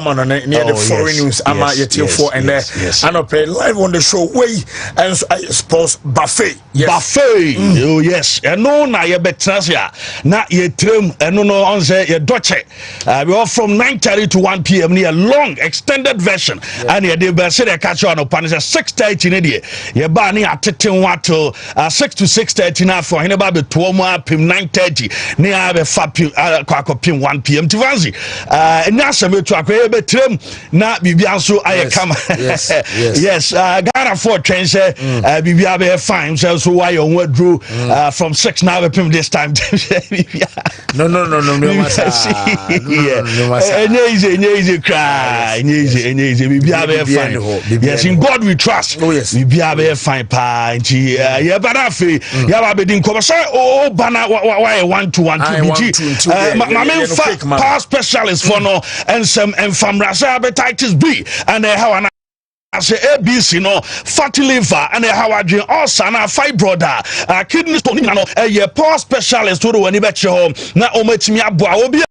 near the foreign news. I'm at your for and there. And I play live on the show. Way and sports buffet. Buffet. Oh yes. And no, now you better not your term. And no, on say your Dutch. We are from 9:30 to 1 p.m. near long extended version. And you did be say catch on upon is 6:30 in the you bani at 10 watt to 6 to 6:30 now for him about the 12 p.m. 9:30 near the 5 p.m. 1 p.m. to Vanzi. And that's a bit betrim na bibia so aye come yes Ghana for train say bibia be fine so why you withdrew from 6 now we this time no easy cry easy bibia be fine yes in God we trust bibia be fine pa nti ya bana fe ya ba be din ko so oh bana why 1 to 1 bg my main power specialist for no and some from Rasa hepatitis B and how an as ABC no fatty liver and how I drink also na fibroid kidney stone no a poor specialist to when bet home na omatimi aboa obi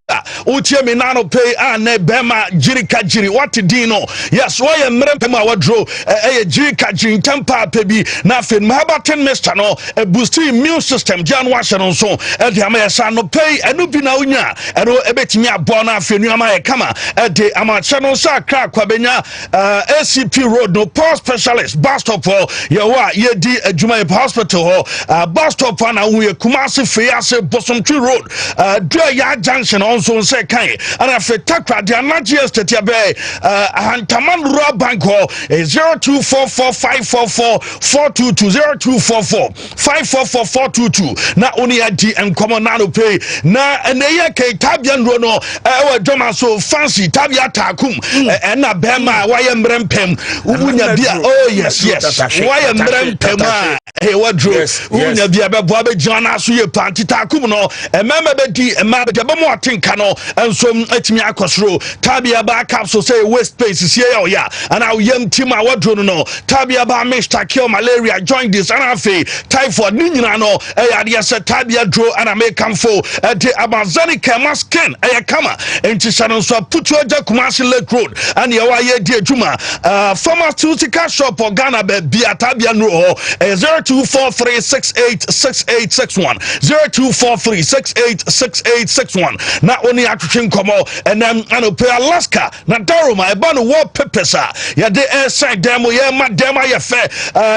utie me na no pay and bema jirika jiri what dino yes why mrempem a wadro jirika jiri tempa pebi na fe mahabaten mister no boost immune system jan wash no so e de am no pay enu bi na unya eno ebetimi aboa na fe nuama e kama e de amache no sa kra kwabenya ACP road no poor specialist bus stop yewa ye di adwuma hospital bus stop na we Kumasi Fiase Bosomtri road ya junction also say kan and afi takra de anaji estate ya be Hantaman Rural Bank 0244544422 na oni adi enkomo na no pay na eneye ke tabian ro no e doma so fancy tabia takum na bema waye mrempem unya bia oh yes waye mrempem hey wadro unya bia be boa be jana so ye panti takum no emema be di emma be mo atinka no enso atimi akosro tabia ba capsule say waste space is here ya and our young team a wadro no tabia ba mixture kill malaria join this and afi typhoid ni nyina no ya de say tabia dro and American fo de abazani kema skin kama enti shanon so putu aja Kumasi Lake Road and ya wa ye di adwuma pharmaceutical shop or Ghana be tabia no 0243686861 0243686861 na oni atwetwe komo and then pay Alaska na Daruma e ba no war pepesa ya de side dem ye ma dem aye fe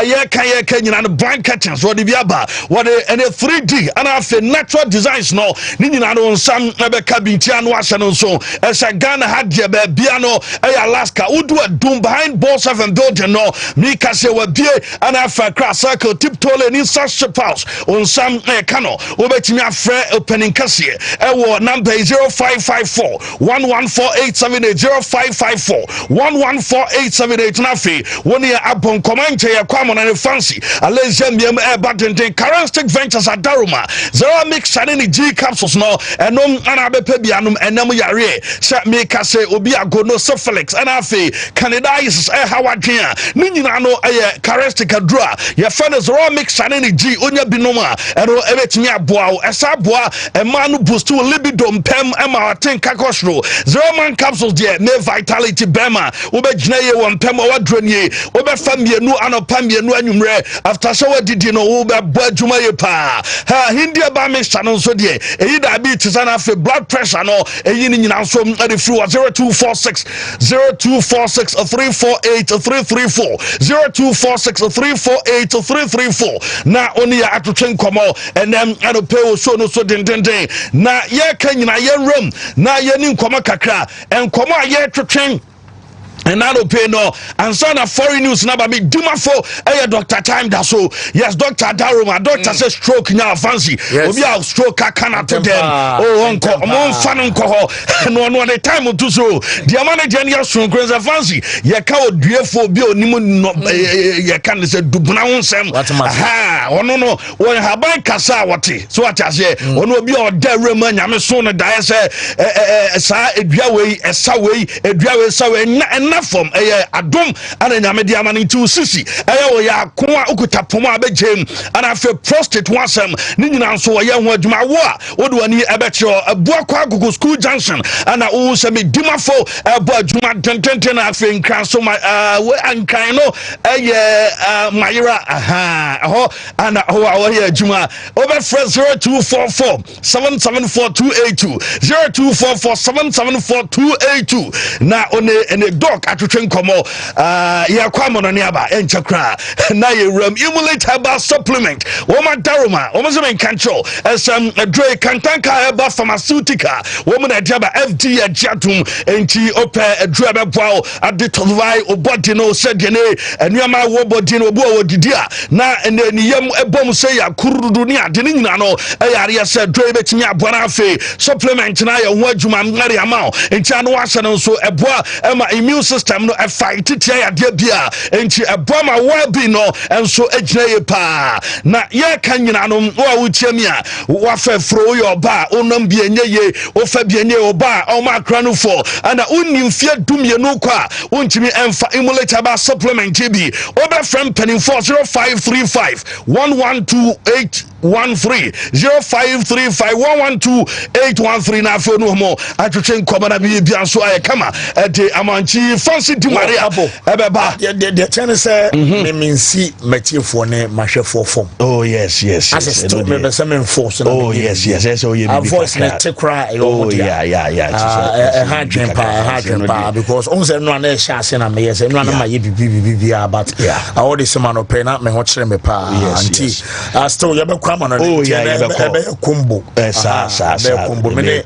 ye kan nyina no blankets what be aba what any 3D and have natural designs no ni nyina no nsam e be kabinti anu ahye no so e say Ghana had je be bia no e Alaska udu adum behind Boss 7 building no mi ka se wa bie and have cross circle tiptoe in such house on some kano obetimi afre opening kase e wo number 0554 114878 0554 114878 na fe woni abon command ya kwamo na fancy alezia miem e badenten Charistic Ventures at Daruma zero mix and G capsules no enom ana bepa bianom enam yare se me ka se obi agono syphilis and afi candidiasis hawadwea ni nyina no Charistic adra ya fane zero mix and G onya binoma eno ebetimi aboa esa aboa ema no boost to libido mpem ema waten kakosro zero man capsules de me vitality bema obegina ye won pem wadroni obefa mienu anopa mienu anwumre after shower didi no wo be adwuma ye pa ha hindi ba me channel so de eyi da bi tisana fe blood pressure no eyi ni nyina so the flu 0246 348 334 0246 348 334 na oni ya atwetwe komo enem anope so no so den na ye kan nyina ye room na ye ni komo kakra enkomo ye twetwen and I don't pay no and son of foreign news number me dumafo Dr. Time da so yes Dr. Daruma doctor says stroke now fancy obi a stroke kana to them oh onko mon fan nko ho no the time to so the manager ya so crazy fancy ye ka oduefo bi onimu no ye kan say dubuna wonsem ha ono no won haban kasa wote so what ase ono obi o da rema nyame so no da say sa edua wei esa wei edua wei sa wei na from adom ana nyame dia ma nti usisi o ya ko a okuta pomo abegem ana fe prostate wasem ni nyina nso wo ye ho adwuma wo a wodo ani ebekiro abua kwa agogo school junction ana wo se me dimafo ebo adwuma tententen na afe nkran so we ankan no mayira ho ana ho a wo ye adwuma over 0244 774282 0244 774282 na ene dog atwetwe nkomo ya kwamo no ne aba enchakra na ye ram emulate herbal supplement woman daroma woman se men control dre kantanka herbal pharmaceutical woman adiaba fd ajatum enti ope dre beboa ade tovai obody no sedene enuama wo body no obo wodidia na eniyam ebom se ya kurudu ni ade ni nyina no yare se dre betimi abona afi supplement na ye ho adwuma ngare amao enti anu wahye no so eboa ema immune system no fight tia ya de bia enti eboa ma well-being no enso ejina ye pa na ye kan nyina no wo awutiami a wa fa fro yo ba onam bia nye ye o fa bia nye o ba o ma kra no for ana unnim fie dumye no kwa untimi emfa emulate ba supplement bi obe from penny 0535 112813 0535 112813 na afo no mo atwetwe nkoma na bia so ayekama de amanchi fancy di maria ebeba the chance say me minsi matiefo ne mahwefo fom. Oh yes as a still me be some enforce. Oh yes so you be voice na te cry. Oh yeah hard dream pa because on say no na sha se na me say no na ma ye bibia but I all this man no pay na me ho kire me pa anti still you be kwama no be combo combo me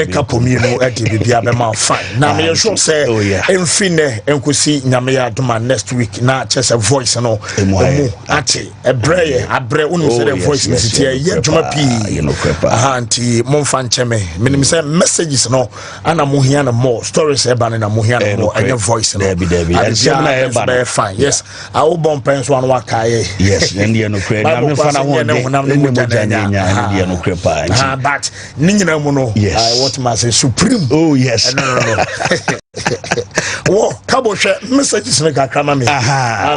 kapo mi no e de bibia be ma fine na me sure say enfine enkosi nyame ya doma next week na chese voice no ati abre unu say the voice message ye dwuma pi anti momfa ncheme menim say messages no ana mohia na more stories e ba na mohia na more anya voice no be fine yes I will bomb pens one wakaye yes and no credit na me fa na ho de no crepa but ninyina mu no I want to say supreme. Oh yes no wo kabo share messages na kakama me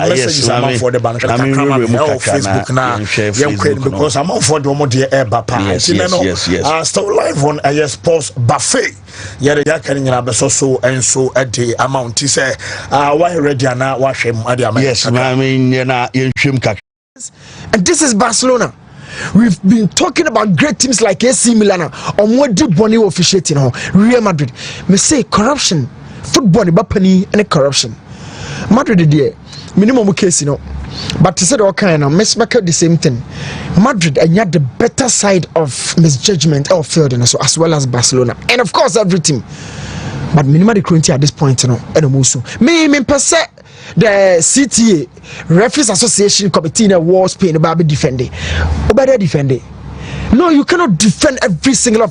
messages am for the bank kakama me Facebook na you create because I'm for the mo de e ba pa still live on a sports buffet yere ya kan nyina be so enso e de amount say why ready na wa hwem ade am yes I mean na yenhwem kak. And this is Barcelona. We've been talking about great teams like AC Milan or more deep money officiating Real Madrid. Me say corruption, football bapani and corruption. Madrid there, minimum case but to say all kind of make the same thing. Madrid and yet the better side of misjudgment or failed as well as Barcelona and of course every team. But minimum the currency at this point and also me per se. The CTA Referees Association Committee in a war Spain about defending. Obada defending. No, you cannot defend every single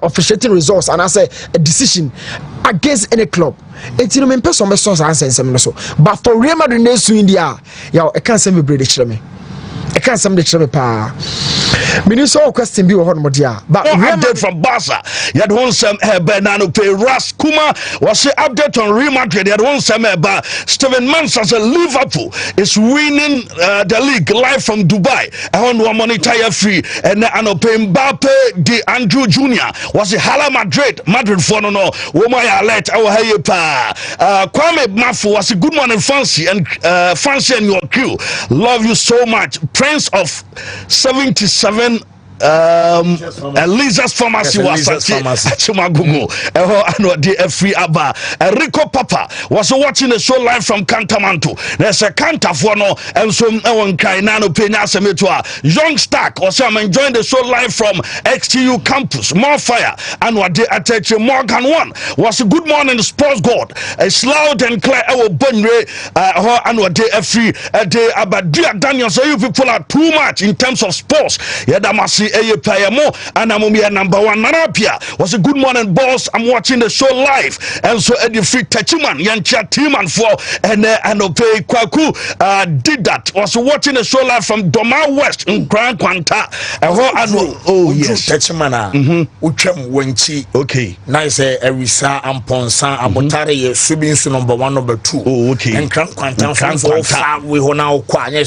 officiating results and as a decision against any club. It's no person answer so. But for Real Madrid in India, I can't say me bread me. I can't say me pa. Minister question be on modia but update from Barca you had one some Bernardo Ras Kuma was the update on Real Madrid. You had one some Steven Mansour said Liverpool is winning the league live from Dubai. I want one monitor free and Mbappe de Andrew Jr. was the Hala Madrid for no Womaya alert our hey pa Kwame Mafu was a good morning Fancy and your crew love you so much. Prince of 77 Elisa's Pharmacy was Chumagugu. Ano de free aba. Rico Papa was watching the show live from Cantamanto. There's a Cantafono and some Kainano Pena Semetua. Young Stark was enjoying the show live from XTU campus. More fire and what they attach Morgan one was a good morning sports god. It's loud and clear. Our Bunre and what they free day about dear Daniel. So you people are too much in terms of sports. Yeah, that must Enti eye payamo and I'm number 1 Narapia. Was a good morning boss. I'm watching the show live. And so Eddie Free Tachiman, Yancha Timan for and Obey Kwaku did that. Was watching the show live from Doma West in Grand Quanta. Oh yes. Tachimana. Uchem Wenchi. Okay. Nice Erisa Amponsa Abotare Subinsu number 1, number 2. Oh okay. And Grand Quanta so far we now quiet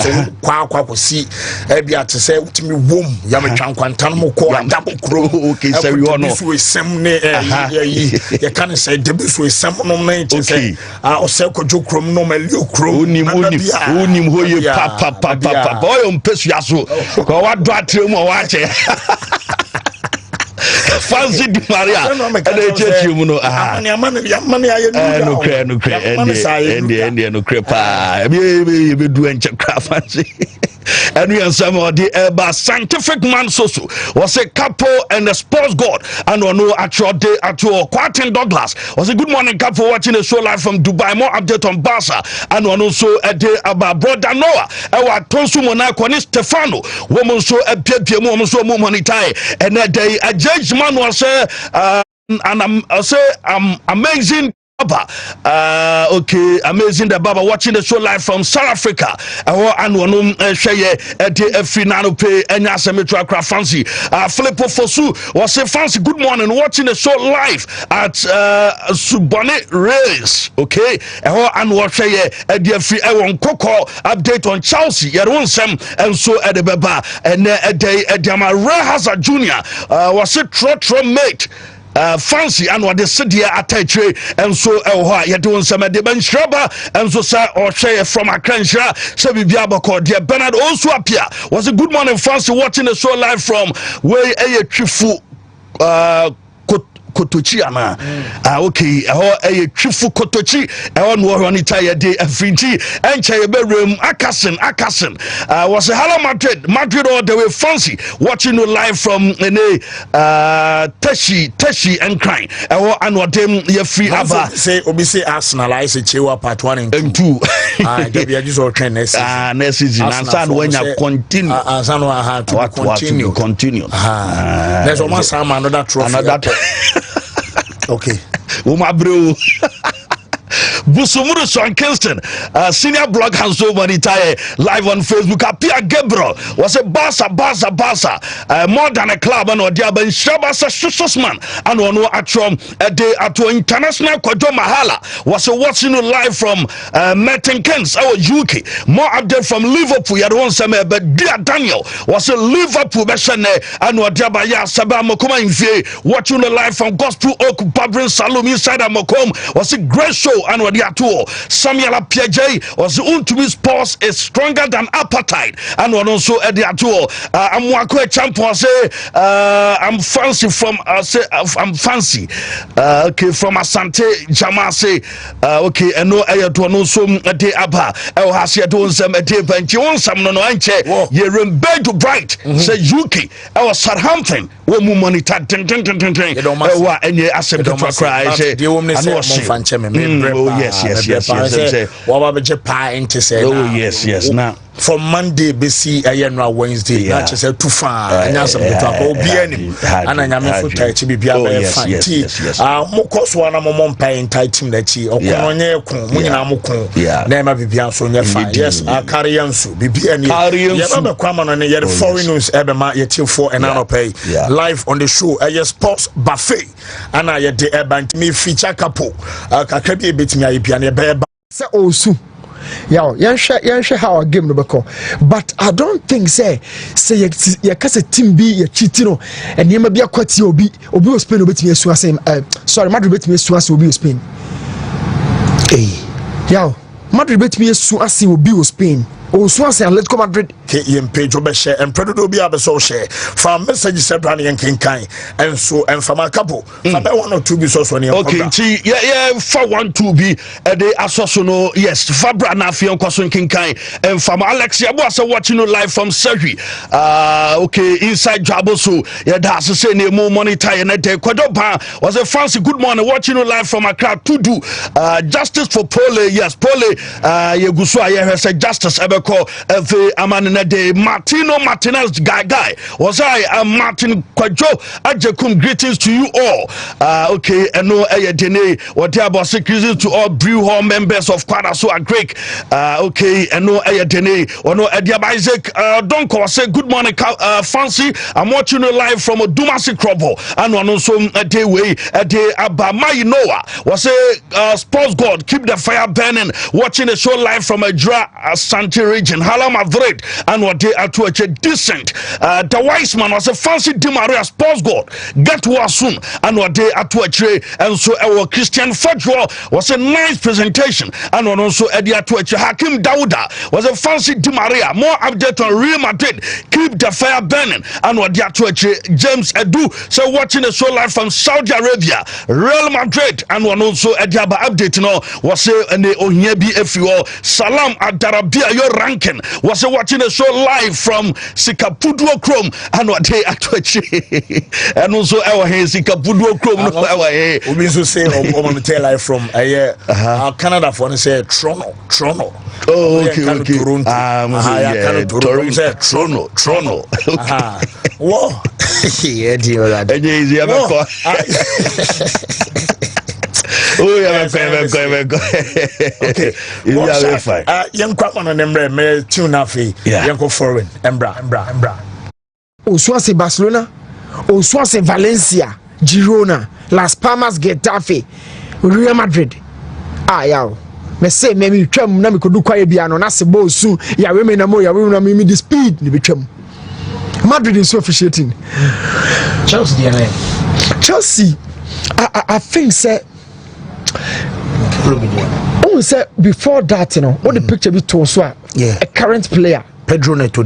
kwa see Ebia to say to me womb Yamatran Quantan Moko and double crow. Okay, so you know. This was some you can't say this was some moment to say or Selko Jokrom no Melucro unim who you papa boy on Pesuaso. Go what do I tell you watch it? Fancy Di Maria and they just you know no crepa be doing fancy. And we and some of the scientific man so was a couple and a sports god and no actual day at all. Quatin Douglas was a good morning couple watching the show live from Dubai. More update on Barca and also a day about brother Noah. Our Tonsu Monaco and Stefano woman so a baby woman so monetize and a day a judgment was amazing. Okay, amazing the Baba watching the show live from South Africa. And one share a final pay and Yasemetro fancy. Filippo Fosu was a fancy good morning watching the show live at Subone Race. Okay, and what share a dear free Coco update on Chelsea. Some and so at the Baba and a day a Dama Hazard Jr. Was a trot mate. Fancy and what the city attached and so you're doing some of the bench rubber and so sir or share from a crenshaw so we called dear Bernard also appear was a good morning Fancy watching the show live from where a chifu Kotochi ama okay chifu Kotochi on Warranita day Finti and Chayaberum Akasen was a hello Madrid all the way Fancy watching you live from Teshi and crying and what them you free aba say obisi Arsenal I say Chewa part 1 and 2 they just all train next season and when you continue Arsenal have to continue there's almost another trophy okay. Uma bro. Busumuru Swan Kingston, senior blog has so many live on Facebook. Apia Gabriel was a Barca, more than a club and Odiaba in Shabasa Shusman and one atrom a day at international Kwajo Mahala was a watching live from Merton Keynes, our UK. More update from Liverpool. You don't say, but dear Daniel was a Liverpool Beshane and Odiaba Ya Sabah Mokoma in VA watching live from Gospel Oak Babrin Salum inside Mokom was a great show and Tour. Samuel Piaget was Wontumi sports is stronger than appetite and one also at the tour. I'm Wako champion say I'm fancy from I'm fancy okay from Asante Jama say okay and no air to no so a day abba El Hasia doing some a day bench you want some no anche you remember to bright say UK I was Southampton when we monitor and you accept to cry say yes. Oh yes. Now from Monday BC ayenra Wednesday na chese too far anya some to obi anim ana nyame fo tai chi bibia be fan ti mo koso na mo mpa entai team na chi okono nye ekun mo nyina mo kun na ma bibia so nye fan yes carry yansu bibia ni ye ba be kwama no ne ye foreign news ebe ma ye ti for enano pay live on the show sports buffet ana ye de ebant me feature couple kakra bi ebetimi ayi bia na be se osu yeah, yansha how a game no beko. But I don't think say you kase team B you cheating no and you may be a kwati obi will Spain obetimi asu asem sorry Madrid obetimi asu asem obi Spain. Yeah, Madrid obetimi asu asem obi Spain. Oh, Swansea and let's go Madrid. Page share and Predator be able to share from message said Brandon and King Kai and so and from a couple. One or two be so funny. Okay, yeah, for 1 2 be a day assassin. Yes, Fabra Nafi and Cosun King Kai and from Alexia was watching you live from Surgery. Okay, inside Jabosu. Yeah, that's the same more money tie and a day. Quadopa was a fancy good morning watching you live from a crowd to do justice for Pole. Yes, Pole. Yegusua, yeah, said justice. yɛbɛkɔ ɛfɛ amanena de Martino Martinez guy was I Martin Kwajo Ajekum, greetings to you all. Okay, and no dene what about greetings to all brew hall members of Kwadaso Agrek. Okay, and no dene or no Ediab Isaac don't call say good morning fancy. I'm watching you live from Dumasi Krobo and one also a day way a day Abamai Noah was a sports god keep the fire burning watching the show live from a Dra Santi region Hala Madrid and what they are to a decent the wise man was a fancy Di Maria sports god get well soon and what they are to a tray and so our Christian Fadjo was a nice presentation and one also Edia to a Hakim Dauda was a fancy Di Maria more update on Real Madrid keep the fire burning and what they are to a James Edu so watching the show live from Saudi Arabia Real Madrid and one also Edia update no was a and the Onyebi FUO Salam Adarabia your ranking was a watching the show live from Sikapuduo Chrome and what they are to a and also our Sikapuduo Chrome no our we also say on tell live from Canada for say Toronto. Oh, okay. Toronto. Toronto. Whoa. Yeah, dear. Oh, yeah, okay. Yeah, fine. Young crap on them, me tune nafi. Young go foreign. Embra. Oswase Barcelona, Oswase Valencia, Girona, Las Palmas, Getafe, Real Madrid. Yaw. Me say me twam na me kodu kwaye bia no na se ball soon ya we me na mo ya we na me the speed ni be twam. Madrid is officiating. Chelsea I think say say before that you know all the picture be to so a current player Pedro Neto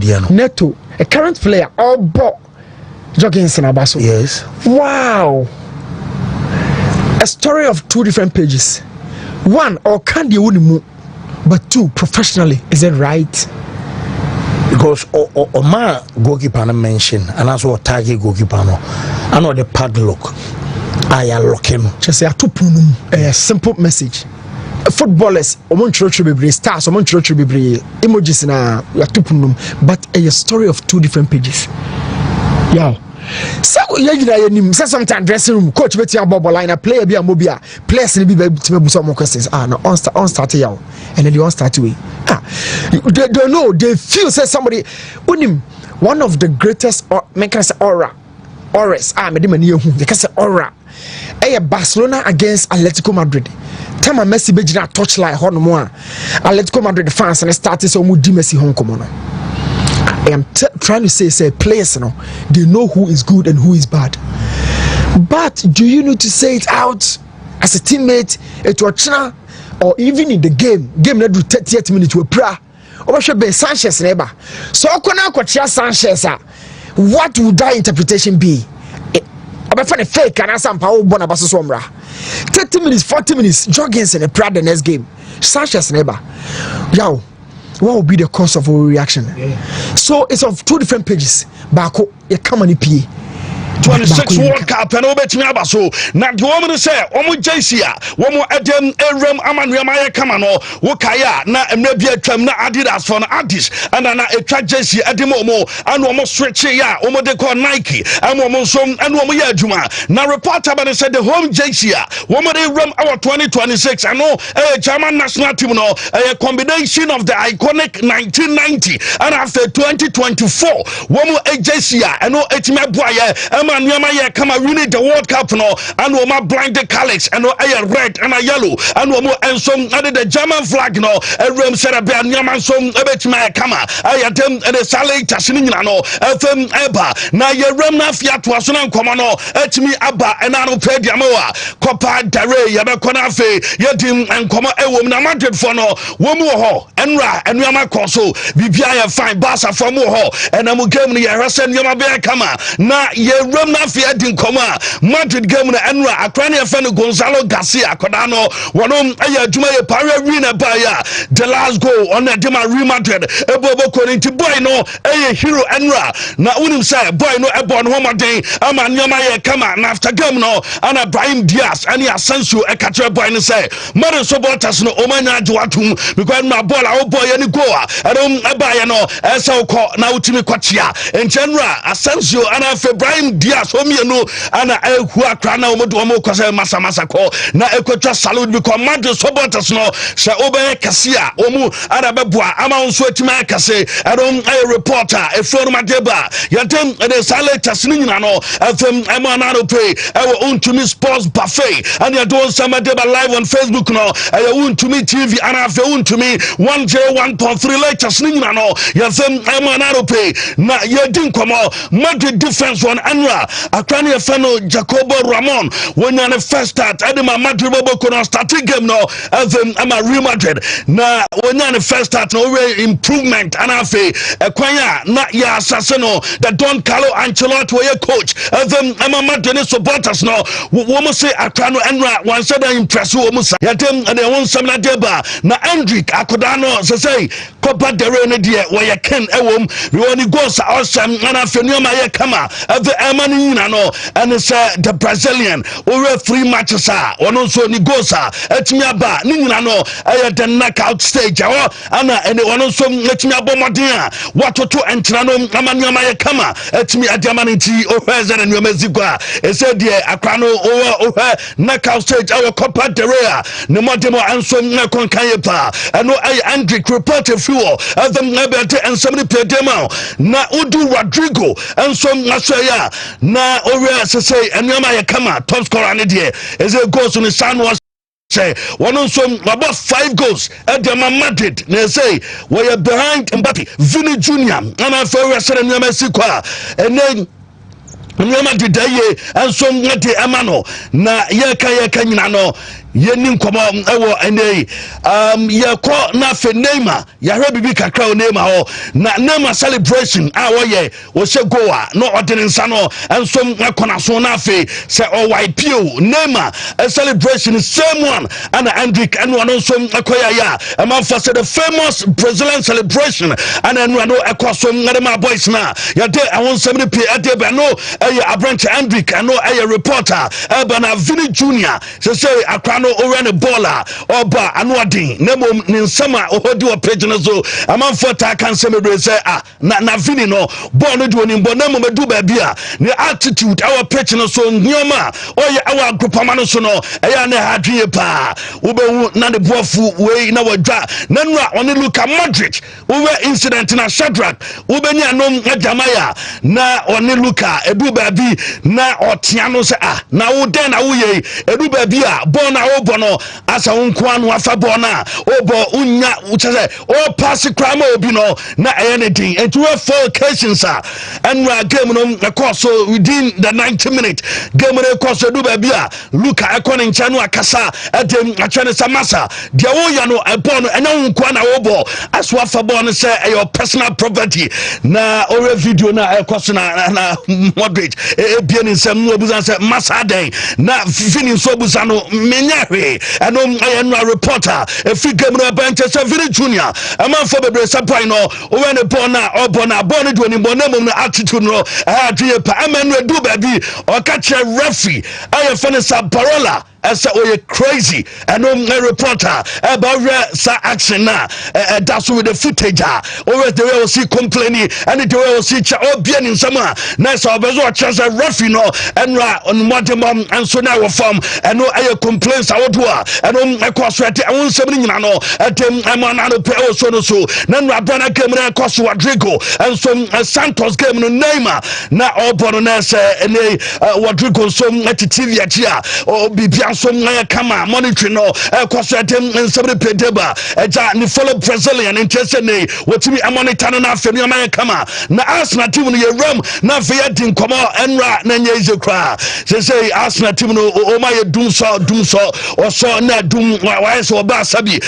a current player all bought Jorgensen Abaso. Yes. Wow. A story of two different pages. One, or can the unimu, but two, professionally, is it right? Because my goalkeeper mentioned, and that's what target goalkeeper no, I know the padlock. I am locking. Just say a simple message. Footballers, stars, emojis na but a story of two different pages. Yeah. So you sometimes dressing room coach bet your bubble line a player be a mobile players be some more questions no on start here and then you on start way they don't know they feel say somebody one of the greatest auras they can say aura Barcelona against Atletico Madrid time a Messi be jina touchline ho no mo Atletico Madrid fans and started so mu di Messi home come on. I am trying to say players, they know who is good and who is bad. But do you need to say it out as a teammate, or even in the game that do 38 minutes to a prayer? Or should be Sanchez neighbor. So Sanchez, what would that interpretation be? I find a fake and some power bonabaso sombra. 30 minutes, 40 minutes, Jorgensen and a prayer the next game. Sanchez neighbor. Yo. What will be the cause of our reaction? So it's of two different pages. Bako, you come on the 26 World Cup and over to Abaso. Now, the woman say, Omo Jasia, Womo Adam, Eram, Aman Kamano, Wokaya, na maybe a term na Adidas for an artist, and a track Jasia Adimomo, and Womo Stretch ya, Omo de call Nike, and Womo Som, and Womo Yajuma. Now, report about said the home Jasia, Womo de Ram our 2026. I know a German national team, no, a combination of the iconic 1990 and after 2024, Womo Jasia, and no Etime and Yamaya come winning the World Cup no and Woma blinded colors and no red and a yellow and Womo and some added the German flag no and Ram said a Yaman some my kama I attempt and the Saleh Tashin no FM Eba now your Ram Fiat was on Comano et me Abba and I don't pay Yamoa Copa del Rey Yabakonafe Yadim and Coma a woman amounted for no Womo ho Enra and Yama Koso BPI fine Basa for Moho and I'm going to Yamabe Kama na ye yɛwuram no afei adi nkɔmmɔ a Madrid game no ɛnora akora ne yɛfɛ no Gonzalo Garcia akɔda no wɔnom ɛyɛ adwuma yɛ pawe wi na baeɛ the last goal ɔno ɛde ma Real Madrid ɛbɔbɔkɔ no nti boy no ɛyɛ hero ɛnora na wonim sɛ boy no ɛbɔ no homɔden ama nneɔma yɛ kama na after game no ana Brahim Diaz ɛne Asensio ɛka kyerɛ boy no sɛ Madrid supporters no ɔmanya agye watom because na ball a wobɔ yɛ ne goal a ɛdom ɛbaeɛ no ɛsɛ wokɔ na wotumi kɔkyea nkyɛnora Asensio ana afei Brahim Diaz ɔmienu ana ɛhu akra na ɔmode ɔmo kɔ sɛ masa kɔ na ɛkɔtwa salute because Madrid supporters no sɛ wobɛyɛ kɛse a ɔmu ana bɛboa ama wo nso atumi ayɛ kɛse ɛdom ɛyɛ reporter ɛfiri no madeba yɛntem ɛde saa latest no nyina no ɛfam ɛma na no pay ɛwɔ Wontumi Sports Buffet and yɛde wo nsɛm madeba live on Facebook no ɛyɛ Wontumi TV ana afei Wontumi 101.3 latest no nyina no yɛfam ɛma na no pay na yɛdi nkɔmmɔ Madrid defense one anra akra ne yɛfɛ no Jacobo Ramon wɔnya ne first start ɛde ma Madrid bɔbɔkɔ no starting game no ɛfam ɛma Real Madrid na wɔnya ne first start no ɔwɛ improvement ana afei ɛkwan a na yɛ asase no the Don Carlo Ancelotti wɔyɛ coach ɛfam ɛma Madrid ne supporters no wɔn se akra no ɛnra wɔn sɛ da impress wɔn sa yɛtem ɛde wɔn nsɛm na deba na Hendrick akɔda no sɛsɛi Copa del Rey no deɛ wɔyɛ ken ɛwɔm wɔn ni goals a ɔsɛm ana afei nneɛma yɛ kama ɛfɛ ɛma no nyina no ɛne sɛ the Brazilian over 3 matches a ɔno nso ni goals a ɛtumi aba ne nyina no ɛyɛ the knockout stage ɛwɔ ana ɛne ɔno nso ɛtumi abɔ mmɔden a watoto ɛnkyena no ama nneɛma yɛ kama ɛtumi ade ama no nti ɔhwɛ sɛ ne nneɛma si kɔ a ɛsɛ deɛ akra no ɔhwɛ knockout stage ɛwɔ Copa del Rey a ne mmɔden mu ɛnso ɛkɔnkan yɛ paa ɛno ɛyɛ Hendrick report efi wɔ ɛfɛm ɛbɛte ɛnsɛm ne pɛɛ dɛm a na Udu Rodrigo ɛnso asɔyɛ a na ɔwɛ sɛsɛ nneɛma yɛ kama top scorer ne deɛ ɛsɛ goals no san was one nso about 5 goals at the Madrid na say we are behind Mbappe Vini Junior and I feel rest and Mexico and then nneɛma deda yie nso ngate ɛma no na yɛka nyina no yɛni nkɔmɔ ɛwɔ ɛnɛ yɛkɔ na afei Neymar yɛhwɛ bibi kakra o Neymar hɔ na Neymar celebration a wɔyɛ wɔhyɛ goal a na ɔde ne nsa no nso ɛkɔ na so na afei sɛ ɔwɔ IPO Neymar celebration same one ana Hendrick ɛno ɔno nso ɛkɔ yɛ a ɛmanfo sɛ the famous Brazilian celebration ana ɛno ano ɛkɔ so ɛde ma boys na yɛde ɛho nsɛm ne pii ɛde bɛ no ɛyɛ Abrante Hendrick ɛno ɛyɛ reporter ɛba na Vini Junior sɛ akra no over the baller oba anwadin nemo ne nsama ohodi o page no so amanfo ta kan se mebre say na Vini no ball no do ni mbo nemo medu ba bia ne attitude our page no so nyoma oye our group amano so no eya na hadwe pa wo be na ne boafu we na wadwa na nura oni Luka Modric we incident na Shadrack wo be nya no adamaya na oni Luka edu ba bi na otia no se na wo den na wo ye edu ba bi a ball na bono asa unko anu afa bona obo unya uchese o pass crime obi no na anything and 4 occasions and game no course so within the 90 minutes game no course do ba bia Luka ekone ncha no akasa edem achane samasa dia wo ya no ebo no enya unko na obo aso afa bona say your personal property na ore video na course na Modric e bia ni nsem no obuza say masa den na Vini so obuza no menya and a reporter a free game no bench Vini Junior a man for bebre supply no when a bona born to any bonum attitude no amen do baby or catch a referee I finished a parola as a crazy and a reporter about sa action na that's with the footage always the way we see complaining and the way we see bien in summer nice of a chance a referee no and on modern and so now form and no I complaints I would do and I cost right I won't say no at them I'm on a so then Rabana came and cost Rodrigo and some Santos came no Neymar now all bonus and Rodrigo so at TV or be so na kama monitoring no kwaso atem nsabre pedeba eja ni follow Brazilian interest ne wotimi monitor no na afemi ma kama na Arsenal team no yewram na fe yedin komo enra na nya ize kra say Arsenal team no o ma ye dum so o so na dum wa so ba sabi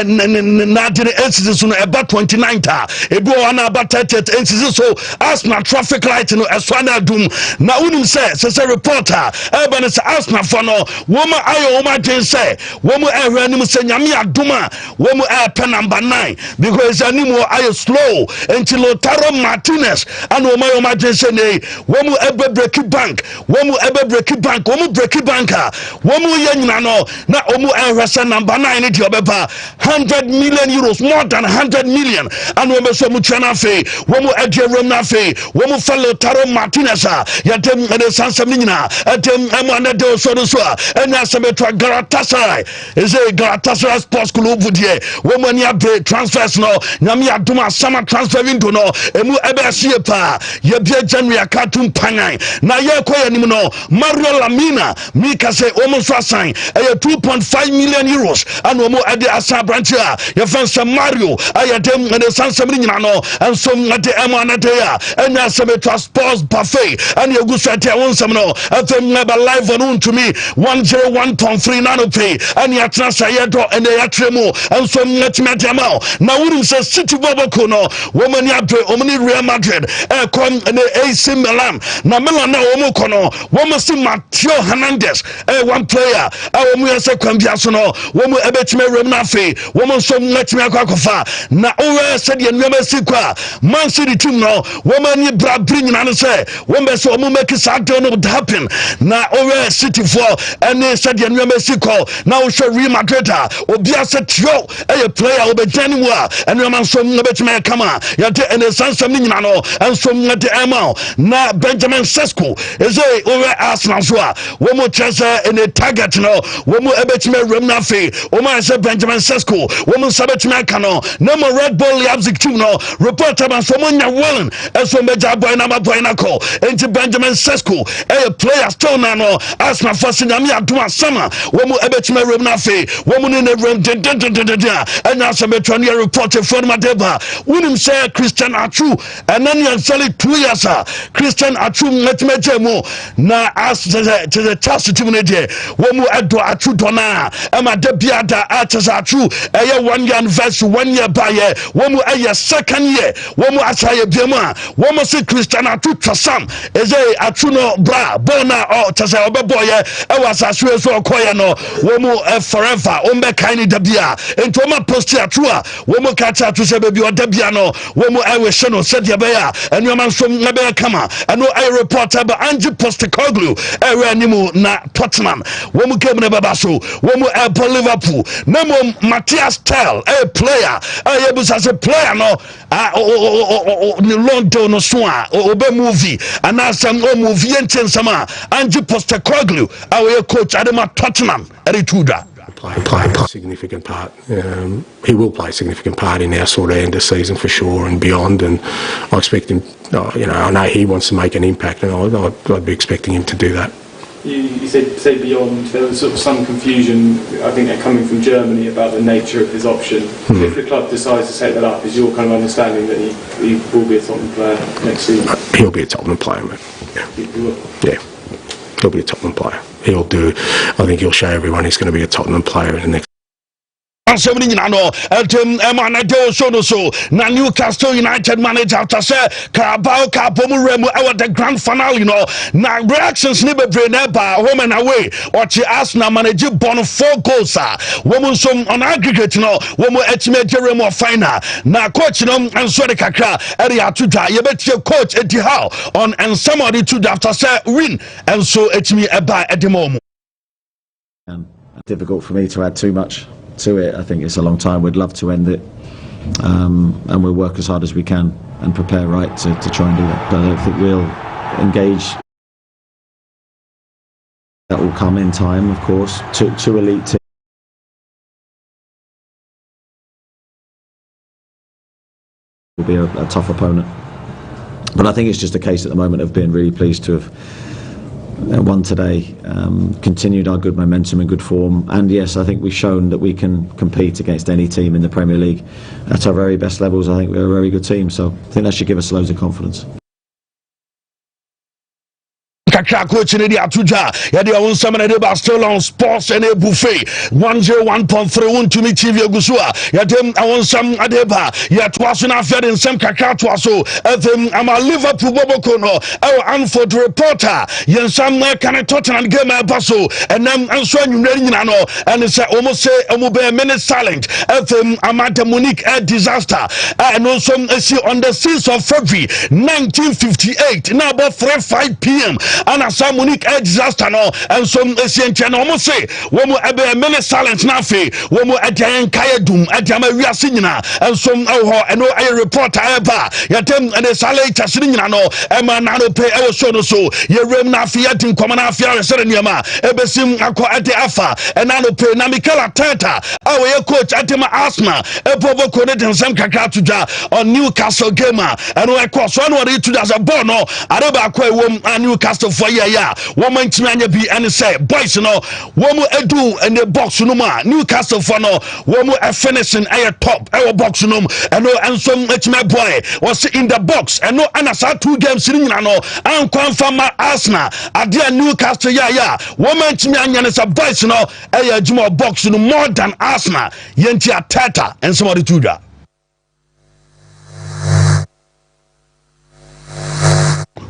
na de NCC so no eba 29 ta ebi o na aba 30 NCC so Arsenal traffic light no eso na dum na unim say reporter eba ne say Arsenal for no woman ayo woman den say woman ehwe anim say nyame aduma woman pen number 9 because animo ayo slow until Lautaro Martinez and woman den say ne woman ebe break bank woman ebe break bank woman break banker woman ye nyina no na woman ehwe say number 9 ne di obeba 100 million euros more than 100 million and woman so mu chana fe woman edrem na fe woman fa Lautaro Martinez ya dem ne sansam nyina dem amana de so so enya sebeto Galatasaray is a Galatasaray sports club die woman ya break transfers no nyame adoma sama transfer window no emu ebe asie pa ye bia January akatum pangan na ye koya nim no Mario Lamina mika say woman so assign 2.5 million euros and woman ade asa branch ya fansa Mario ayadem ne sansam nyina no enso ngade amana de ya enya sebeto sports buffet and ye gu swate wonsam no afem never live on to me 101.3 nano pay and ya transfer yedo and ya tremo and so letmete amao na wurim say City Boboko no woman ya be omni Real Madrid come and AC Milan na Milan na womo kono womo si Mateo Hernandez one player womo ya say kwambia so no womo ebetime rem na fe womo so letime akwakofa na owe said ye nwema si kwa Man City team no womo ni bra bring na no say womo so womo make sad no happen na owe City for and said ye nwema si call now show Real Madrid obi aset yo player obejani wa and man so betime kama ya de and sansam ni nyina no and so ngate ema na Benjamin Sesko is over Arsenal so womo chesa in a target no womo ebetime rem na fe womo say Benjamin Sesko womo sabetime kano no more Red Bull Leipzig team no reporter man so nya willing and so meja boy na call into Benjamin Sesko player still na no Arsenal for nyame adoma sama womo ebetime rem na fe womo ne rem and now some veteran report from Madeba wunim say Christian Atru and then you sell it 2 years Christian Atru metmejemo na as to the chance to me there womo edo Atru dona ama debia da arches Atru 1 year anniversary 1 year by year womo second year womo asaye biema womo say Christian Atru twasam is Atru no bra bona or tasa obeboye e was aswe so okoye no womo forever ombe kaini debia ento ma post Atru womo kacha to se baby odebia no womo ewe sheno said ya beya enu man so na kama eno I reporter ba Ange Postecoglou ewe animu na Tottenham womo game ne baba so womo e Liverpool nemo Matthias Tel a player a player no ni London no so obe movie and some movie enten sama Ange Postecoglou our coach adema Tottenham erituda play a significant part. He will play a significant part in our sort of end of season for sure and beyond. And I expect him. I know he wants to make an impact, and I'd be expecting him to do that. You said beyond. There was sort of some confusion. I think they're coming from Germany about the nature of his option. If the club decides to take that up, is your kind of understanding that he will be a Tottenham player next season? He'll be a Tottenham player, mate. Yeah. He will. Yeah. He'll be a Tottenham player. I think he'll show everyone he's going to be a Tottenham player in the next. Somebody you know, so na Newcastle United manager after say Carabao Cup Remo the grand finale, you know. Na reactions ni bebre na ba home and away. Or she Arsenal manage born 4 goals. Woman some on aggregate, you know. Woman etime Remo final. Na coach you know and so the kakra area to da. You bet your coach Eddie Howe on and somebody to after say win and so etime eba at the moment. Difficult for me to add too much to it. I think it's a long time. We'd love to end it, and we'll work as hard as we can and prepare right to try and do that. But I don't think we'll engage. That will come in time, of course. Two elite teams. Will be a tough opponent. But I think it's just a case at the moment of being really pleased to have won today, continued our good momentum and good form, and yes, I think we've shown that we can compete against any team in the Premier League at our very best levels. I think we're a very good team, so I think that should give us loads of confidence. kakra coach ne dia atuja ya dia won some na de Barcelona sports and a buffet 101.3 Wontumi TV agusua ya dem won some adeba ya twaso na afia den sem kakra twaso them am a Liverpool boboko no Anfield reporter yen some kan Tottenham game paso enam anso anwumre nyina no and say almost say be minute silent them amata Munich disaster and also see on the 6th of February 1958 now about 3:05 p.m. and a Munich disaster no and some ancient almost say womo ebe minute silence na fe womo ajan kaya dum ajama wiase nyina and some and no a reporter eba yatem and the salary chasing nyina no e ma na no pay e so no so ye rem na fe yatin koma na fe resere niama ebesim akọ ade afa and na no pay na Mikel Arteta awe ye coach atema Arsenal e povoko ne den sem kakra tuja on Newcastle game and we cross so no re to as a ball no areba akọ ewom Newcastle for yeah woman anya bi and say boys no woman edu in the box no ma Newcastle for no woman finishing a top our box no and no and some my boy was in the box and no and asa 2 games in no and confirm Arsenal adia Newcastle yeah woman anya say boys no a juma box no more than Arsenal yenti Arteta and somebody to that.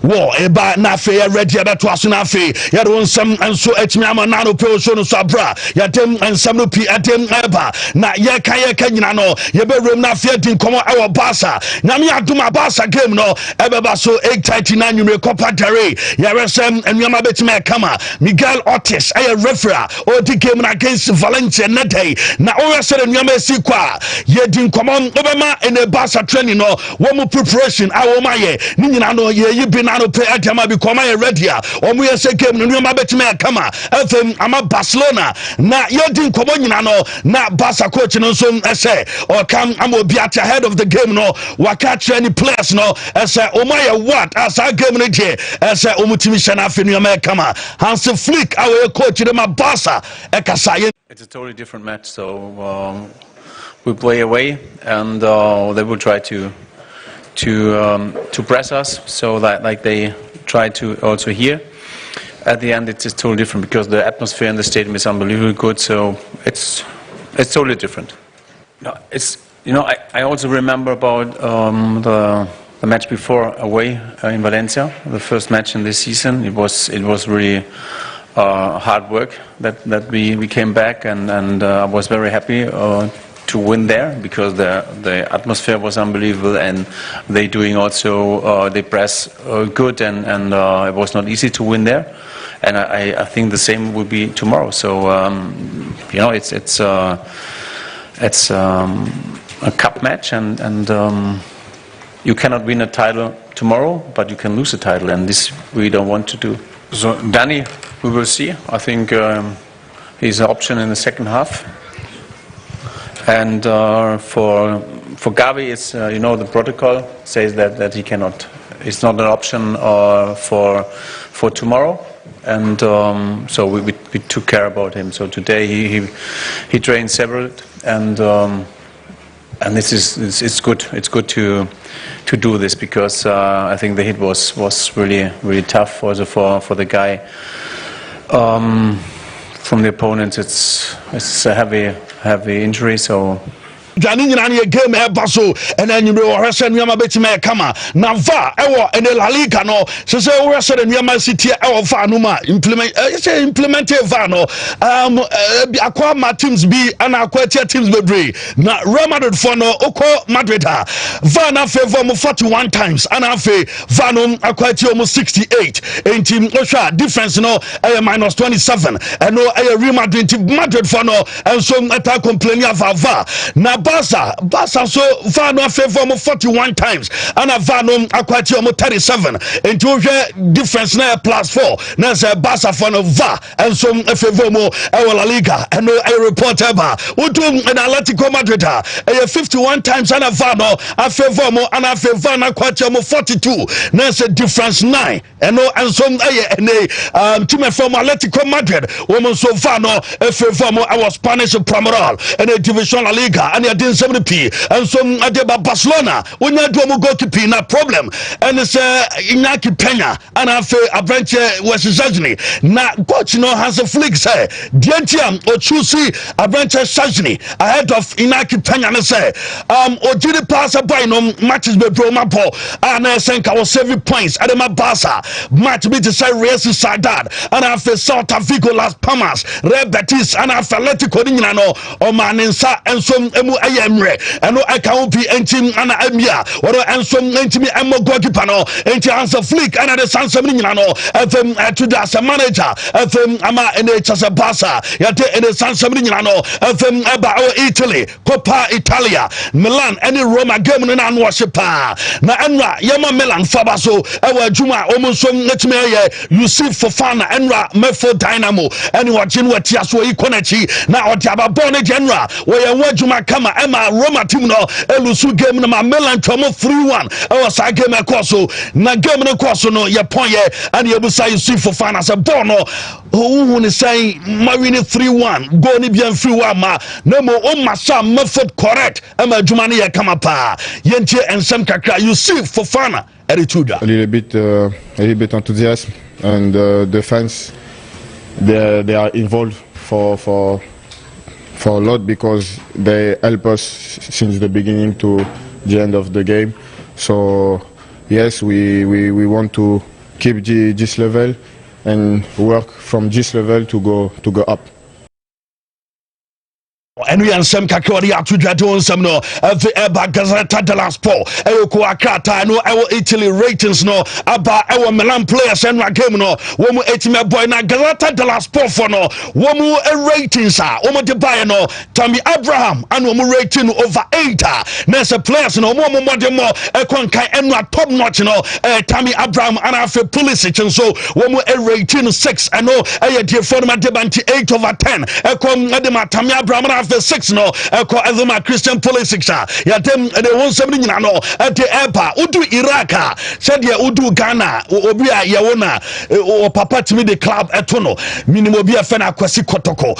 War eba na fe ready abeto aso na fe ya do nsam enso etimi ama na no pe so no so abra ya dem nsam no pi adem eba na ye kan nyina no ye be rem na fe din komo e Barca na me aduma Barca game no ebe ba so 8:39 numere Copa del Rey ya resem enwama betime kama Miguel Ortiz a referee o di game na against Valencia na day na o resere enwama si kwa ye din komo obema in a Barca training no wo mu preparation a wo maye ni nyina no ye yibi na no pay atama bi koma ye ready a omo ye se game no ma betime kama FM ama Barcelona na ye din komo nyina no na Barca coach no so say or come am obi at ahead of the game no waka train players no say omo ye what as a game no dey say omutimi shana afenu ma kama Hans Flick our coach dem Barca e kasa ye. It's a totally different match, so we play away and they will try to press us, so that like they try to also here. At the end, it's just totally different because the atmosphere in the stadium is unbelievably good. So it's totally different. It's I also remember about the match before away in Valencia, the first match in this season. It was really hard work that we came back and I was very happy to win there because the atmosphere was unbelievable and they doing also they press good and it was not easy to win there, and I think the same will be tomorrow. So it's a cup match and you cannot win a title tomorrow, but you can lose a title, and this we don't want to do. So Danny, we will see. I think he's an option in the second half. And for Gavi, it's the protocol says that he cannot. It's not an option for tomorrow, and so we took care about him. So today he trained several, and this is it's good. It's good to do this because I think the hit was really tough also for the guy. From the opponents, it's a heavy injury, so. Jani nyina ne game e baso ena nyimre wo hwese nuama betime kama na va ewo ene La Liga no se wo hwese nuama city ewo va no ma implement va no akwa ma teams bi ana akwa teams bebre na Real Madrid for no oko Madrid ha va na favor mo 41 times ana fe va no akwa ti almost 68 enti ohwa difference no minus 27 eno Real Madrid for no and so ata complain ava na Barca so VAR no favor mo 41 times and a VAR no akwati mo 37 into difference na +4 na say Barca for no VAR and so favor mo La Liga and no a report eba udum in Atletico Madrid 51 times and a VAR no a favor mo and a favor na akwati mo 42 na say difference 9 and no and so team from Atletico Madrid woman so VAR no a favor mo I was Spanish Promoral and a Division La Liga and a din 70p and so adeba Barcelona when you do mo goalkeeper na problem and it's Iñaki Peña and afa Abranche Wesizajni na coach no has a flick say Dientiam or choose Abranche Sajni ahead of Iñaki Peña na say ojiri pass by no matches be pro mapo and I think I was 7 points at my Barca match be to say Real Sociedad and afa Celta Vigo Las Palmas Real Betis and afa Atletico no o maninsa and so emu ayemre and no account be entim ana emia or and so entimi emo goalkeeper no enti answer flick and the sansa no fm to the as manager fm ama ene chasa Barca yate ene sansa no fm eba Italy Copa Italia Milan any Roma game no na worship na enra yama Milan faba so ewa juma omonso etimi aye Yusuf Fofana enra Mefo Dynamo any watching what so ikonachi na otiaba born general we wajuma kama ema Roma team no elusu game no ma Milan tomo 3-1 ewa sa game ekoso na game no koso no ye ponye and ye busa Yusuf Fofana se born no who ni say mawini 3-1 go ni bien free wa ma no mo o masa method correct ema juma ni ye kama pa yentie ensem kakra Yusuf Fofana erituda a little bit enthusiasm and the fans they are involved for a lot because they help us since the beginning to the end of the game. So yes, we want to keep this level and work from this level to go up. And we ansem kakori atudwa some no every eba Gazzetta dello Sport ko akata no Italy ratings no aba Milan players and game no womu etime boy na Gazzetta dello Sport for no womu ratings womu de buy no Tammy Abraham and womu rating over 8 na se players no womu de mo konkan enwa top notch no Tammy Abraham and afa Pulisic and so womu rating 6 and no de for ma de banti 8 over 10 kom de ma Tammy Abraham the 6 no eko ezema Christian Pulisic ya dem de won semni nyina no ate epa udu Iraq said ya udu Ghana obi a ye wona o papa timi the club eto no minimum obi afa na kwasi kotoko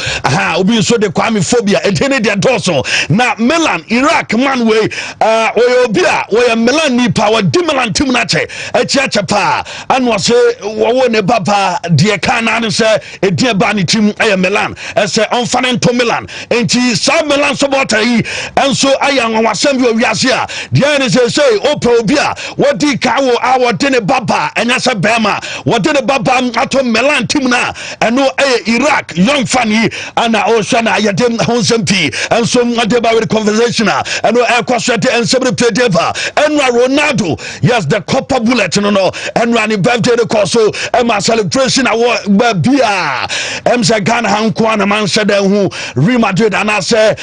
obi so de kwame phobia etene de doso na Milan Iraq man we obi a we Milan ni power di Milan team na che echiache pa anwo se wo ne baba de kana no se edie ba ni team Milan ese onfane to Milan enti some Milan supporter yi enso ayan wasem bi owiase a dia ne say opa obi a wodi ka wo a wodi ne baba enya se bema wodi ne baba ato Milan team na eno Iraq young fan yi ana o hwa na yedem honsem pi enso adeba with conversation eno kwasete ensem pedeva enwa Ronaldo yes the copper bullet no enwa ni birthday the course ma celebration award bia emse Ghana hanko na man said hu Real Madrid and I say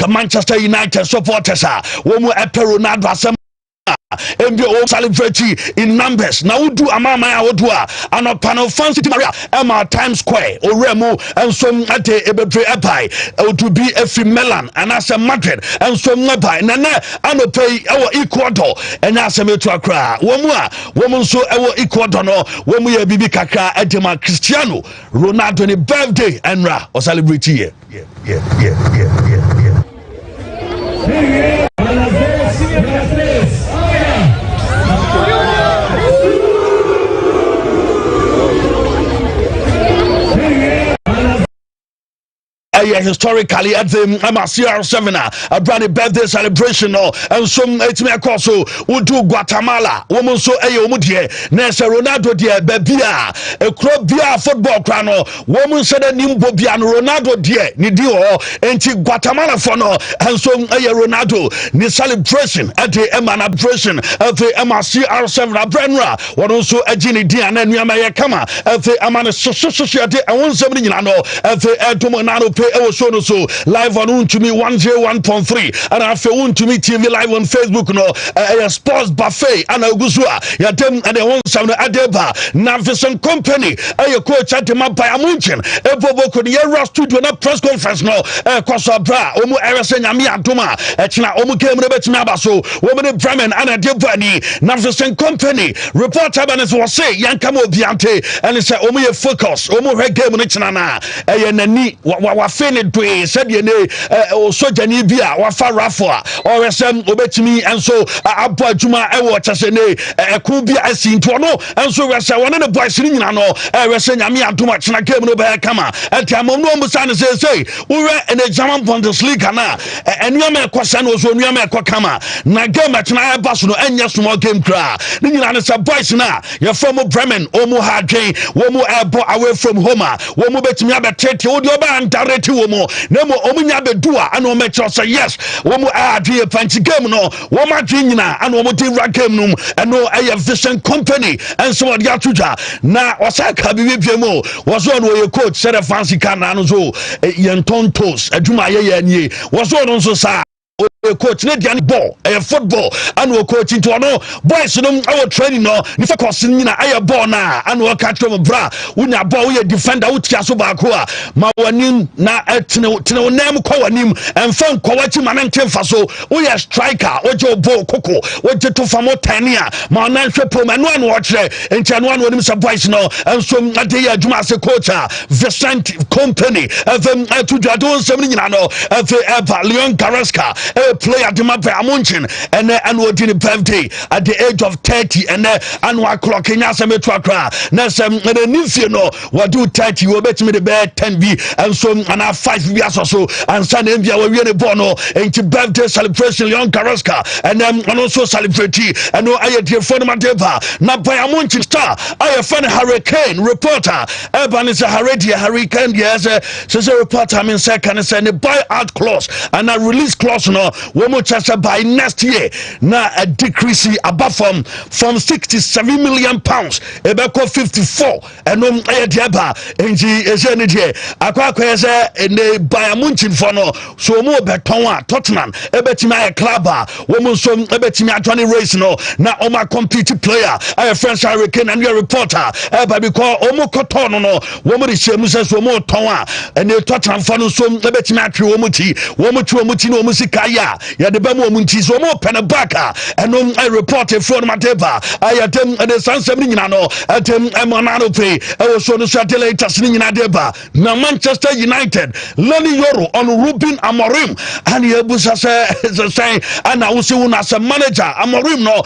Manchester United supporters womu Ronaldo asem MBO celebrate in numbers now do amama ya odua and panel fancy Maria Emma Times Square oremu and some ate ebebre epai to be every Milan and as a Madrid and some nearby nana and pay our Ecuador and as a to Accra woman so our Ecuador no womu ya bibi kakra edema Cristiano Ronaldo ni birthday and ra or celebrate here historically at the CR7 a brand birthday celebration and some etime akoso udu Guatemala woman so omudie na se Ronaldo die babia e kro bia football kra no woman said nimbo bia no Ronaldo die ni di enti Guatemala for no and so Ronaldo ni celebration at the celebration at the CR7 abrenra won so agini dia na nuama ye kama at the amana society and won something no at the edomo na no pe ɛwɔ show no so live on Wontumi 101.3 and after Wontumi TV live on Facebook no sports buffet and Augusua yadem and the one sound adeba Navison company coach at the Mapaya Munchen Ebobo could year studio na press conference no Kosabra Omu Eresen Yami Aduma Echina Omu came rebet Nabaso woman Bremen and Adebani Navison company reporter Banes was say Yankamo Biante and he said Omu focus Omu game Nichanana Nani Wafene Dwe said ye ne Sojani Bia Wafa Rafa or SM Obetimi and so Abba Juma Ewa Chasene Kubia Esin Tono and so we say one of the boys in no Resen Yami Aduma China game no bear kama and Tamono Musana say we were in a German Bundesliga na and Yama Kwasan was when Yama Kwakama na game at Naya Basuno and yes more game cra Nina is a boys na your former Bremen Omu Hadjay Womu Abo away from Homa Womu Betimi Abeteti Odioba and Dareti Womo Nemo Omunya Bedua and Omecho say yes Womu Adi Panchi game no Woma Jinina and Womu Dira game num and no a vision company and so on Yatuja na Osaka Bibimo was one where your coach said a fancy can and so Yantontos Aduma Ye was one also sa coach Nedian ball football and we're coaching to no boys our training no if course na aya ball na and we catch them bra unya ball we defender utia so ba ko a ma wanim na tene nam ko wanim and fan ko wachi manante fa so we striker ojo ball koko oje to famo tania ma na hwe pom anu anu o kire enti anu anu onim some boys no and so ade ya adwuma se coach Vicent company FM to jado nsem ni nyina no Leon Carrasca play at the Mapaya Munchin and what in the birthday at the age of 30 and clock in Yasametrakra. Nasam and a new no what do 30 will bet me the bed 10B and so and I 5 years or so and San India will be bono and to birthday celebration Leon Carrasca and also celebrate and no I dear phone Mateva Napaya Munchin star I a fan hurricane reporter Evan is a hurricane yes says a reporter I'm in second and send a buyout clause and a release clause no Womo Chasa by next year na a decrease above from 67 million pounds ebeko 54 and no ayediaba enji ejenije akwa kwese ne Bayern Munich for no so mo beton a Tottenham ebetimi ay club a womo so ebetimi atwani race no na oma compete player ay French hurricane and your reporter eba because omo koton no womo de shemu se so mo ton a and Tottenham for no so ebetimi atwe womo ti no womo sika ya de bemu omunti so mo pena baka eno I reported for Mateba ayatem and the sansem nyina no atem emanano pay e so no satellite asini nyina deba na Manchester United Lenny Yoro on Ruben Amorim and he ebusa say and I will see una as a manager Amorim no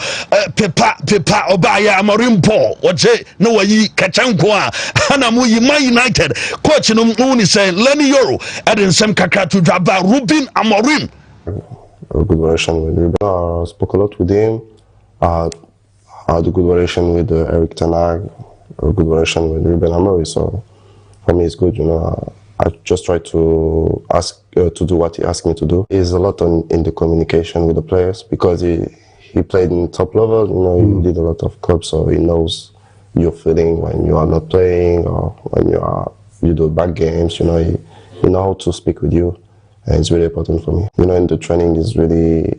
pepa obaya Amorim Paul oje no wayi kachanko a ana mu Man United coach no uni say Lenny Yoro and nsem kakra to draba Ruben Amorim. A good relation with Ruben. I spoke a lot with him. I had a good relation with Eric Ten Hag, a good relation with Ruben Amorim. So for me, it's good. You know, I just try to ask to do what he asked me to do. He's a lot in the communication with the players because he played in top level. You know, he did a lot of clubs, so he knows your feeling when you are not playing or when you do bad games. You know, he know how to speak with you. And it's really important for me. You know, and the training is really,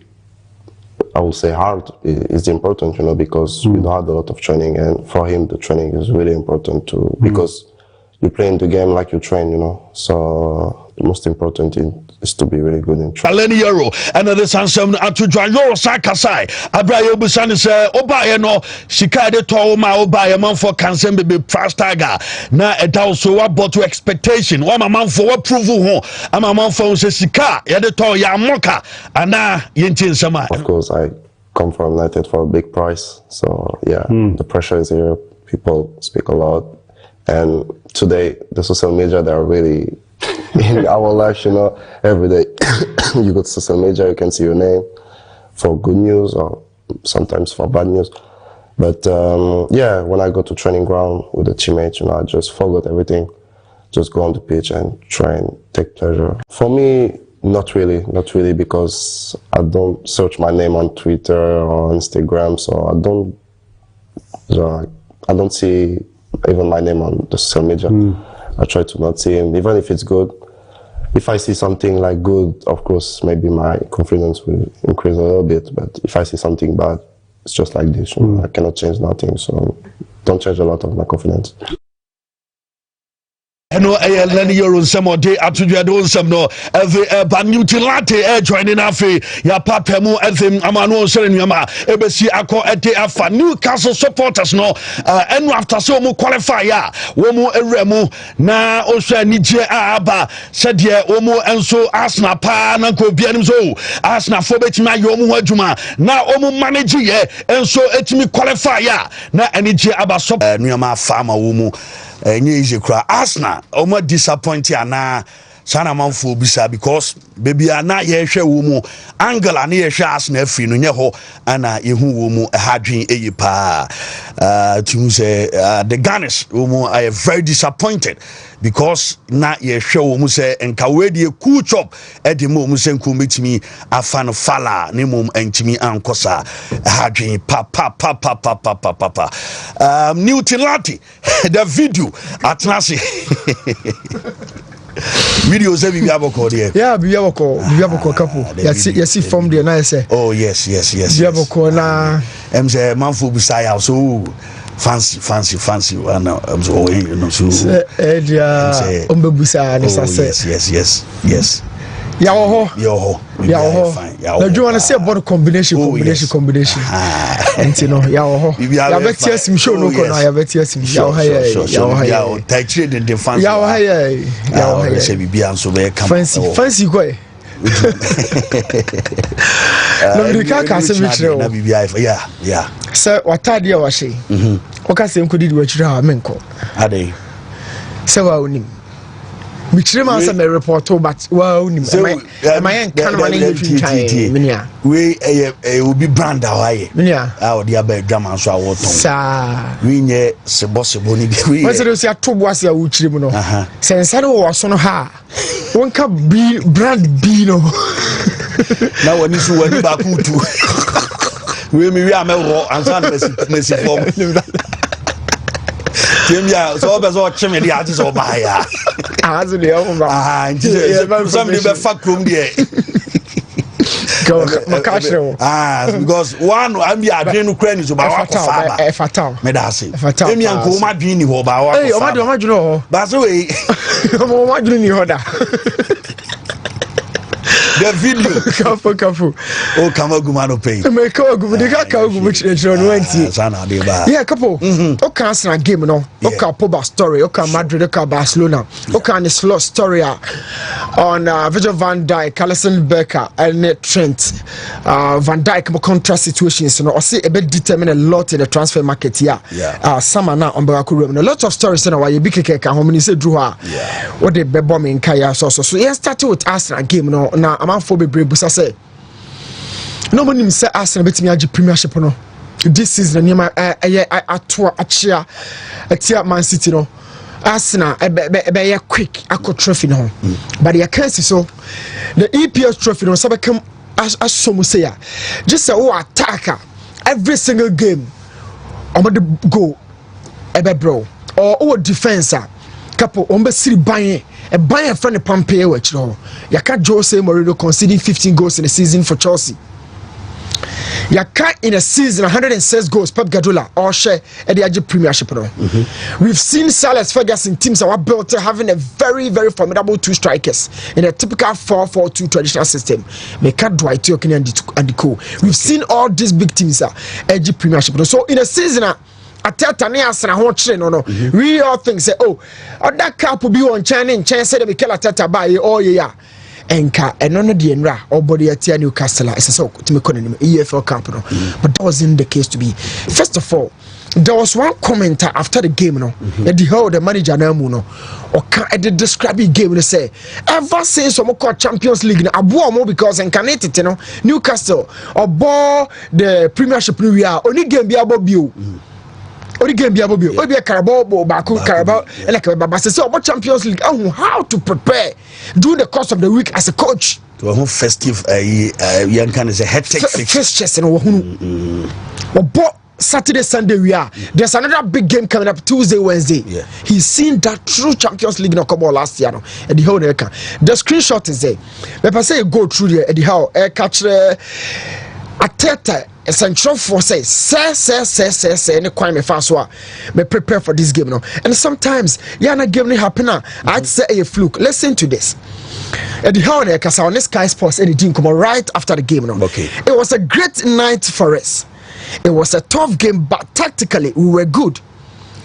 I would say hard. It's important, you know, because we don't have a lot of training. And for him, the training is really important too, because you play in the game like you train, you know. So the most important thing is to be really good in training. Lenny Yoro and the Sansam to join Yoro Sakasai. Abrayo Busani say, Oba, no, Shikade Toma, Oba, a month for Kansen be Prastaga. Na a also what bought to expectation. One man for what approval. I'm a man for Sika, Yadeto Yamoka, and now Yentin Sama. Of course, I come from United for a big price. So, yeah, the pressure is here. People speak a lot. And today, the social media, they are really in our life, you know, every day you go to social media, you can see your name for good news or sometimes for bad news. But yeah, when I go to training ground with the teammates, you know, I just forget everything, just go on the pitch and try and take pleasure. For me, not really, because I don't search my name on Twitter or Instagram, so I don't see even my name on the social media. I try to not see him, even if it's good. if I see something like good, of course, maybe my confidence will increase a little bit. But if I see something bad, it's just like this. I cannot change nothing, so don't change a lot of my confidence. No, Lenny, you're on some day after you don't some no. But Newcastle joining Afi, ya papa mu them amano selling yama. Ebesi ako ete afa Newcastle supporters no. And after so mu qualify ya, womu eremu na osha nije aba. Said ye womu enso Arsenal pa na ko bianim so. Arsenal fo betima yomu hajuma. Na omu manage ye enso etimi qualify ya. Na enije aba so nyama farmer womu. Easy cry. Arsenal, almost disappointed ana sana manfo bisa because baby ana ye hwe wo mu angle ana ye hwe Arsenal fi no nye ho ana ye hu wo mu hadwen eyi pa to say the Gunners wo mu are very disappointed because na ye hwe wo mu say enka we de cool chop e de mu say nko metimi afan fala ne mum entimi ankosa hadwen pa Newton Lati the video atnase video say bibi aboko there. Yeah, bibi aboko couple. Yes, from there na say. Oh yes. Bibi aboko na say manfo bisaya so fancy and I'm so you know so. Dia ombebusa na say. Yes. Yaho. Now do you want to say about combination? And you know, yaho. Ya bet yes me show no kono, ya bet yes me. Yaho. Taichi the defense. Yaho. Say bibi anso be come. Fancy go. No we can say me chire. Yeah. Sir, what time dia wa she? O ka say nkodi di wa chire ha menko. Ade. Say wa onim. Michire man say me report but wow nim my kan man in twin minia we obi brand awaye minia o dia ba dwama so awoton sa we nye sebo ni bi we say do say atobo ase a wo chire mu no sensare wo so no ha wonka B brand B no na woni so wani ba ku tu we mi wi amewo ansa na mesi form Timia so be so chime dia ati so ba ya azu le o ba some be fuck room there go makashro because one am be adwenu kra ni so ba wa ko fa ba fatal me da say timia nko ma dwen ni ho ba wa ko fa o ma dwen ho ba so we o ma dwen ni ho da the video kafu o kamagumano pay me kawagumu de kawagumu chiro no anti sana de ba yeah couple o kan Arsenal game no o ka Pogba story o ka Madrid o ka Barcelona o ka the slot story on Virgil van Dijk, Alisson Becker and Trent Van Dijk mo contract situations no o say e be determine a lot in the transfer market here sama na on ba ko room a lot of stories na why you big keke how many say drew ha what the be bomb in kaya so yeah started with Arsenal game no na amanfo bebre busa say no money say Arsenal betimi agi premiership no this season nyama ato achia atia Man City no Arsenal be quick akọ trophy no but ya can see so the EPL trophy no sabekam asomo say ya just say o attacker every single game omo the goal ebe bro or defenser couple ombe siri ban a ban friend pampe we chiro yaka Jose Mourinho conceding 15 goals in a season for Chelsea. Yaka in a season 106 goals Pep Guardiola or share at the premiership no. We've seen Alex Ferguson teams that were built having a very formidable two strikers in a typical 4-4-2 traditional system. Meka Dwight Yorkin and the co. We've seen all these big teams at the premiership. So in a season Ateta ne Arsenal ho chire no we all think say that cap will be on China say the Mikel Ateta buy yeah enka eno no de nra obody atia Newcastle is so to me kono EFL camp no but that wasn't the case to be. First of all, there was one commenter after the game no the whole the manager na mu no or can describe the game and say ever since we call Champions League abo mo because encanate no Newcastle or ball the premiership we are only game bi abo bio Ori game biabo bio. Obi Carabao Baku Carabao like Baba say about Champions League how to prepare during the course of the week as a coach. To a festive young can is a hectic fixtures and Saturday, Sunday we are. There's another big game coming up Tuesday, Wednesday. Yeah. He's seen that true Champions League no come last year. No, at the whole the screenshot is there. But I say go through there at the how catch Ateta essential for say any crime fast me prepare for this game no. And sometimes na game ni happen I'd say a fluke. Listen to this. At the how the kasa on Sky Sports anything come right after the game no. Okay. It was a great night for us. It was a tough game, but tactically we were good.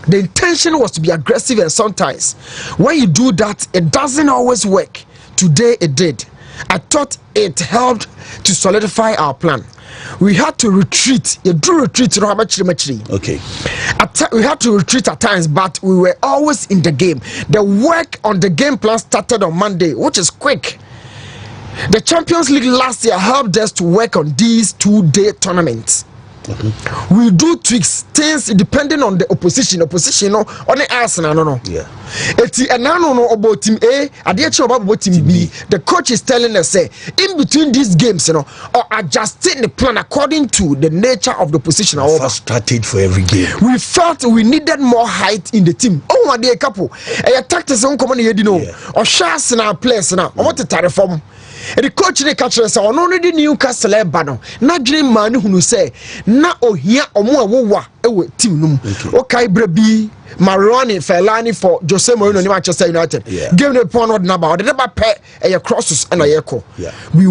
The intention was to be aggressive, and sometimes when you do that, it doesn't always work. Today it did. I thought it helped to solidify our plan. We had to retreat. You do retreat. Okay. We had to retreat at times, but we were always in the game. The work on the game plan started on Monday, which is quick. The Champions League last year helped us to work on these 2-day tournaments. We do tweaks things depending on the opposition no on the Arsenal no yeah no about team A about team B. The coach is telling us say in between these games or adjusting the plan according to the nature of the position or strategy for every game. We felt we needed more height in the team. Oh my dear couple tactics on common you know or shares in our place now what to form. The coach they catch us on already Newcastle Ebano. Na dream man who say na ohia omo awowa ewe team num. Okay brebi Maroni Felani for Jose Mourinho in Manchester United. Give the point what number the never pay a crosses and a yeko. We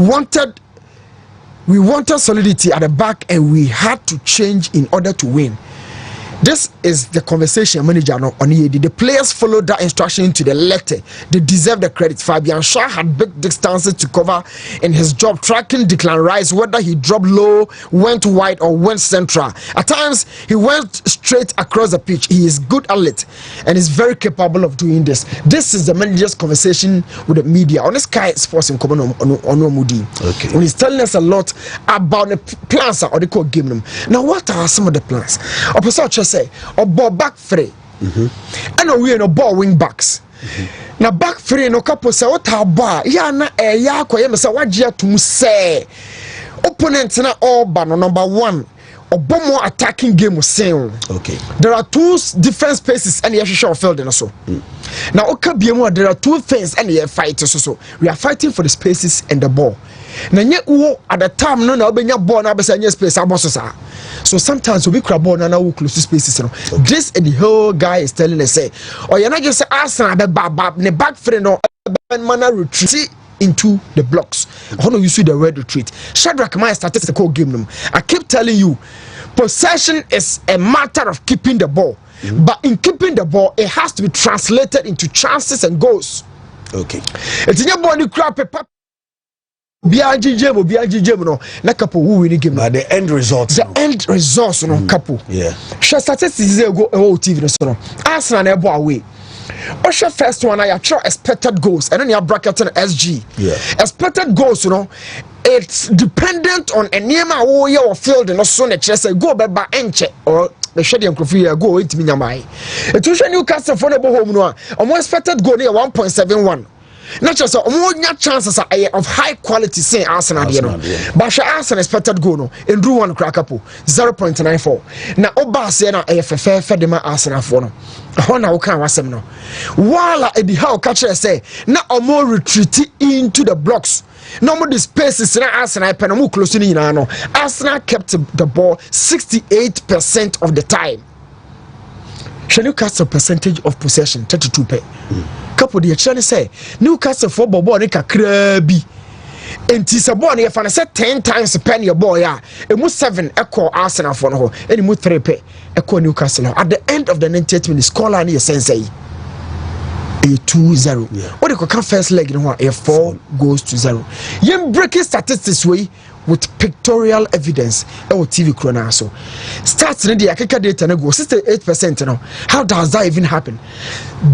wanted solidity at the back and we had to change in order to win. This is the conversation manager on EAD. The players followed that instruction to the letter. They deserve the credit. Fabian Schär had big distances to cover in his job, tracking Declan Rice, whether he dropped low, went wide, or went central. At times, he went straight across the pitch. He is good at it and is very capable of doing this. This is the manager's conversation with the media on Sky Sports in common on Moody. Okay. When he's telling us a lot about the plans or the core game. Now, what are some of the plans? Say or ball back three and we no ball wing backs na back three no couple say what bar ya na ya koye me say wagye atum say opponent na all ban number 1 or more attacking game saying okay there are 2 different spaces and you should field in so now okay there are 2 things and you fight so we are fighting for the spaces and the ball na nye wo at the time no na obenya ball na be say nye space aboso sa. So sometimes we grab ball na wo close to spaces no. This and the whole guy is telling us say oh you not just say Arsenal be bab ne back friend no man retreat into the blocks. How do you see the word retreat? Shadrach my statistical game them. I keep telling you possession is a matter of keeping the ball. But in keeping the ball it has to be translated into chances and goals. Okay. It's in your body crap paper. BRG no na couple who win the game but the end result no couple yeah share statistics go TV no so no Arsenal na ebo away o share first one I try expected goals and then you bracket on SG expected goals no it's dependent on enema wo ye or field no so na say go be ba enche or the shade and go it me nyamai it to Newcastle for no home no almost expected goal near 1.71 not just more chances of high quality say Arsenal but Arsenal expected goal no and drew one crack up 0.94 now oba say na fair dem Arsenal for no how na we can wasem no while the how catch say na more retreat into the blocks no more the spaces na Arsenal pen no close ni no Arsenal kept the ball 68% of the time. Newcastle percentage of possession 32%. Couple the actually say Newcastle for ball ni kakra bi enti se ball ni fa na say 10 times pen your ball ya emu 7 echo Arsenal for no eni mu 3 pe echo Newcastle at the end of the 90th minute score line is sensei a 2-0 what they can first leg in one a 4 goes to 0 yem breaking statistics way with pictorial evidence or TV corona so starts in the Akeka data go 68% no how does that even happen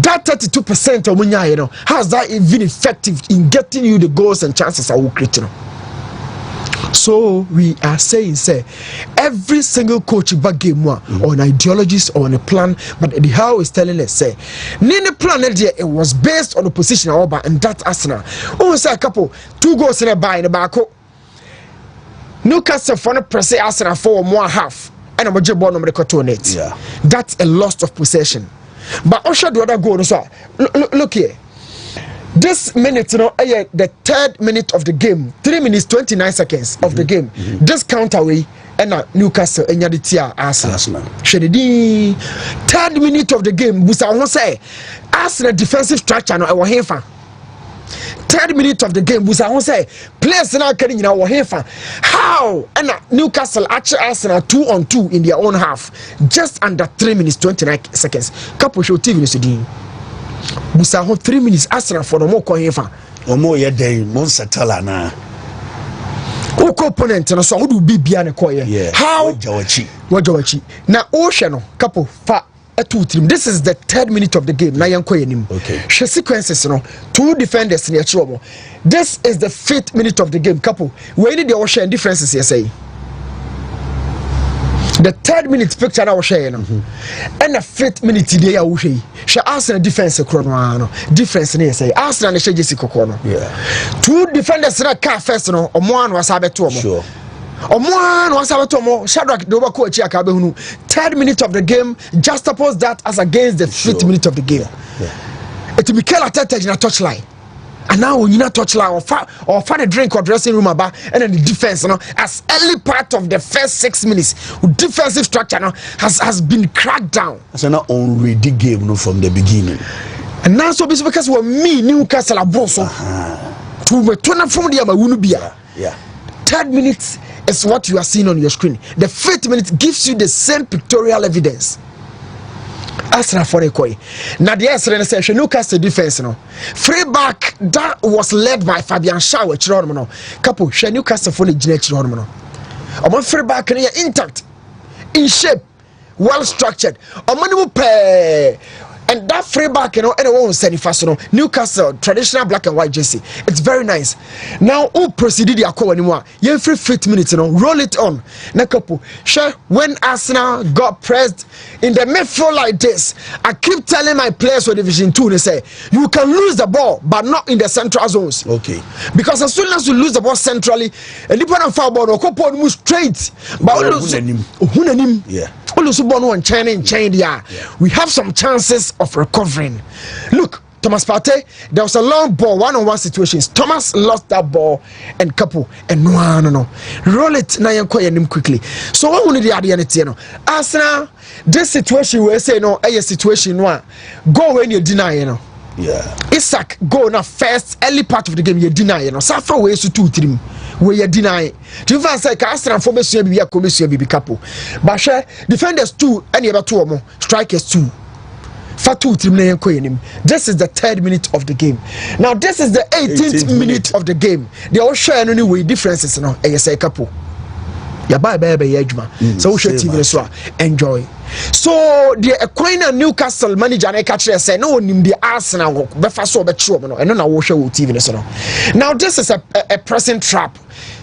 that 32% of munya you know how is that even effective in getting you the goals and chances are create no. So we are saying say every single coach back game on ideologies or on a plan but the how is telling us say the plan it was based on the position and that Arsenal say a couple 2 goals in a buy in the back Newcastle for no press Arsenal for more half and I'm a ball number to net. Yeah. That's a loss of possession. But also the other goal, so look here. This minute, the 3rd minute of the game, 3 minutes 29 seconds of the game. This counterway and Newcastle and Yaditia Arsenal. Shedidi 3rd minute of the game. Busa won't say Arsenal defensive structure no our hefa. 3rd minute of the game. Busa won't say players now carrying in our hefa. How and Newcastle actually Arsenal 2-on-2 in their own half, just under 3 minutes 29 seconds. Couple show TV Sudin. Busa ho 3 minutes Arsenal for the more hefa. Omo ye day mon settle na. Opponent and so would be beyond a choir. How Wajawachi now ocean couple fa a 2-3. This is the 3rd minute of the game. Now okay. She sequences 2 defenders near Chomo. This is the 5th minute of the game. Couple where did the ocean differences here say? The 3rd minute picture now share and the 5th minute today I she Arsenal defense chrono difference near say Arsenal and Jessica corner. 2 defenders that car first or one was Abeto. Sure. Or one was Abetomo, Shadrach Dobako Chiakabehunu. 3rd minute of the game, just oppose that as against the 5th minute of the game. It will be Kela Tete in a touchline. And now when you not touch line or find a drink or dressing room about and then the defense, as early part of the first 6 minutes, defensive structure has been cracked down. So not already game from the beginning. And now so because we're me Newcastle Aboso to turn from the Abunubia. 3rd minute is what you are seeing on your screen. The 5th minute gives you the same pictorial evidence. Arsenal for a koi. Now the answer is Newcastle defense free back that was led by Fabian Shaw couple Newcastle for the Genet free back intact, in shape, well structured. And that free back, anyone said it Newcastle traditional black and white jersey. It's very nice. Now, who proceeded the call anymore? You free 5 minutes, roll it on. Nakapu. Sure, when Arsenal got pressed in the midfield like this, I keep telling my players for Division 2, they say, you can lose the ball, but not in the central zones. Okay. Because as soon as you lose the ball centrally, a different foul ball, move straight. But yeah. We have some chances of recovering. Look, Thomas Partey, there was a long ball, one-on-one situations. Thomas lost that ball and couple and no. Roll it now quickly. So what we need the Arsenal, this situation we say a situation go when you deny Isaac go now first early part of the game you deny suffer ways to 2-3 where you deny you say Arsenal formation be a commission be couple but share defenders 2 and you 2 or more strikers 2 for 2-3. This is the 3rd minute of the game. Now this is the 18th minute of the game. They all share anyway differences say couple ya bye so we should TV so enjoy. So the Equina Newcastle manager and catch say no nim the Arsenal be fa so be tro no and na wo hwe TV so no. Now this is a pressing trap.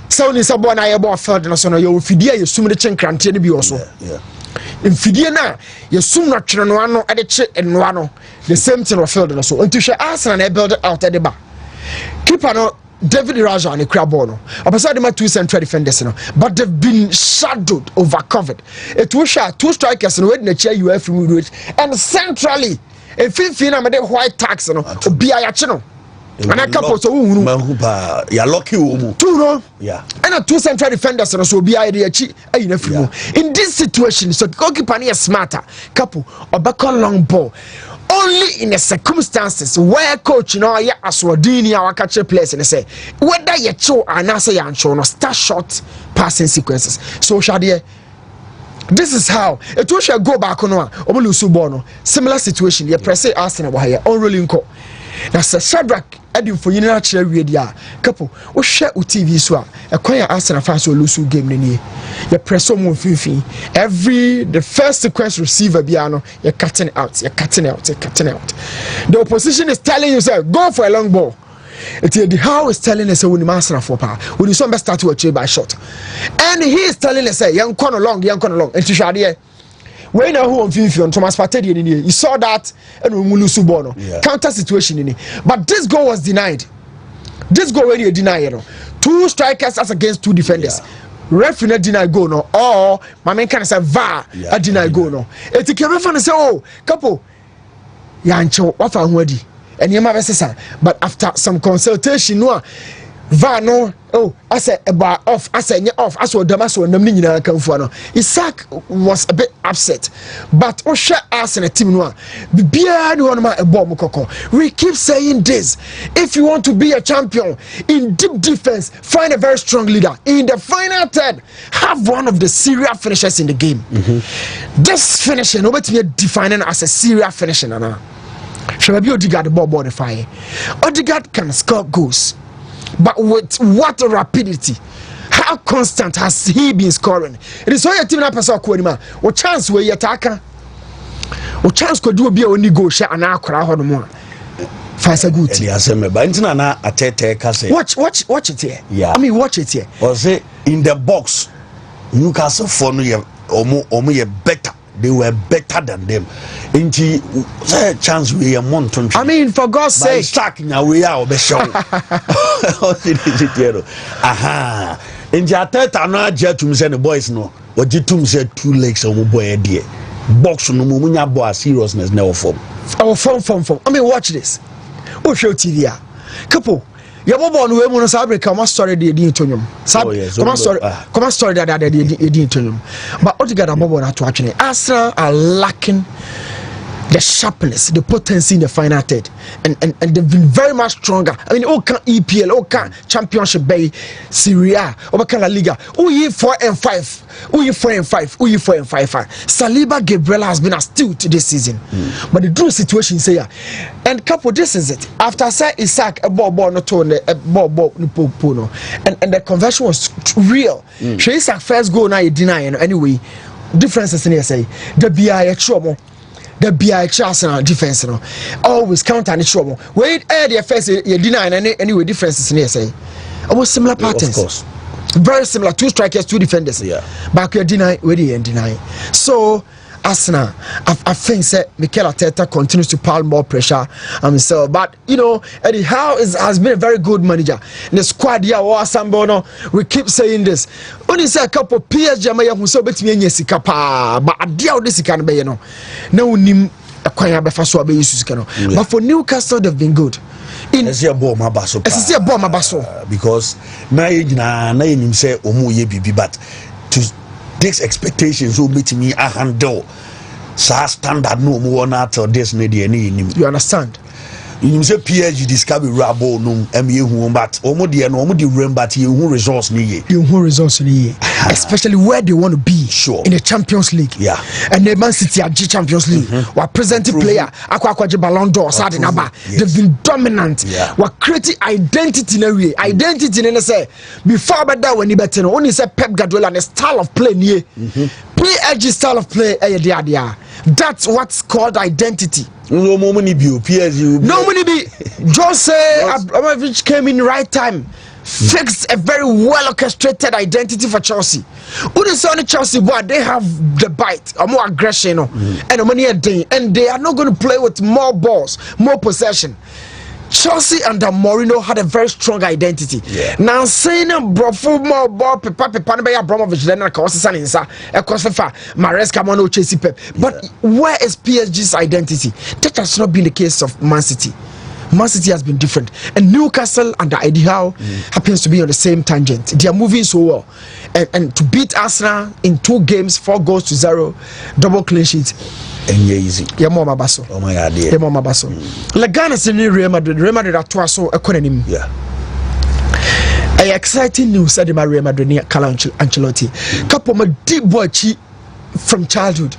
So ni so boy na ye boy field no so no you fidie ye sum de chenkrante ne bi also. In fidie na ye sum no twere no ano e de che eno ano the same thing of field no so unto hwe Arsenal na build out at the back. Keeper no David Raja and a crab ball. Beside them 2 central defenders, but they've been shadowed, overcovered. It will share 2 strikers and wait in the chair you have to do it. And centrally, a 15 white tax, be a channel. And a couple of you're lucky. 2 and a 2 central defenders and so be idea. In this situation, so goalkeeper is smarter. Couple or back on long ball. Only in the circumstances where coach ya aswadini our catcher players and say whether you show and answer and show no start short passing sequences. So Shadia, this is how it will shall go back on Omolusubano. Similar situation, you press Arsenal here on rolling call. Now Shadrach Edim for unilateral radio couple or share with TV so a quiet Arsenal fans will lose game ni you press someone the first sequence receiver piano you're cutting out. The opposition is telling you say go for a long ball. The how is telling us when the master for power when you somebody start to achieve by shot and he is telling us say young corner long and to when who on Fifi on Thomas Partey you saw that and we lose Subono counter situation in it. But this goal was denied. This goal when you deny 2 strikers as against 2 defenders. referee na deny goal no or my man can say VAR a deny goal no eti ke mefa no say oh couple yancho wafa ho adi enema be sesa but after some consultation no VAR no oh I say about off I say off as well damaso nam ni nyina kan fu no Isaac was a bit upset but o share us in a team no bibia ni wonma e ball mokoko we keep saying this if you want to be a champion in deep defense find a very strong leader in the final third have one of the serial finishers in the game this finishing nobody be defining as a serial finisher na Shababi Odegaard the ball the fire Odegaard can score goals. But with what rapidity, how constant has he been scoring? It is why your team na person akwanima. O chance we yataka. O chance could do be only go share and akra ho no mo. Fast good. Watch it here. Yeah. I mean watch it here. Or say in the box, Newcastle for no ye better. They were better than them. Inti chance we are monton. I mean, for God's sake, stuck now we are show. Aha. Inti ateta no aje to me say the boys no. What you to say 2 legs on boy there. Box no munya boy seriousness never form. Our form. I mean, watch this. Oh, show TV. Couple. Your mobile no we no sabre come story the edin to nyum. Come story that the edin to nyum. But altogether mobile na to atwene. Arsenal are lacking the sharpness, the potency in the final third, and they've been very much stronger. I mean, all can EPL, all can Championship Bay, Serie A, all can La Liga. Who ye 4 and 5? Who ye 4 and 5? Who ye 4 and 5? Saliba Gabriel has been astute this season, but the true situation is here. And couple, this is it. After say Isaac a ball not on a ball no, and the conversion was real. Isaac first goal now you deny anyway. Differences in here say the BI trouble. The BI Arsenal defense no always counter and trouble. Wait, the first you deny anyway differences in here say almost similar patterns. Of course. Very similar, 2 strikers, 2 defenders. Yeah. But you deny, we deny. So Arsenal, I think that Mikel Arteta continues to pile more pressure on himself. But you know, Eddie Howe has been a very good manager. In the squad here, we keep saying this. Only say a couple of PSG who so bet me sika pa, but a deal this can be no nim acquire before so be use But for Newcastle, they've been good. Because na him say omo ye bibi but to this expectations will meet me a handle sa standard no more not or this need any you understand you say PSG discover rabo no hu but omo de no omo de rem but you hu results ni especially where they want to be sure in the Champions League and the Man City at Champions League what presenting player akwa Ballon d'Or sad naba they've been dominant what creating identity in a way identity in say before but that when you better only say Pep Guardiola and the style of play near PSG style of play that's what's called identity. No money be Jose Abramovich came in right time, fixed a very well orchestrated identity for Chelsea. Who is on Chelsea boy? They have the bite, or more aggression, and money a day, and they are not going to play with more balls, more possession. Chelsea under Mourinho had a very strong identity. Now saying brofo more ball pepa be Abramovich then cause san insa e cause FIFA Maresca mono Chelsea Pep. But where is PSG's identity? That has not been the case of Man City. Man City has been different, and Newcastle under Eddie Howe happens to be on the same tangent. They are moving so well, and to beat Arsenal in 2 games, 4 goals to 0, double clean sheet. And easy. Yeah, Mama Basso. Oh my God, yeah, Mama Basso. Leganes in Real Madrid. Real Madrid are twice so economy. Yeah. A exciting news said my Real Madrid near Carlo Ancelotti. Couple my deep boy from childhood,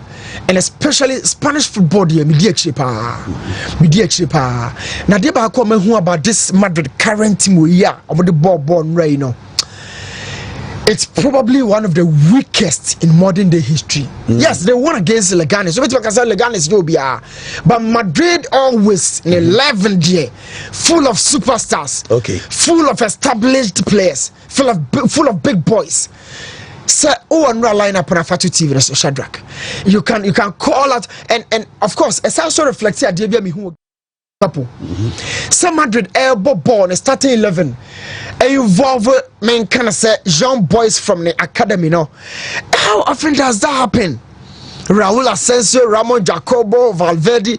and especially Spanish football. Media chipa. Now they ba come who about this Madrid current team we are about the ball right now. It's probably one of the weakest in modern day history. Yes, they won against Leganes. So we can say Leganes no be but Madrid always in 11th year, full of superstars, full of established players, full of big boys. Say another lineup on Afatu TV, so Shadrach. You can call out and of course, it's also reflects here. couple. Some Madrid ball the starting 11 involve men kind of say young boys from the academy. No, how often does that happen? Raul Asensio, Ramon Jacobo, Valverde,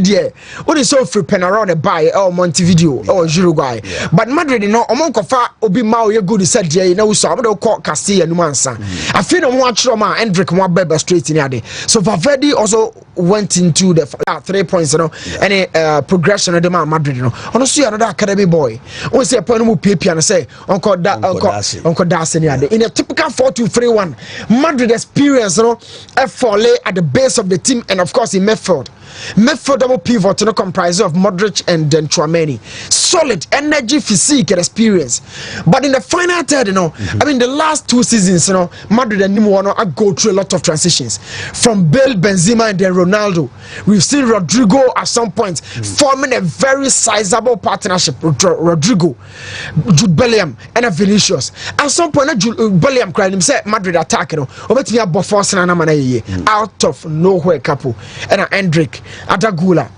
there. What is so free pen around the buy or Montevideo or Uruguay. But Madrid, you know, among Kofa Obi Mao, you good said, you know, so I'm going to call Castilla and Numansa. I feel no one Roma, Hendrick, Mwabeba straight in here. So Valverde also went into the 3 points, you know, any progression of the man Madrid, you know. Honestly, another academy boy. Once say a point who pay piano say, Uncle Darcy, in a typical 4-2-3-1, Madrid experience, you know. Fall at the base of the team, and of course in midfield double pivot, you know, comprised of Modric and then Tchouameni. Solid energy, physique, and experience. But in the final third, you know, I mean the last 2 seasons, you know, Madrid and Nimo go through a lot of transitions from Bale, Benzema, and then Ronaldo. We've seen Rodrigo at some point forming a very sizable partnership with Rodrigo, Jude Bellingham, and Vinicius. At some point, Jude Bellingham cried himself Madrid attack, you know, over to me out of nowhere couple, and Hendrick, Adagula,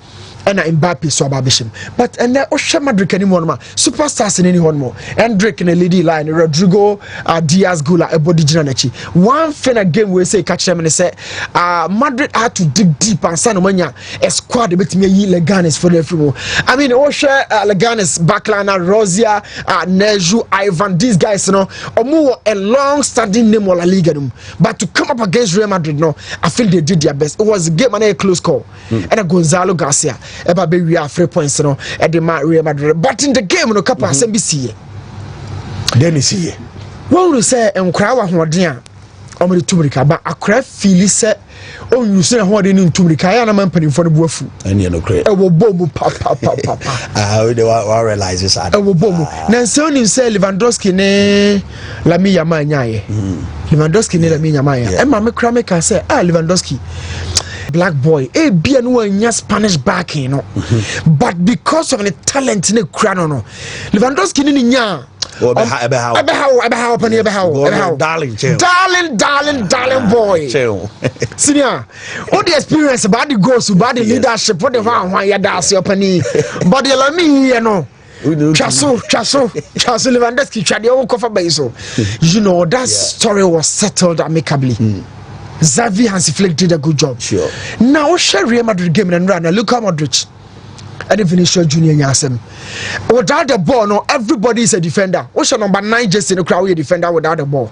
and Mbappe so babishim. But and there Osha Madrid anymore, superstars in any one more. Hendrick in a lady line, Rodrigo, Diaz, Gula, Ebodi Jinanechi. One thing again we say catch them and say Madrid had to dig deep and San Omania a squad with me Leganes for the free. I mean Osha Leganes, Backlana, Rosia, Neju, Ivan, these guys, you know, more a long standing name or La Liga. But to come up against Real Madrid, no, I feel they did their best. It was a game and a close call. And a Gonzalo Garcia. Eba be we are 3 points, you know, at the Real Madrid. But in the game, no couple of SMBC. Then you see. What will say and cry one dia? Omri Tumrika, but a craft feel say, oh, you say what in Tumrika, I am a man for the Bufu. And you know, I will bomb papa. I will realize this. I will bomb. Nansoni say Lewandowski ne la mia maya. Lewandowski ne la mia maya. And Mamma Krameka say, Lewandowski. Black boy, be a Spanish back, you know. But because of the talent in the crown, no. Lewandowski in the darling boy. Senior, all the experience about the goals, about the leadership, what the one you dance your penny, but you let me, you know. Chasso Lewandowski, Chadio Kofa Bezo. You know, that story was settled amicably. Xavi Hansi Flick did a good job. Sure. Now, share Real Madrid game and run. Luka Modric and Vinicius Junior Yasem. Without the ball, no, everybody is a defender. What's your number 9 just in the crowd? A defender without the ball.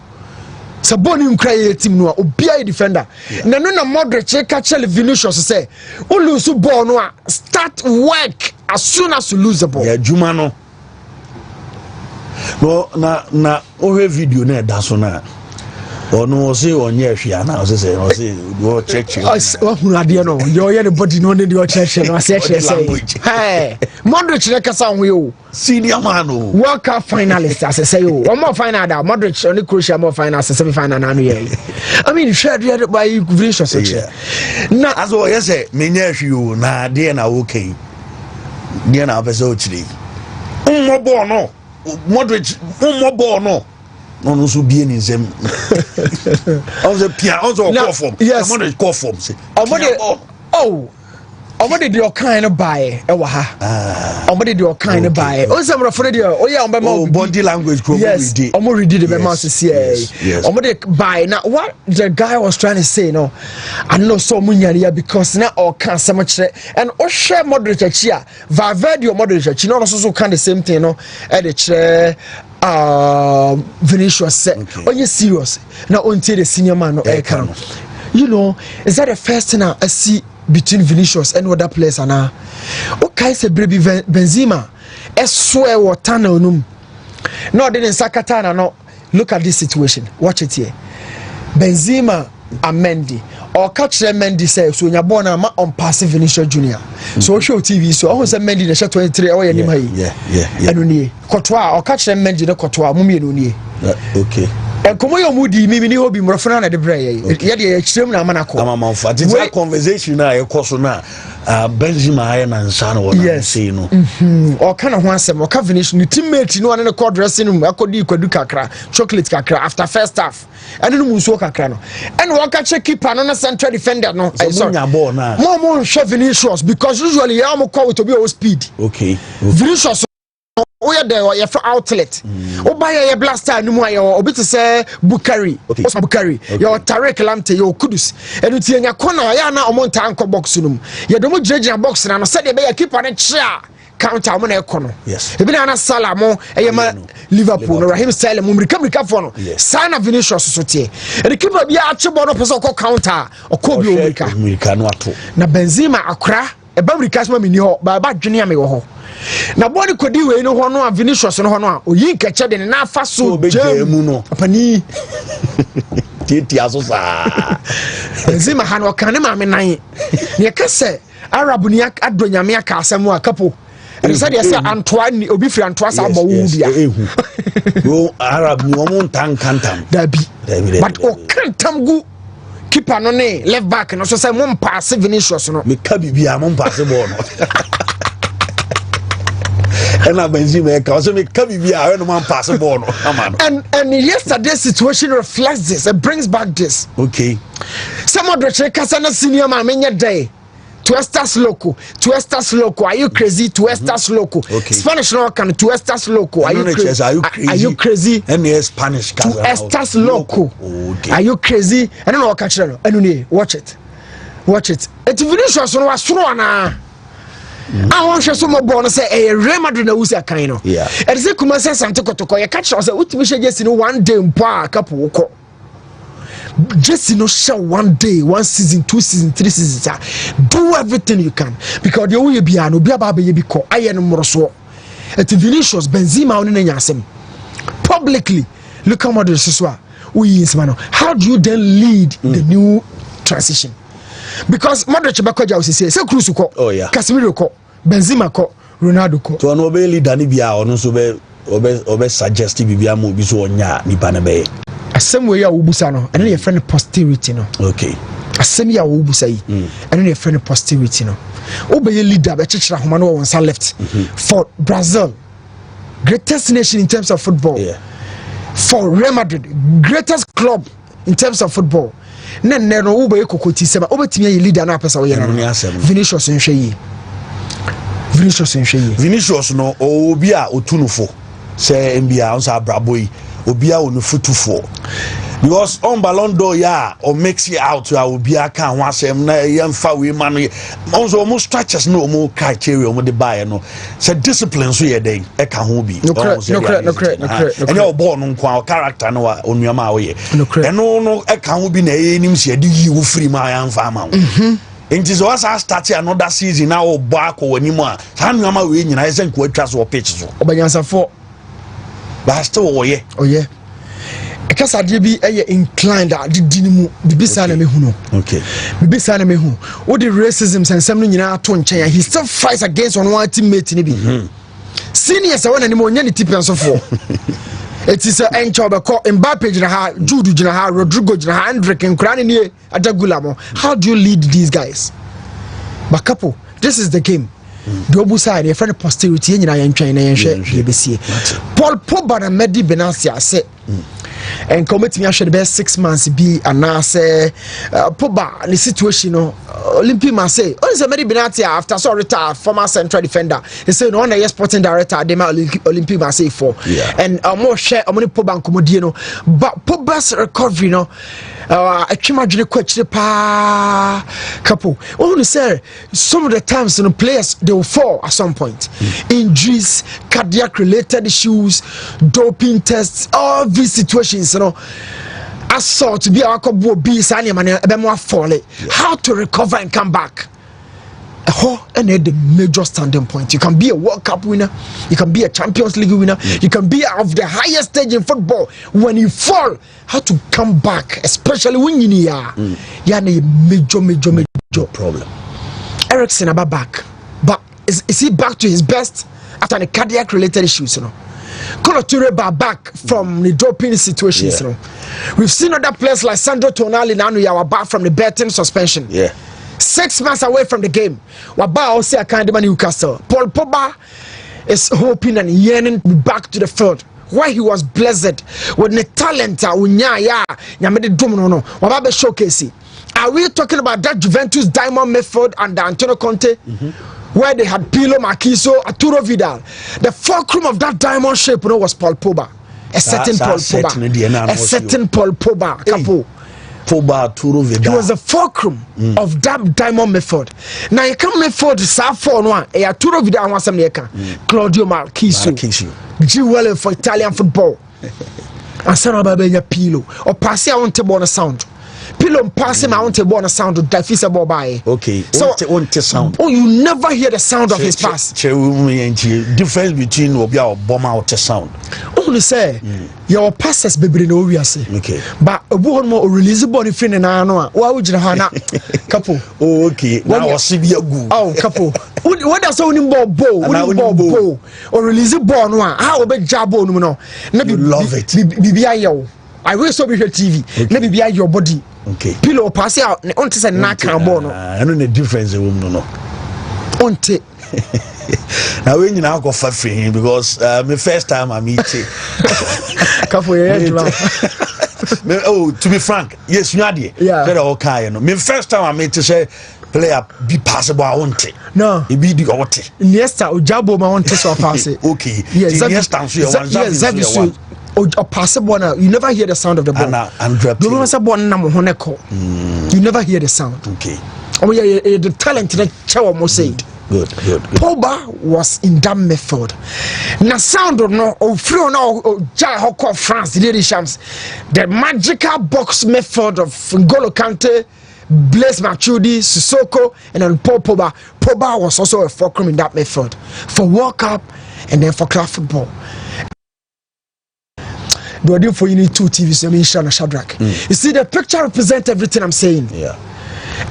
So, Boni cry team no, be a defender. No, Modric catch Vinicius say, "Oh, lose ball no, start work as soon as you lose the ball." Yeah, Jumano. No, na over video na that's na. Or no, say on your share now, say, or check you. No, you're body no need your church. No, say, hey, Modric, like a song, you senior man, World Cup finalist, as I say, one more final, Modric, only crucial more final, semi final. I mean, shared by Vinicius. Now, as well, yes, me near you, na dear now, okay, dear now, Besochi. No, Modric, more born, no. On also be in him. On the piano, also call form. Yes, I'm on the call form. What did your kind of buy? What did your kind of buy? Oh, some of the body language. Yes, I'm already the mouse to see. Yes, what did buy now? What the guy was trying to say, no, I know so many because now all can't so much. And share Modric here, Valverde or Modric, you know, also kind of the same thing, you know, at the chair. Vinicius said, "Are you serious? Now, until the senior man, no air can. You know, is that the first thing I see between Vinicius and other players? And now, okay, say, baby Benzema, I swear what Tananum. No, didn't Sakatana. No, look at this situation. Watch it here. Benzema and Mendy. Or catch them Mendy says, so you're born on passive Vinicius Junior. So show TV, so I was a Mendy the shot 23 hour anyway. Yeah. And Courtois, or catch them Mendy the Courtois, Mummy. Okay. komo yo mudi mi ni hobi mrofona na de breye ye de ekirem na manako amamanfa this conversation na e koso na Benzema aye na nsa na wona say no o kana ho asem o ka finish ni teammate no ne call dressing room akodi kwadu kakra chocolate kakra after first half ene no musuo kakra no ene wo ka check keeper no central defender no so nya ball na mo Vinicius because usually you am call to be o speed okay Vinicius oya there or your outlet buy your blaster animu aye obi to say Bukari Osman Bukari your Tarek Lamte your Kudus and you tia corner ya na omonta anko box num ye do mo jejina box na no say dey be ya keeper ne chia counter mo na ekono yes e bi na Salah mo e ma Liverpool no Raheem Sterling mo mrika for no sana Vinicius so tie e keeper bia achebo no pese ko counter o ko bi o mrika no ato na Benzema akra e ba mrika so ma mini ho ba dwene ame wo ho na body kodi we no ho no a Vinicius no ho no a oyi nkeche de na afa so jemu no apani titi asosa Benzema han o kan ma me nan ne kase Arab ni adonyame aka asemu akapo and said yes Antoine obi free Antoine sa bo wu bia yo Arab ni omo ntan kantam dabi but o kantam gu keeper no ne left back no so say mo pass Vinicius no me ka bibia mo pass ball no and Benzema also me come here when man pass the ball and yesterday's situation reflects this. It brings back this. Okay. Some of the Kasana senior man day. Tuestas loco. Are you crazy? Tuestas loco. Okay. Spanish no can Tuestas loco. Are you crazy? Are you crazy? And yes, Spanish. Tuestas loco. Okay. Are you crazy? I don't know what catch it. Anyway, watch it. It's Vinicius no was na. I want to show my bonus say a Real Madrid na usi akaino. Yeah. And say kuma say something kotoko. You catch us. Utimi she just in one day mpa couple woko. Just show one day, 1 season, 2 season, 3 seasons. Do everything you can because the way you be an obi aba be ko aye no moroso. Et Vinicius Benzema oni na nyasem. Publicly, look how Madrid siswa. How do you then lead the new transition? Because Madrid Chebako was say Cruz ko, Casemiro ko, Benzema ko, Ronaldo ko. To no be leader ni bia ono so be suggest bibia mo bi so onya nipa na be. Asem we ya obusa no, and your friend posterity no. Okay. Asem ya obusa yi, and your friend posterity no. Obey leader be chichira homa no won san left. For Brazil, greatest nation in terms of football. Yeah. For Real Madrid, greatest club in terms of football. No ube kokoti sema obetimi ye leader na pesa we Vinicius Vinicius no obi a otunufo say NBA on sa brabo yi obi a onufutufo because on Ballon d'Or ya or makes you out to obi a kan ho asem na yemfa we man onzo almost structures no mo criteria mo de buy no say discipline so ye den e ka ho bi no correct and your ball no kwa character no onuama a we e no e ka ho bi na e nim se de yi wo free ma ya mfa ma Inti so as I start another season now back or anymore. Sanuama we nyina ese nko atwa so pitch so. Obanyansa for but still oye. Oye. Ekasa de bi eye inclined de dinimu de bisa na mehu no. Okay. Bisa na mehu. O the racism sensem no nyina ato nchen he still fights against one teammate ni bi. Seniors a wona ni mo nya ni tipen so for. It is a enchobe call Mbappe jina ha, Jude jina ha, Rodrigo jina ha, Hendrick and Krani ni Adagulamo. How do you lead these guys? But couple, this is the game. The obu side, your friend posterity, and I am trying to share BBC. Paul Pogba and Medi Benatia say, and commit me after the best 6 months be and now say Pogba the situation Olympic Marseille. Oh, is a Medi Benatia after so retired former central defender. He said no one sporting director they Olympic Marseille for. And more share money Pogba and Comodiano. But Pogba's recovery no a chimajine question pa couple. Only say some of the times players they will fall at some point. Injuries, cardiac related issues, doping tests, all these situations, assault to be our couple be signing money fall. How to recover and come back? And the major standing point. You can be a World Cup winner, you can be a Champions League winner, you can be of the highest stage in football. When you fall, how to come back, especially when you are major problem. Eriksen about back, but is he back to his best after the cardiac related issues? Kolo Toure back from the doping situations. You know. We've seen other players like Sandro Tonali now are back from the betting suspension. 6 months away from the game. Waba also a kind of Newcastle. Paul Pogba is hoping and yearning back to the field, why he was blessed with the talent. Waba showcase. Are we talking about that Juventus diamond method under Antonio Conte? Where they had Pirlo, Marquinhos, Arturo Vidal. The fulcrum of that diamond shape was Paul Pogba. A certain Paul Pogba. Couple. He was the fulcrum of that diamond method. Now you can't method for one. Arturo Vidal was some Claudio Marquinhos. G for Italian football. And San Babenya Pirlo. Or Passi on the sound. Pillow passing out a bonus sound to Dafisa Bobai. Okay, so sound. Oh, you never hear the sound of his pass. Difference between Obia or bomb out a sound. Only say your passes baby no we say. Okay, but a boy more release body fin and I know. Why would you have couple? Oh, okay. Now I see you good. Oh, couple. What does only ball or release a ball? How about Jabo? No, you love it. BBI. I will so be your TV. Let me be your body. Okay. Pillow pass out. On to say knock and bone. I know the difference. No. On it. Now when you now go for free because my first time I meet you. Oh, to be frank, yes, you are there. Yeah. Very okay. No, my first time I meet you say player be passable. I want it. No, it be the ought. Yes, Ojabo ma want to so pass it. Okay. Yes, yes, or possible now, you never hear the sound of the ball. You never hear the sound. Okay. Oh yeah, the talent that Chawa must say. Good. Pogba was in that method. Now sound of no or free no Jahoko France the Shams. The magical box method of N'Golo Kante, Blaise Matuidi, Sissoko, and then Paul Pogba. Pogba was also a fulcrum in that method for World Cup and then for club football. Do for you need 2 TVs. I mean, Shana Shadrach. You see, the picture represents everything I'm saying. Yeah.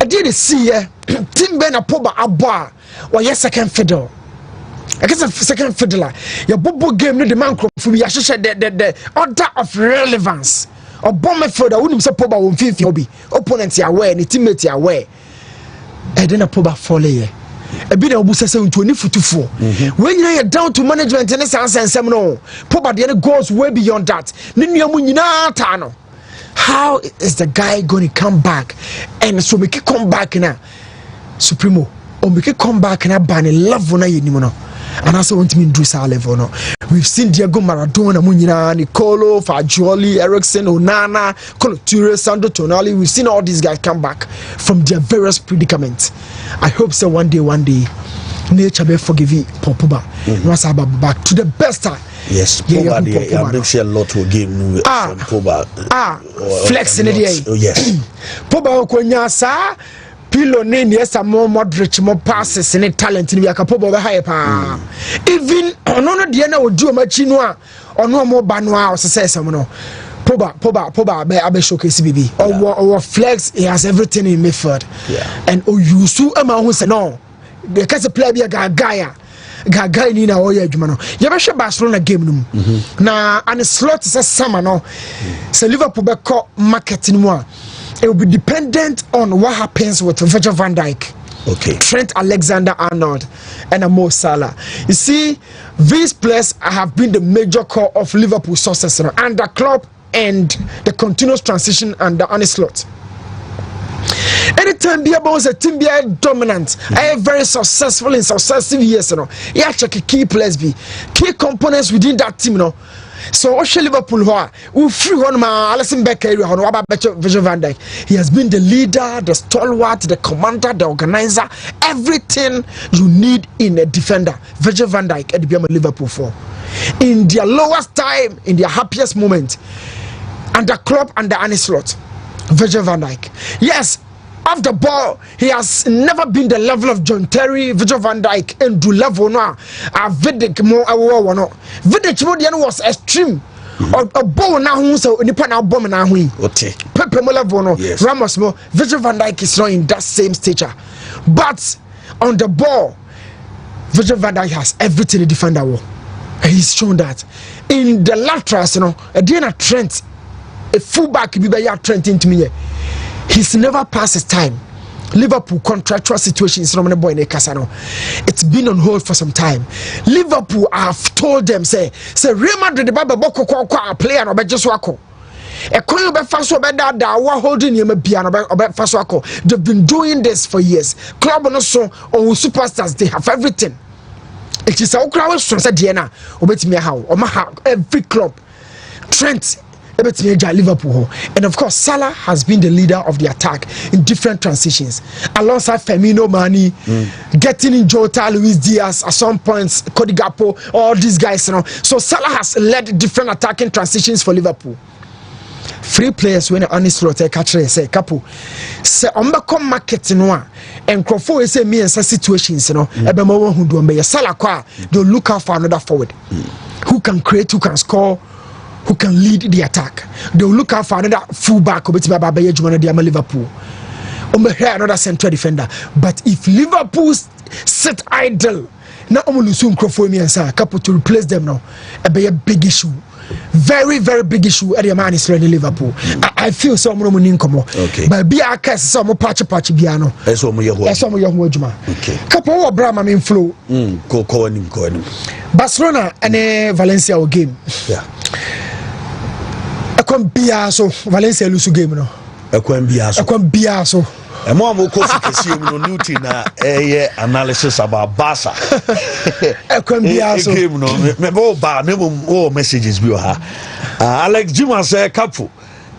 I didn't see Tim Ben a Pogba Abba or your second fiddle. I guess a second fiddler. Your Bobo game the man for me. I should say the order of relevance. Or bomb method. I wouldn't say Pogba won't feel hobby. Opponents are aware, and teammates are aware. I didn't Pogba fall here. A bit of Busa 24. When you're down to management and some no, probably goes way beyond that. How is the guy going to come back? And so make it come back now, Supremo, or make it come back and ban a love on a and also want me to do ça level no. We've seen Diego Maradona, Munina, Nicolo, Fagioli, Ericsson, Onana, Colo Toure, Sandro Tonali. We've seen all these guys come back from their various predicaments. I hope so one day, nature may forgive you, Pogba. Back to the best time. Yes, Pogba. I'm not sure a lot will give from Pogba. Flex in the day. Oh yes. Pogba Konya sa. Pillow name yes a more moderate more passes and talent in the Pogba high pa. Even no Diana would do a machinwa or no more banwa or success. Pogba be showcase BB or flex. He has everything in midfield. Yeah. And you su ama who say no. The case player be a Gaga ni na oya adwuma no. Ye be hwe Barcelona game no. Na and slot is summer no. So Liverpool be call marketing mu. It will be dependent on what happens with Virgil van Dijk, Trent Alexander-Arnold, and Mo Salah. You see, these players have been the major core of Liverpool success under Klopp and the continuous transition under Arne Slot. Anytime be about a team be dominant, very successful in successive years, yeah, check key players be key components within that team, So Liverpool who free one man Alisson Becker Virgil van Dijk. He has been the leader, the stalwart, the commander, the organizer, everything you need in a defender. Virgil van Dijk at the Liverpool for. In their lowest time, in their happiest moment, under Klopp and the Arne Slot, Virgil van Dijk. Yes, off the ball, he has never been the level of John Terry, Virgil van Dijk, and do level now. Vidic more no. Vidic was extreme. A ball now, so nipa now bomb now. Pepe mo level no. Ramos mo. Virgil van Dijk is not in that same stature, but on the ball, Virgil van Dijk has everything the defender will. And he's shown that. in the laterals, you know, a Diana Trent, a fullback, Trent into me. He's never passed his time. Liverpool contractual situation is not boy in Casano. It's been on hold for some time. Liverpool, I have told them, say Real Madrid, the Baba Boko a player, no just wako. A coin of fast that holding him a piano about fast wako. They've been doing this for years. Club and also or superstars, they have everything. It is our crowd from Diana, or bet me how, or every club. Trent. Liverpool, and of course Salah has been the leader of the attack in different transitions alongside Firmino, Mane, getting in Jota, Luis Diaz at some points, Cody Gakpo, all these guys, you know. So Salah has led different attacking transitions for Liverpool. Free players when honest lot catch say couple say on market no and Crawford say me in such situations, you know. Ebema who do be Salah kwa, they'll look out for another forward who can create, who can score, who can lead the attack. They will look out for another fullback who beats Liverpool. Another central defender. But if Liverpool sit idle, now only soon Crawford and couple to replace them now. A big issue. Very, very big issue at the man is ready Liverpool. I feel some money income. Okay. But be a case some patch piano. That's what we are. Okay. Couple of Brahma in flow. Go Barcelona and Valencia game. Yeah. So Valencia lose game no. So. And more no Newton analysis about Barca. Game no messages we Alex Juma say couple.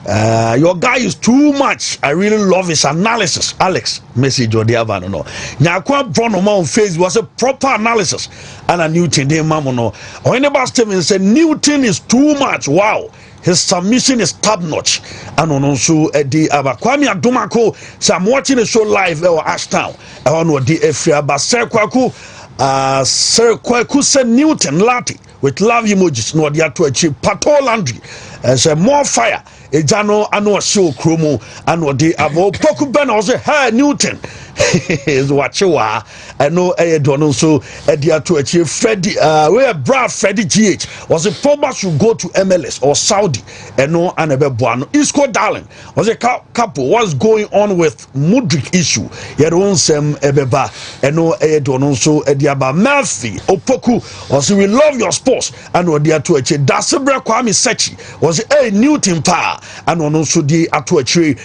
Your guy is too much. I really love his analysis. Alex, message or the other no. Nyakwa Brono on Facebook was a proper analysis. And a Newton de mamono. Or anybody Steven said Newton is too much. Wow. His submission is top notch. And also the Kwame Adumako. So I'm watching the show live or Ashtown. I want to the Efria but Sir Kwaku said Newton Lati with love emojis no dia to achieve Pato Landry as a more fire. Ejano ano show chromo and the abo Poku Ben also hey Newton is what you are. I know a don so dia to achieve Freddie where Brad Freddie GH was a former should go to MLS or Saudi and no anebe buano Isco Darling was a couple what's going on with Mudrik issue yet on sem ebeba and no a don so diaba Murphy Opoku was we love your sports and no dia to achieve Dasebra Kwame Sechi was a Newton power and also the atuachiri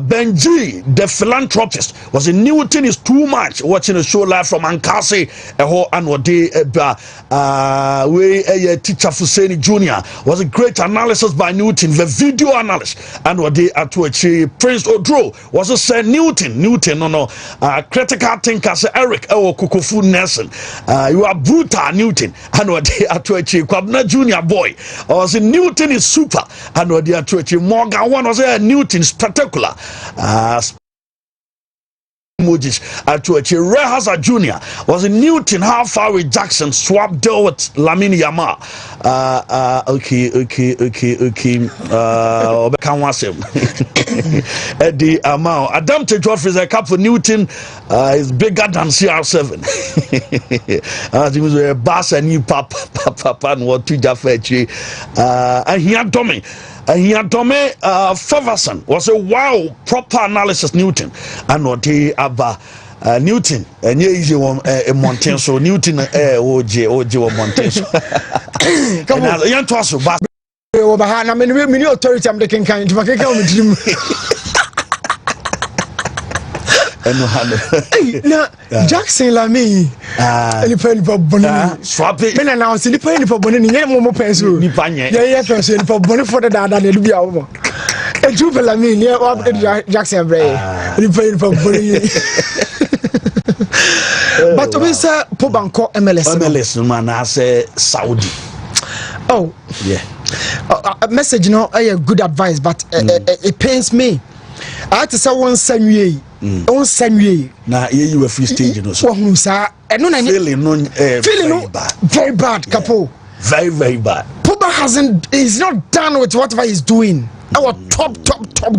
Benji the philanthropist was a Newton is too much watching a show live from Ankasi and what day teacher Fuseni Jr. was a great analysis by Newton the video analyst and what day atuachiri Prince Odro was a say Newton critical thinker say Eric Kukufu Nelson you are brutal Newton and what day atuachiri Kwabna Junior boy was a Newton is super and what day atuachiri Morgan one was a Newton spectacular emojis to achieve Rehaza Jr. was a Newton how far with Jackson swap deal with Lamine Yamal okay can was him the amount Adam Tejoff is a cup for Newton is bigger than CR7 as he was a bass and you papa and what to Jaffe and he had Tommy. And he had Tome Ferguson was a wow proper analysis Newton and what he about Newton and yeah easy one Montaigne so Newton OJ Montaigne come on you to us but I mean authority I'm taking kind to make come now Jackson Lamy any pen for Bonnie swap it and now see the pen for Bonnie more pencil yeah person for Bonnie for the dada they be over and two Lamy yeah Jackson Bray any pen for Bonnie but we say Pobanko MLS man I say Saudi oh yeah a message a good advice but it pains me I had to say one Samuel on Samuel. Now you were free stage, so feeling very bad, couple. Very, very bad. Pogba he's not done with whatever he's doing. Our top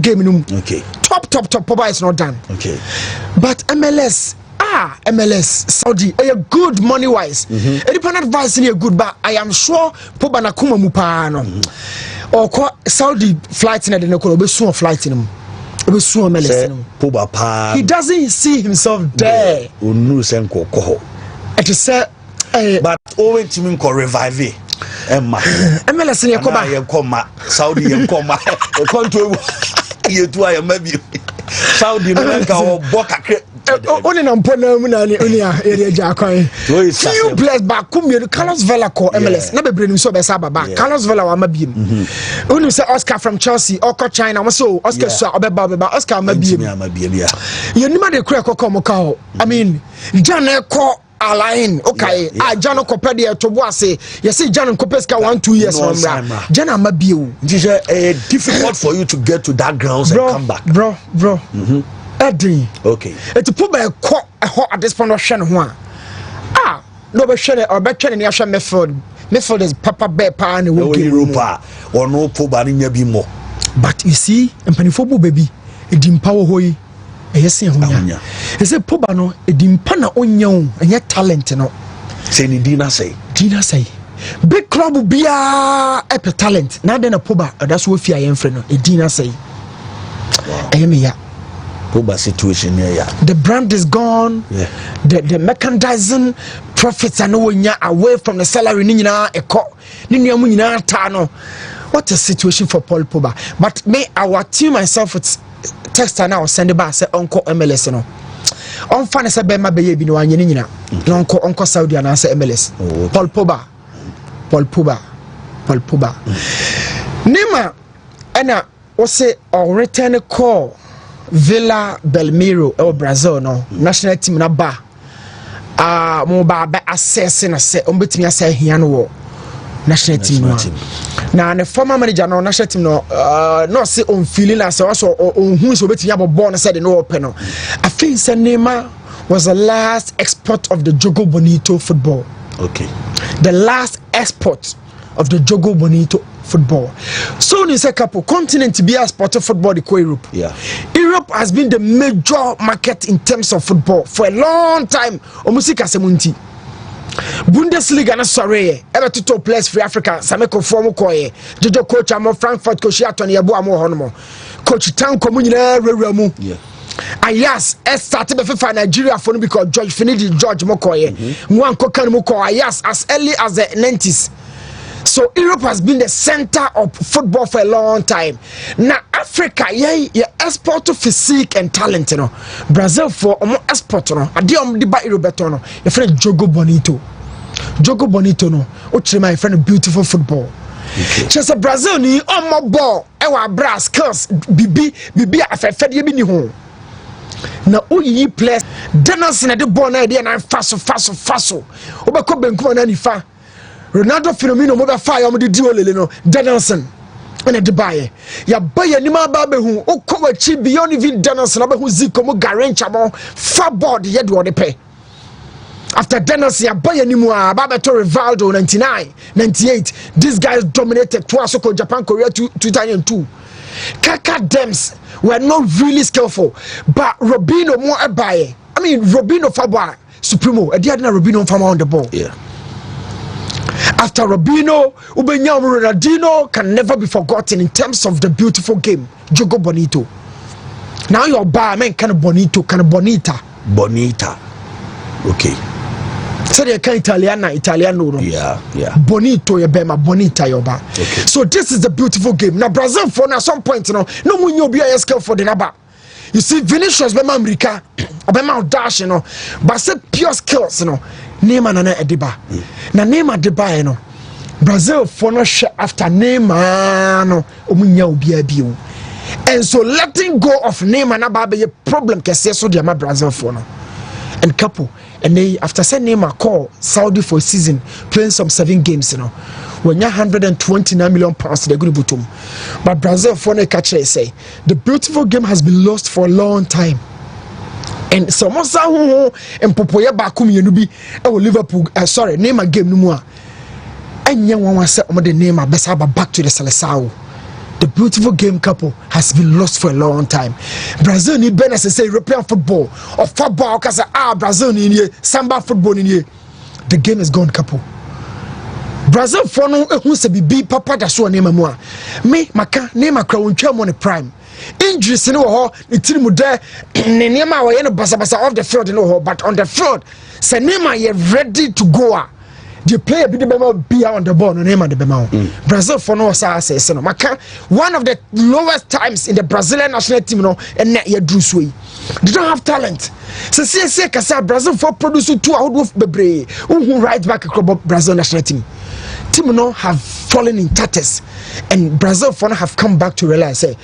game. Okay. Top Pogba is not done. Okay. But MLS, MLS Saudi a good money wise. Any advice in a good, but I am sure Poba Nakuma Mupano or Saudi flights in the Nokolo soon flight in him. He doesn't see himself there. It is said, but always to me revive it. MLS in Yakoba Saudi Yankoma you two I maybe Saudi America Boka only Nampona area Jacoy. Few players back come Carlos Vela call MLS. Never bring him so besaba back. Carlos Vela Mabim. Only say Oscar from Chelsea, Oko China, so Oscar Obeba, Oscar Mabim. You know the crack Komoko. I mean, John call Alain, okay. Jano Copedia to Boise. You see, John Copeska 1-2 years from Jana Mabiu. It's difficult for you to get to that grounds and come back. Bro. Eddie. Okay. To put by a hot at this point of Shannon. No, but Shannon or better than Yasha Method. Method is Papa Bear Pan and Europa or no Poba in Yabimo. But you see, and Panifobo baby, a dim power hoy. Yes, it's a Pobano, a dimpana on young and yet talent. No, say Dina say. Big club will be a talent. Now then a Poba, that's what I am friend. A Dina say. Poba situation here. The brand is gone. The merchandising profits are nowhere away from the salary. What a situation for Paul Pogba. But may our team myself with text now send it back say Uncle MLS no. On fan say be ma be bi no anye nyina. Uncle Saudi and say MLS. Paul Pogba. Nima ena o say or return call Villa Belmiro or Brazil no national team na ba mo ba assess na say on betimi say hia no national team no na the former manager no national team no say on feeling as also on who so betimi abobon na say the no open no I think say Neymar was the last export of the Jogo Bonito football. Okay, the last export of the Jogo Bonito football. So in a couple continent to be a sport of football the Europe. Europe has been the major market in terms of football for a long time. Omusika semunti. Bundesliga na sorry. Ever to top players for Africa. Sameko form koye. Jojo coach amo Frankfurt coach Atoni Yabo amo honomo. Coach Tanko munyina rewemu. Ayas started before Nigeria for because George Mokoye. One kokan moko Ayas as early as the 90s. So Europe has been the center of football for a long time. Now Africa, yeah, export to physique and talent, you know. Brazil for export, you know. Adi di ba Roberto, no. Your friend Jogo Bonito, no. Uchi my friend beautiful football. Just a Brazil ni my ball. Ewa bra skills. Bibi afefe de bi ni ho. Na oyi players. Dennis na the ball na idea na faso. Obeko benku na nifa. Ronaldo Firmino mobile fire mo di olele no Denelson ene de baye ya baye ni ma ba be hu okwa chi beyond even Denelson na be hu Zico mo Garencha mo fa board ye de ode pe after Denelson ya baye ni mu a ba be to Rivaldo 99 98 these guys dominated twice so Japan Korea 2002 Kaka Dems were not really skillful but Robinho mo e baye I mean Robinho Fabwa Supremo e dia na Robinho fama on the ball. After Robinho, Ronaldinho can never be forgotten in terms of the beautiful game. Jogo Bonito. Now your bar man kind of bonito, kind of bonita. Okay. So they can Italiano. Yeah. Bonito your bema, bonita your bar. Okay. So this is the beautiful game. Now Brazil for now some point, no one you be a skill for the naba. You see Vinicius bema America, bema dash, you know, but say pure skills, you know. Neymar na Ediba. Na Neymar Deba no. Brazil for no after Neymar no omunya obi abiu. And so letting go of Neymar na ba be a problem kese so dia ma Brazil for no. And couple and they after say Neymar call Saudi for a season playing some 7 games you know. When you 129 million pounds they go to boom. But Brazil for no catch say the beautiful game has been lost for a long time. And so Mosa who and Popoya Bakum Yenubi Liverpool Neymar game no more. And young one said the Neymar Besaba back to the Salesao. the beautiful game couple has been lost for a long time. Brazil need better say European football or football because Brazil need samba football in here. The game is gone couple. Brazil for no who say be papa da so name mo me maka name akra wontwa mo ne prime injuries no ho itiri mu de ne name a wo no basa off the field no ho, but on the field say name are ready to go. The player be the be on the ball no name the bema. Brazil for no say no maka one of the lowest times in the Brazilian national team no and na ye drew so. They don't have talent. So say kasa Brazil for produce two out bebre who right back across Brazil national team. Team no have fallen in tatters, and Brazil for have come back to realize say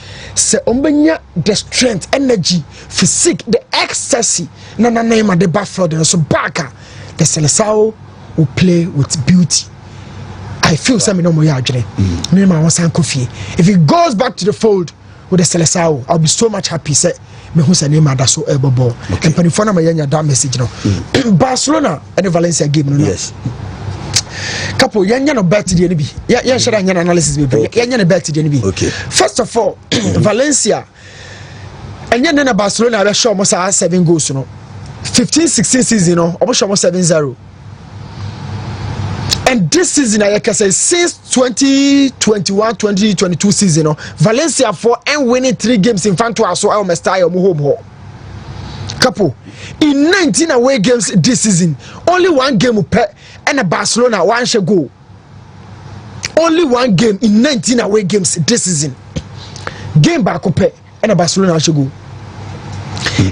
ombenya the strength, energy, physique, the ecstasy na name at the backfield and so Baka the Seleção will play with beauty. I feel something no more yajre. Name I want Kofi. If he goes back to the fold with the Seleção, I'll be so much happy. Say me who say name that so elbow. And panifona mayanya that message no. Barcelona and the Valencia game no. Yes. Couple yanya no bet the NB. Yeah, share an analysis be. Yanya no bet the NB. Okay. First of all, Valencia and yanya Barcelona be show almost 7 goals no. 15-16 season no, almost 7-0. And this season I can say since 2021-2022 season no, Valencia for and winning 3 games in front to us so almost tie home. Couple in 19 away games this season, only 1 game and a Barcelona 1 shall go. Only 1 game in 19 away games this season. Game back and a Barcelona shall go.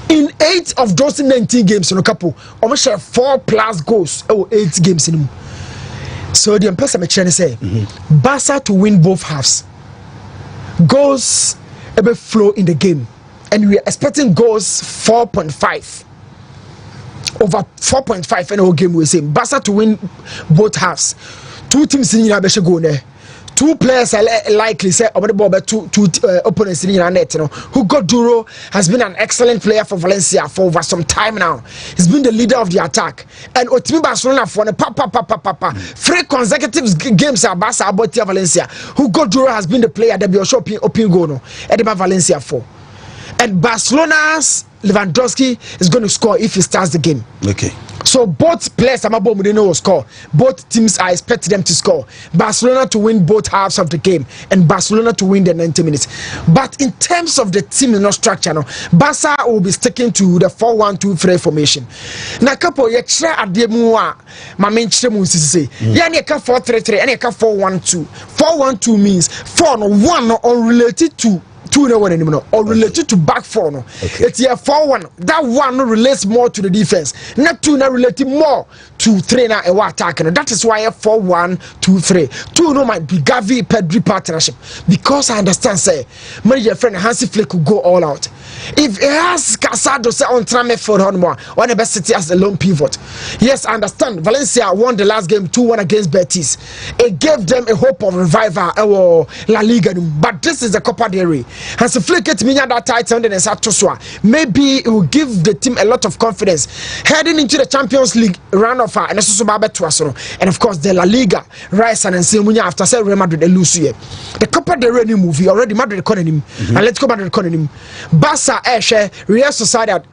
In 8 of those 19 games, no couple almost 4+ goals. 8 games in them. So the person say Barca to win both halves. Goals ever flow in the game, and we are expecting goals 4.5. Over 4.5 in our game we say Barca to win both halves. 2 teams in Yabesha go there. 2 players are likely say over the ball but two opponents in your net. Hugo Duro has been an excellent player for Valencia for over some time now. He's been the leader of the attack. And Otimi Barcelona for the 3 consecutive games at Barca about Valencia. Hugo Duro has been the player that be shopping open goal no at Valencia for. And Barcelona's Lewandowski is going to score if he starts the game. Okay. So both players will score. Both teams are expecting them to score. Barcelona to win both halves of the game and Barcelona to win the 90 minutes. But in terms of the team structure, Barca will be sticking to the 4-1-2-3 formation. Now, couple yextra ademua my main chemu say. Yani 4-3-3 and 4-1-2. 4-1-2 means 4 no 1 unrelated to 2 no 1 anymore or related to back 4 no. It's here 4-1. That 1 no relates more to the defense. Not 2 no related more to 3 na a attack. That is why 4-1-2-3. 2 no might be Gavi Pedri partnership because I understand say my friend Hansi Flick will go all out. If he has Casado say on Trame for one the best city as the lone pivot. Yes, I understand. Valencia won the last game 2-1 against Betis. It gave them a hope of revival or La Liga. But this is the Copa del Rey. Has a flick at me that title and maybe it will give the team a lot of confidence heading into the Champions League round of and of course the La Liga rise and see after say Real Madrid lose here. The Copa del Rey movie already Madrid economy and let's go Madrid economy. Barca Real Sociedad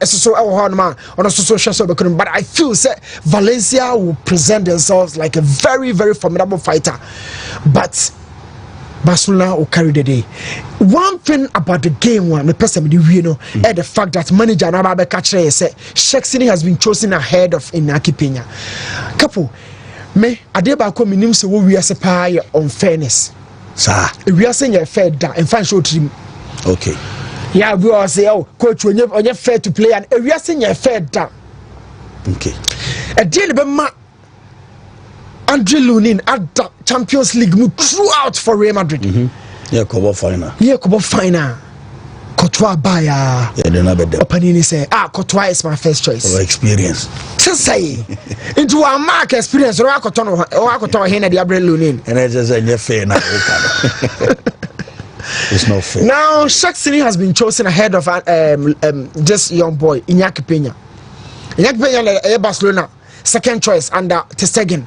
but I feel say Valencia will present themselves like a very very formidable fighter, but Barcelona will carry the day. One thing about the game the person the fact that manager Nababeka say Shexini has been chosen ahead of Inaki Peña. Couple me adeba ko minim se wo wiase pa ye unfairness. Sir, wiase ye fair da and fan show team. Okay. Yeah, we all say coach when you fair to play and wiase ye fair da. Okay. A deal be ma Andre Lunin at the Champions League move throughout for Real Madrid. Yeah, Copa final. Yeah, Copa final. Courtois baya. Yeah, they never do. Opanini say, Courtois is my first choice. Or experience. So say, into a mark experience. Or Courtois here the Andre Lunin. And I just say, fair now. It's not fair. Now, Shaqiri has been chosen ahead of this young boy, Iñaki Peña. Iñaki Peña, Barcelona. second choice under Ter Stegen.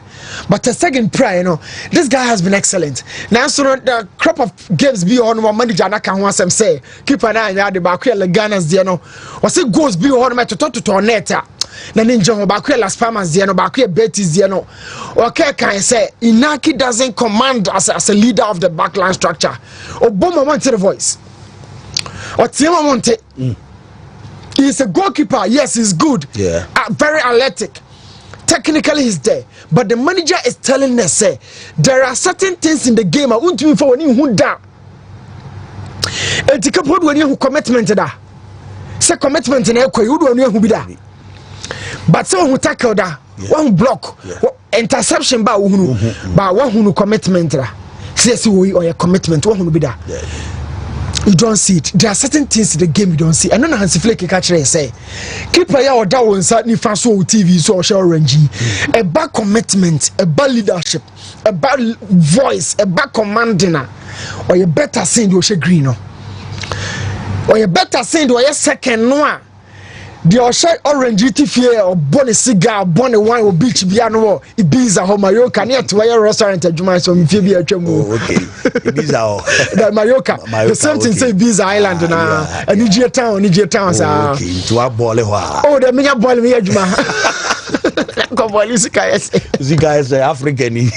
But Ter Stegen prior, you know, this guy has been excellent. Now, so the crop of games be on one manager and I can want them say, keep an eye on the back here, Leganas, you know, or say goes be on my to neta. Na ninja back here Las Palmas, you know, back here Betis, you know. Okay, can I say Inaki doesn't command as a leader of the backline structure. Obama wanted the voice. Or Tiama wanted. He's a goalkeeper. Yes, he's good. Yeah. Very athletic. Technically, he's there. But the manager is telling us, say, there are certain things in the game I want to for when you down. And to put when you commitment to that. Say commitment in Eko, you don't be that. But so who tackle that one block, interception by one who commitment. Says you or your commitment, one who be that. You don't see it. There are certain things in the game you don't see. I don't know how to flake a catcher and say, keep a or that one certainly fast TV, social orange, a bad commitment, a bad leadership, a bad voice, a bad commanding, or you better send your green, or you better send your second noir. The Osha orange TV or bonny cigar, bonny wine or beach piano, Ibiza, Mayoka, near to a restaurant at Juma, so maybe a chemo. Okay, Ibiza, that Mayoka, the same thing say Ibiza Island and Niger town, okay, to our boy. Oh, the mega boy, me, Juma. Come on, this guy is African.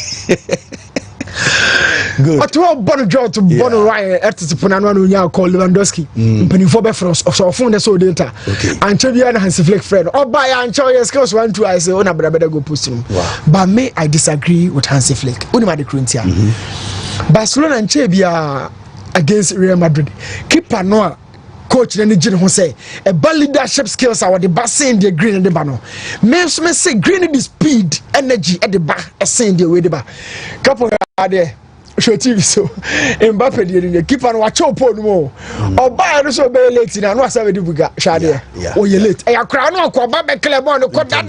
Good. But to born Joe to born Ryan at the Punano called Lewandowski. Penny for Befros of so phone the so data. And Cheviana has a flick friend. Oh, by and Choyas goes 1 2. I say, oh, but I better go push him. But may I disagree with Hansi Flick. Unima de Corinthian. Barcelona and Chebia against Real Madrid. Keep Noah. Coach and the general say a bad leadership skills are the back saying the green and the banner. Men say green the speed, energy at the back, a saying the way the back. Couple are there. Show TV so Mbappe the keep and watch up on more. Or buy also be late in and what's the buga shade. Oh you late. E akra no ko ba be Clermont ko da.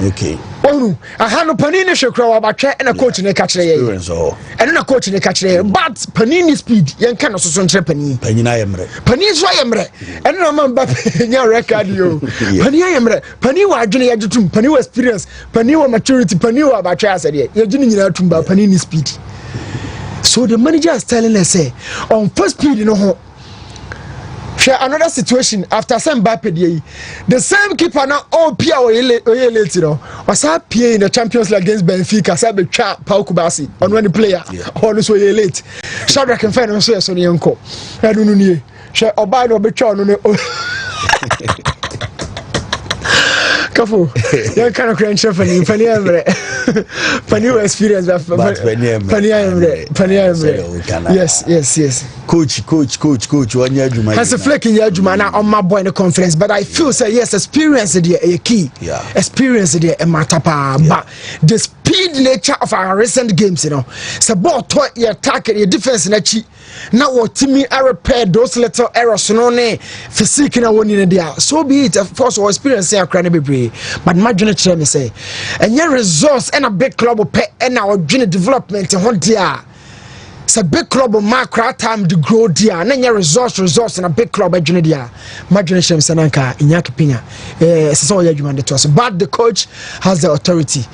Okay. Oh, I had no Panini Shakra about check and a coach in a catcher. And a coach in a catcher. But Panini speed, young can also son Panini. Panina Emre. Panis Emre. And no man Bappe in your record. Pania Emre. Paniwa Junior Jutum, Paniwa experience, Paniwa maturity, Paniwa about Chasady. You're doing your tumba Panini speed. So the manager is telling us, say, on first speed, you know. Share another situation after some Mbappe the same keeper now all Pia or late, you know, was up in the Champions League against Benfica, Sabe Cha Pau Kubasi on one player, or so late. Shadrach can find also a Sonny Uncle. I don't know. Share or buy no betrayal. Kafu, you kind of crank chef and Penny Penny experience. Yes. Coach. 1 year Juma. Has a fleck in your Juma on my boy in the conference, but I feel say yes, experience is a key. Experience is a matapa, but the speed nature of our recent games, you know, so ball taught your attack and your defense in a cheat. Now what Timmy I repair those little errors, no ne physique in a one in a so be it, of course, or experience a cranny be. But imagine it, me say, and your resource and a big club of pet and our junior development in one dear. It's a big club of macro time to grow dear, and then your resource and a big club of junior dear. Imagine it, Sananka in Yakipina. It's all you demand to us. But the coach has the authority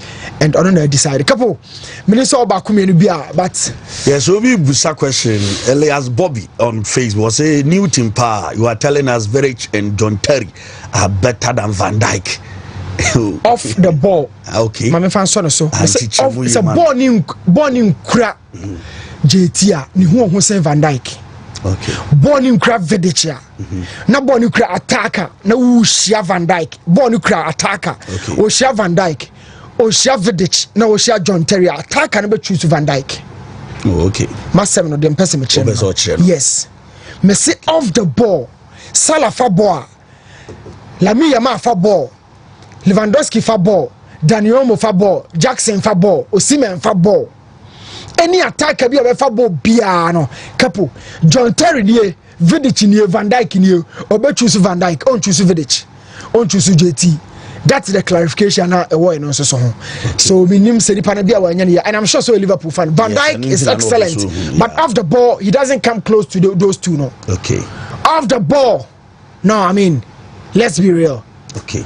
and I don't know decide. A couple minutes all back but yes, we busa question. Elias Bobby on Facebook say new team power. You are telling us Verich and John Terry are better than Van Dijk. Off the ball. Okay. Mama fan so it's a born kra JT ni who say Van Dijk. Okay. Born in Crab Vidicia. Na born in Crab attacker. Na Ushia Van Dijk. Born in Crab attacker. Ushia Van Dijk. Ushia Vidic. Na Ushia John Terry. Attacker never choose Van Dijk. Oh, okay. Master no dem person me yes. Me say off the ball. Salah fa ball. Lamine Yamal fa ball. Lewandowski fa ball. Daniel Mo fa ball. Jackson fa ball. Osimhen fa ball. Any attacker be a fabo piano couple John Terry nie Vidic nie Van Dijk nie obe choose Van Dijk on choose Vidic on choose JT. That's the clarification now no so minim say dipa na bia wa nya and I'm sure so a Liverpool fan Van Dijk is excellent but off the ball he doesn't come close to those two okay off the ball no I mean let's be real okay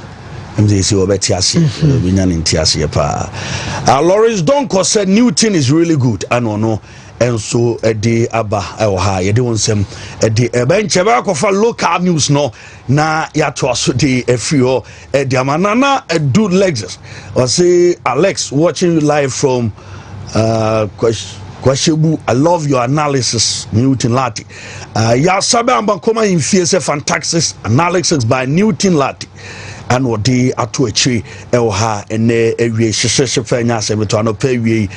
MZC Obetiasi, Winyan in Tiasia Pa. Lawrence Donko said Newton is really good. I don't know. And so a day Abba Oha, you don't some a day a bench for local news no na yato the a few a diamanana a dude legs or say Alex watching you live from Kwashibu. I love your analysis, Newton Lati. Ya Sabamba Koma in Fierce Fantaxis analysis by Newton Lati. And what they are to a tree, Elha, and a Fenya Semitano Pay.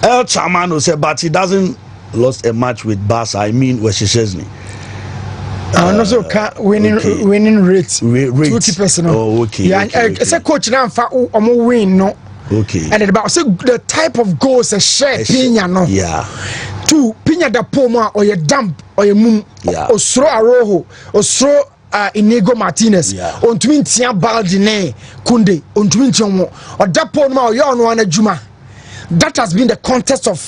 El Chamano said, but he doesn't lost a match with Bass. I mean, where she says me. And also winning rate 20%. Oh, okay. Yeah, it's a coach now for win no. Okay. And about so the type of goals a share Pina no. Yeah. Two Pina da Poma or your dump or your moon. Yeah. Or throw Arojo or throw Inigo Martinez. Yeah. On Twintia Baldine Kunde on Twintion or Dapoma or Yon Juma. That has been the contest of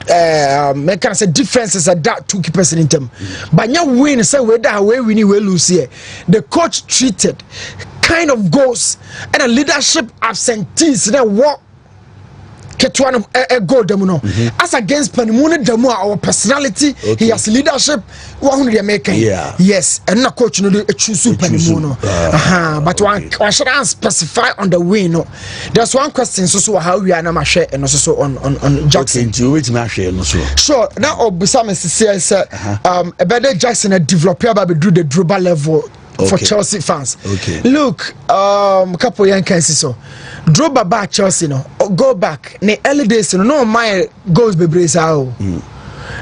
I can say differences at that 2 keepers in term. But now win say whether we win we lose here. The coach treated kind of goals and a leadership absentees that what Ketwan a goal demuno as against Panimune demo our personality. He has leadership. One American. Yeah. Yes, and no coach no choose Panimuno. But one should specify on the win. No, there's one question. So how we are now share and also on Jackson. Okay, which match no so. Sure. Now Obisam says a better Jackson a developer but do the dribble level. For Chelsea fans. Okay. Look, couple young can see so. Draw back Chelsea no. Go back. Ne early days no my goals be brace out.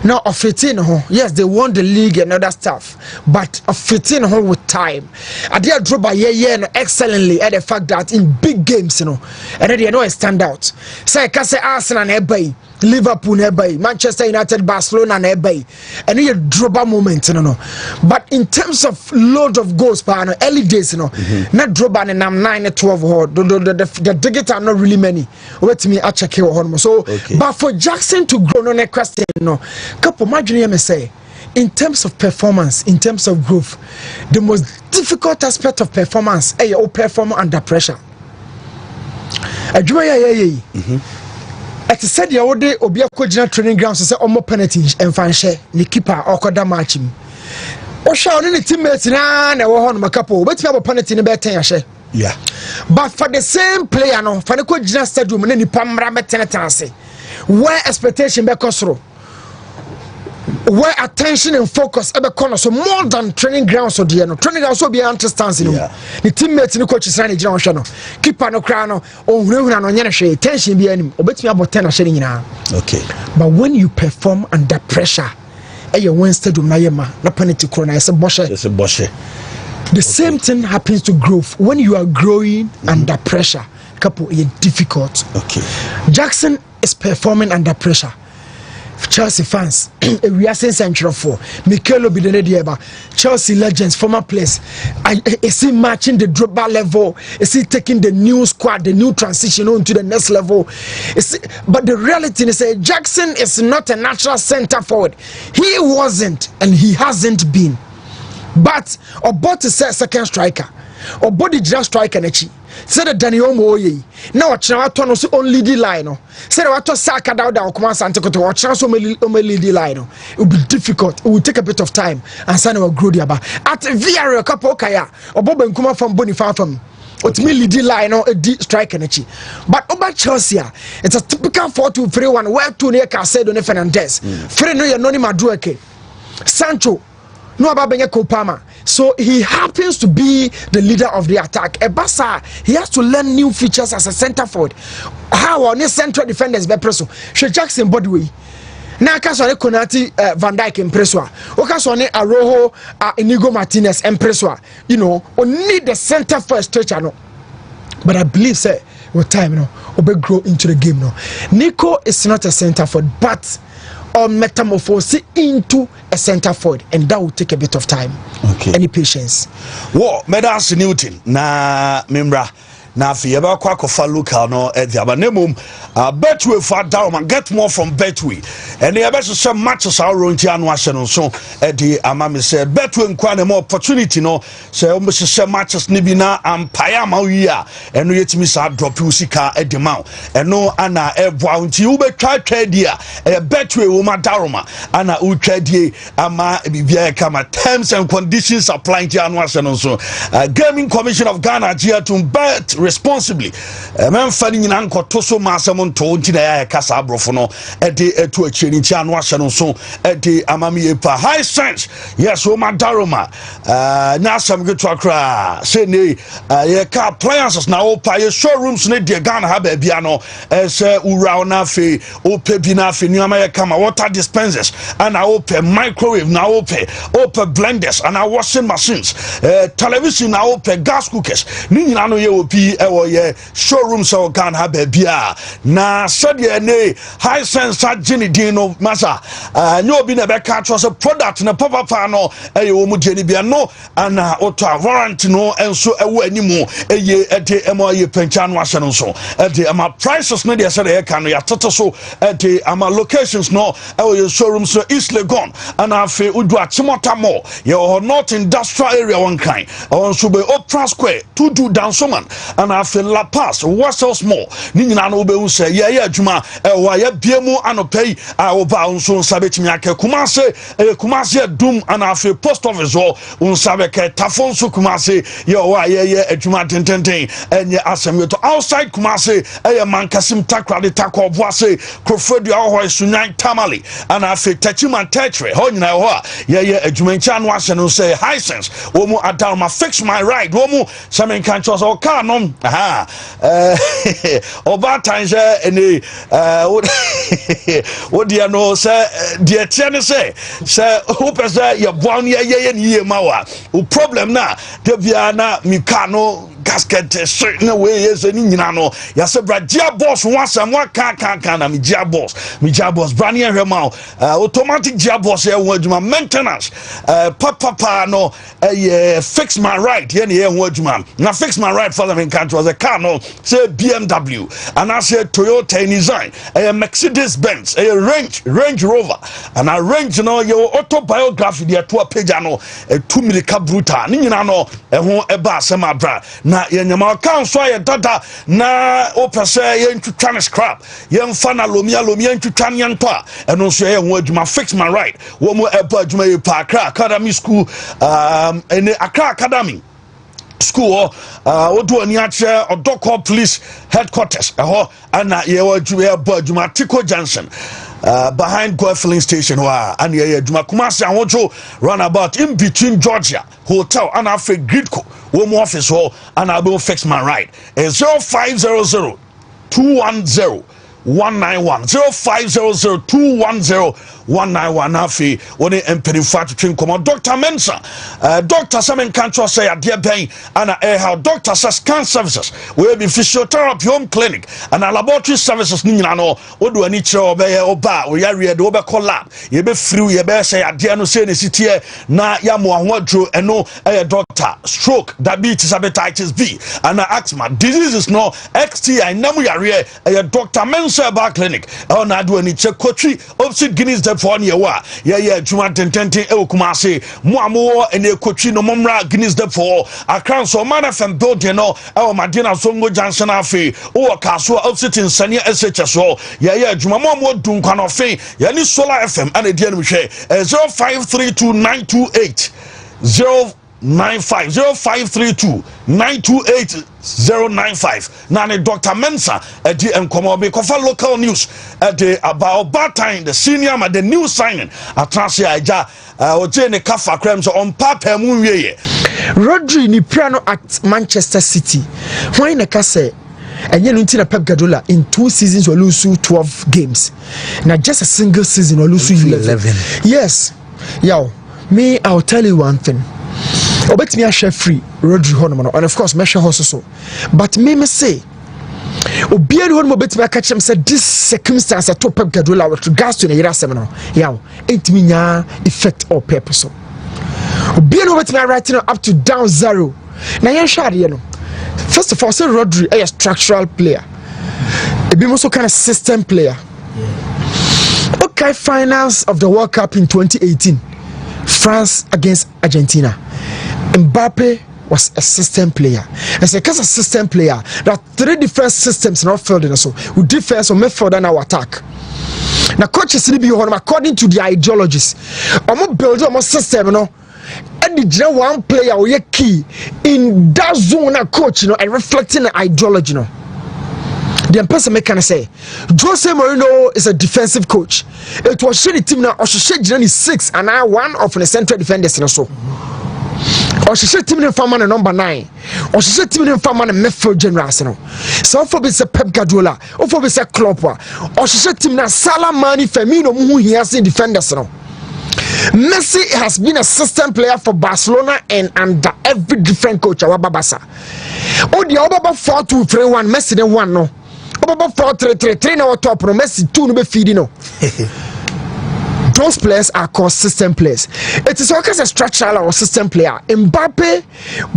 Now of 15 yes they won the league and other stuff, but of 15 with time. I did draw by no excellently at the fact that in big games and then they know stand out. Say can say Arsenal and Ebay, Liverpool and Ebay, Manchester United, Barcelona and Ebay, and you drop moment But in terms of load of goals per early days not drop and 9 12 the digits are not really many. Wait me I check here so but for Jackson to grow on a question couple imagine me say in terms of performance, in terms of growth, the most difficult aspect of performance is you perform under pressure. At the said the other day, Obia Kojina training grounds to say almost penalty and fan share the keeper or koda match him. Or shall any teammates na one couple, but we have a penalty in a better share. Yeah. But for the same player, no, for the Kojina stadium and any Pamra Metanase, where expectation be through. Where attention and focus ever corner so more than training grounds so dear no training grounds so be understands the teammates no coaches ran the no keeper no crown no ohuna no nyane hwe tension be anim obetimi aboten ahye nyina. Okay, but when you perform under pressure when stadium na yema na penalty corner yes boshe. The same thing happens to growth when you are growing under pressure. Couple is difficult. Okay, Jackson is performing under pressure. Chelsea fans, we are saying central for Mikel Obidenedieba, Chelsea legends, former players. Is he matching the drop level? Is he taking the new squad, the new transition on to the next level? But the reality is that Jackson is not a natural centre forward. He wasn't, and he hasn't been. But about to say second striker, or body just striker nechi. Said the Daniel Moye. Now Chinato so only the line. Said what to Saka down Kuma Santico to watch only the line. It will be difficult. It will take a bit of time and Sana will grow the at Villarreal couple Kaya or Bob and Kuma from Bonifa from what me the line or a deep striker nechi. But over Chelsea, it's a typical 4-2-3-1 where two near Casedo and Fernandez. Freno Yanoni Madueke. Sancho. No about being a Kopama. So he happens to be the leader of the attack. Ebasa, he has to learn new features as a center forward. How on his central defenders be preso. She Jackson Bodway. Na kasone Konati Van Dijk impreswa. Okasone Arojo Inigo Martinez impreswa. You know, we need the center for a stretcher no. But I believe say with time no, we grow into the game no. Nico is not a center forward, but or metamorphose into a center forward, and that will take a bit of time. Okay. Any patience. Well, Medas Newton, na membra. na afi yeba kwa kofa local no ediaba nemum Betway for down and get more from Betway and the best some matches are running anu ahye no so edi amame say Betway nkwa more opportunity no say almost some matches ni bi na ampaya ma wi a eno yetimi sa drop usika edi ma eno ana eboa nti ube twa dia Betway wo ma daroma ana utwa die ama bibia kama terms and conditions applying to anu ahye no so Gaming Commission of Ghana to bet responsibly memfani nyina nkoto so ma asem nto nti na ya kasa abrofo no edi etu achiri nti anu ahye no so edi amamiye pa high sense yes o madaroma na asem getu akra say ne ye ka appliances na o pa ye showrooms ne de Ghana ha ba bia no say ura na fe o pe bi na fe nyama ye kama water dispensers and o pe microwave na o pe blenders and washing machines television na o pe gas cookers ni nyina no ye opi e wo ye showrooms so Ghana ha ba bia na sadia ne high sense agini din no masa nyo obi na be ka trust product na papa no e wo mu geni bia no ana auto warranty no enso ewo animu eye ede emo ye pencha no ahye no so ede ama prices no de say e ka no ya toto so ede ama locations no e ye showrooms so East Legon ana afi udu achimota mo ye ho North Industrial Area one kind on so be Opera Square to do Dansoman ana afi La Paz Westels Mall ni nyina no be say ye adwuma wa ye biemu anopei oba unso nsabetimi aka kumase dum ana afi post office unsabeke tafonso kumase ye wa ye adwuma tententen enye asem to outside kumase mankasim takrade takoboase krofedu ho sunyan tamale ana afi tachiman tetre ho nyina ho ye adwuma ncha no ase no say high sense wo mu adalma fix my ride wo mu semen kan chos o car no oba tanje ene wo dia no say dia tiene say who pesa ye bon ye ni mawa o problem na de bia na mika no gasket na we yes ni nyina no ya se bradia boss wansam wa kan na me gia boss brand new hema automatic gia boss e ho adwuma maintenance papa no fix my ride ye ne ho adwuma na fix my ride for them in country was a car no say BMW and I say Toyota Nissan Mercedes Benz Range Rover and a range no your autobiography there to a page no 2 milika bruta ni nyina no ho eba asema bra na yenyama kan so ye dada na opese ye ntwitwa ne scrap ye mfa na lomia ntwitwa ne nto a eno so ye ho adwuma fix my ride wo mo eba adwuma ye pa Accra Academy School ene Accra Academy School odo ani ache Odoko Police Headquarters ana ye eba adwuma Tiko Junction behind Goa Filling Station and ye adwuma Kumasi Anwojo roundabout in between Georgia Hotel and Afri Gridco home office and I will fix my ride 0500 210 191 0500 210 191 afi woni empiri fat twin come Dr. Mensa Dr. Samen Kancho say adie ben ana how Dr. Scan services we be physiotherapy home clinic and laboratory services ni nyina no odo ani kire obe oba we yare de obe call lab ye be free ye be say adie no say ne sitie na ya mo ahwadro eno doctor stroke diabetes hepatitis B and asthma diseases no XTI namu yare Dr. Mensa ba clinic na ado ani che kotri opposite Guinness for an year, Juma Tententi Elkumase, Muamo, and a coaching no Momra, Guinness de for a crown so manner from Dodino, our Madina Songo Johnson Afi, or Castle opposite in Sanya SHSO, Juma Momo Duncan of Fay, Yani Solar FM, and a dear Miche, 0532 095 0532 928 095 Nani Dr. Mensa at the Encomobe Kofa local news at the about bad time the senior the new signing at Transia Ojene Kafa Krems on Papa Muye Rodri ni piano at Manchester City. Why na kase and you know Pep Guardiola in 2 seasons will lose 12 games. Now just a single season will lose 11. Yes. Yo, me I'll tell you one thing. Obet me a share free Rodri Honoman and of course measure also. But me say Obian Honomo bet me catch him said this circumstance at Pep Guardiola with regards to the Yera seminar. Yow ain't me effect or purpose. Obian bet me writing up to down 0. Now you share you know First of all, say Rodri a structural player. It be also kind of system player. Okay, finals of the World Cup in 2018, France against Argentina. Mbappe was a system player. And so because a system player, there are 3 different systems in our field, and so we defense or midfield and our attack. Now coaches need to be according to their ideologies. I'm build a system, you know. And the one player or key in that zone, a coach, you know, and reflecting the ideology, you know. The person can say Jose Mourinho is a defensive coach. It was shady team now, or she said 6 and I one of the central defenders and so. Or she said team in Farman number 9. Or she said team in Farman and midfield general. So for this Pep Guardiola, or for this Klopp, or she said team now Salah, Mane, Firmino, who he has in defenders. Messi has been a system player for Barcelona and under every different coach. Babasa. Oh, the other 4-2-3-1, Messi the one no. About 4-3-3 now top no Messi 2 no be feeding no. Those players are called system players. It is always a structural or system player. Mbappe,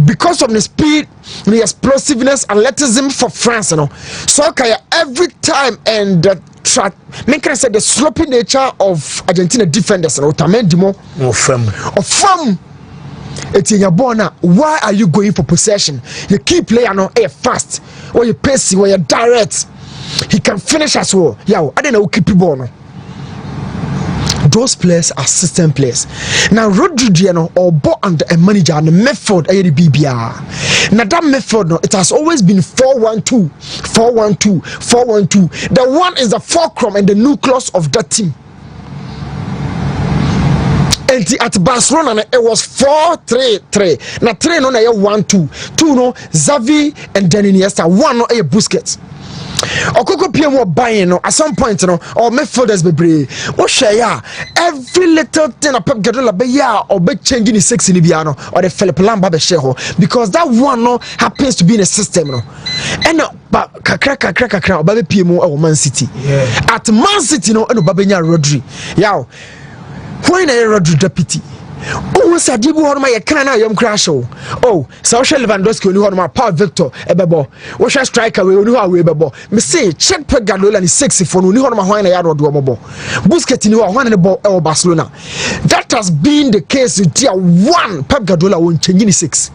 because of the speed, the explosiveness, athleticism for France, you know. So every time and the make I say the sloppy nature of Argentina defenders, you know, Tamendimo or firm. It's in your born. Why are you going for possession? You keep player no fast, or you pacey, or you direct. He can finish as well. Yeah, I don't know keep you born. Those players are system players. Now Rodri or bought under a manager and the method the BBR. Now that method it has always been 4-1-2, 4-1-2, 4-1-2. The one is the fulcrum and the nucleus of that team. And at Barcelona it was 4-3-3. Now 3 no 1-2, 2 no Xavi and then Iniesta, 1 no Busquets. Okoko PM buying no at some point no or midfielders be what share ya every little thing a Pep Guardiola be ya or be changing the 6 in Ibiano or the Philip Lamba be share because that one no happens to be in a system no and but kakra or be PM or Man City at Man City no and Babenya Rodri yaw when Rodri deputy. Oh, Sadibu Horma, you can't have crash. Oh, social Lewandowski, you know, Paul Victor, Ebebo. What's your striker? We know how we bebo. Me say, check Pep Guardiola and 6 for no one my yard or do mobo. Busquets, you know, 1 in the ball or Barcelona. That has been the case with tier 1. Pep Guardiola won't change in 6.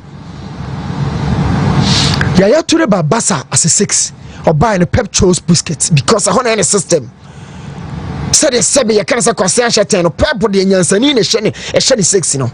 Yaya Toure Basa as a 6 or buying a Pep chose Busquets because I want any system. Said the Sebi, you can't say Constantia 10 or Pep with the Yansanine, a shiny 6, you know.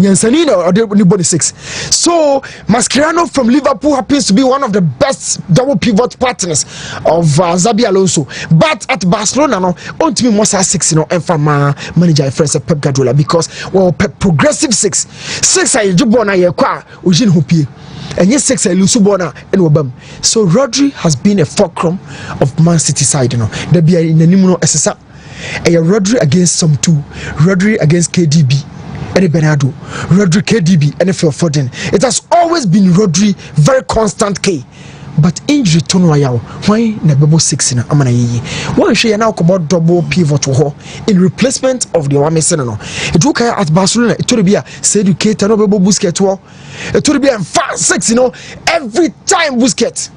Yansanine or the body 6. So Mascherano from Liverpool happens to be one of the best double pivot partners of Xabi Alonso. But at Barcelona, no, on to me most 6, you know, and from manager friends Pep Guardiola because well, progressive 6 I do bona ye kwa ujin hupi. And yes, 6 Lusubona and Obam. So Rodri has been a fulcrum of Man City side, you know. There be in the Nimuno SSA. A Rodri against some 2, Rodri against KDB and Bernardo, Rodri KDB and Phil Foden. It has always been Rodri, very constant K. But injury to no yaw. Why Nebebo 6 in Amana Yi? Why she now about double pivot to her in replacement of the one missing? It took her at Barcelona. It would be a said you cater no Bebo Busquets. It would be a fast 6, you know, every time Busquets.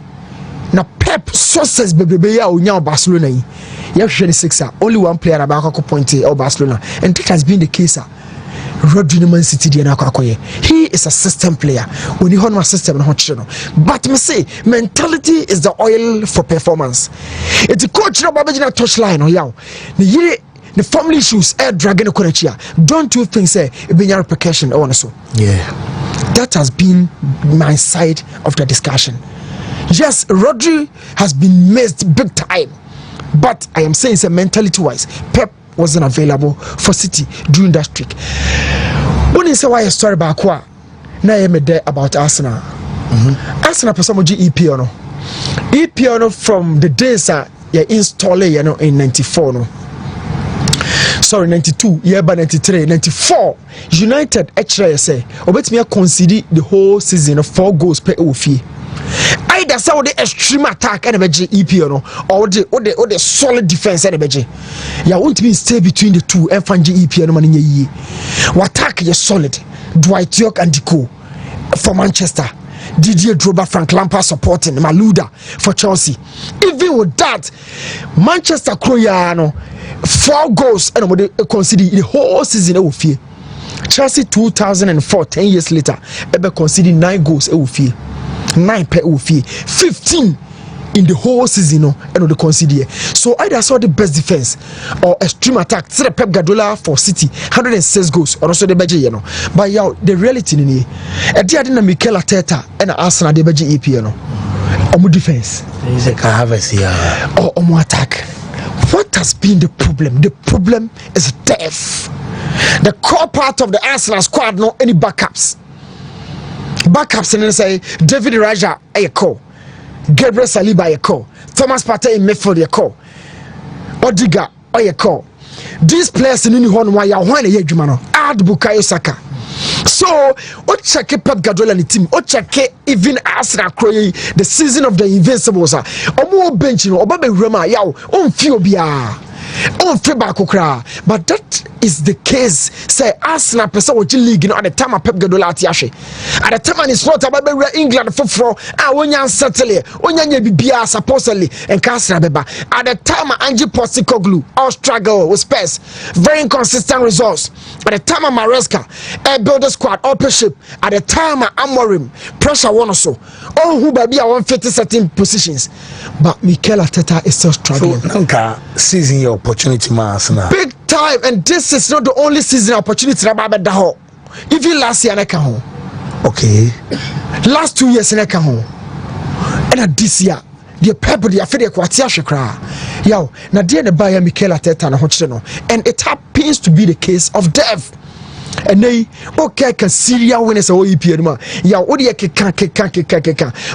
Now Pep sources baby ya unya Barcelona. You have 6 only one player about point or Barcelona, and that has been the case. Rodri Man City he is a system player when you have a system but me say mentality is the oil for performance. It's a coach no babajina touchline or yaw the family issues air dragon don't you think say it be a repercussion or so that has been my side of the discussion. Yes, Rodri has been missed big time, but I am saying it's a mentality wise Pep wasn't available for City during that streak. When you say why a story about now I made there about Arsenal. Arsenal for some EPO EPO from the days you install it, you know, in 94 no. Sorry, 92, yeah, but 93, 94. United actually say, obet me concede the whole season of 4 goals per fee. Either say the extreme attack and the EPO no, or the solid defense and the ya won't be stay between the two and find EPO no man in ye. What attack is solid. Dwight York and Deco for Manchester. Didier Drogba, Frank Lampard supporting Malouda for Chelsea. Even with that, Manchester Croyano 4 goals and they conceded the whole season. Chelsea 2004, 10 years later, ever conceded 9 goals. 9 per 15 in the whole season, and they conceded. So either saw the best defense or extreme attack. Say Pep Guardiola for City 106 goals, or also the budget, But the reality in here, at the end, Mikel Arteta and Arsenal the budget EPL, or defense. He can have a see or more attack. What has been the problem? The problem is depth. The core part of the Arsenal squad, no any backups. Backups and then say David Raja a call, Gabriel Saliba a call, Thomas Partey in midfield a call, Odiga a call. These players in Union why you want a Jumano, add Bukayo Saka. So, what check Pep Guardiola and the team? What check even Arsenal Croy the season of the Invincibles? Omo bench, Obabe Roma, yaw, on Fiobia. On Febakokra, but that is the case. Say Arsenal person watch league at the time of Pep Guardiola atiashe. At the time it's not about England for when you settle when you bibia supposedly and Arsenal beba. At the time of Ange Postecoglou, all struggle with Spurs, very inconsistent results. At the time of Maresca, build a squad, open at the time of Amorim, pressure one or so. All who baby are 150 certain positions, but Mikel Arteta is still struggling. So, Nanka seizing your opportunity, Arsenal. Big time, and this is not the only season opportunity about the whole. Even last year, I can home. Okay. Last 2 years, I can home. And this year, the people, the affair, yo, now the buyer Mikel Arteta and it happens to be the case of Dev. And they okay can Syria winners or EPL yeah what you can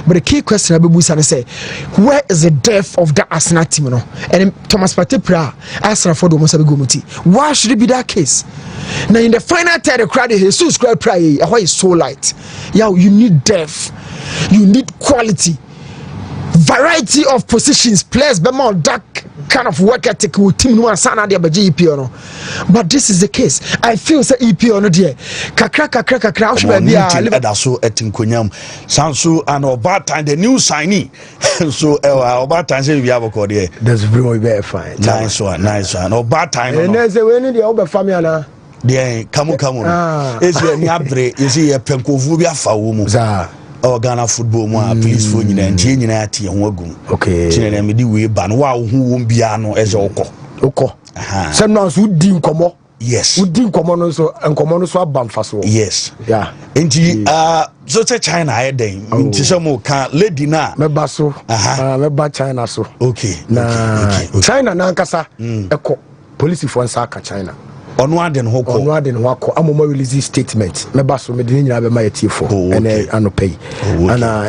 but the key question I be say where is the depth of the Arsenal team and Thomas Partey Arsenal for the almost go muti why should it be that case now in the final third the crowd Jesus Christ pray why is so light yeah you need depth, you need quality, variety of positions, players be more that kind of work ethic with team no ansana dey abaje EPL but this is the case. I feel say EPL no dey kakra o should be a so etinkonyam sanso and about time the new signee so about time say we have call there that's very very fine nice one about time no say we need the over family na dey come is any abre you see penkofu bi afa wo mu Ghana football mo please for nyina ntie nyina ate ho agum okay kyene me di we ba no wa ho wo bia no eze okọ sem na so di nkomo yes udi nkomo no so nkomo no so abamfa so yes yeah nti so say China aye den nti so mo ka lady na meba so meba China so okay okay China na nkasa eko police for nsaka China ono aden hoko amoma release statement meba so me de nyina be ma yetie for and anopay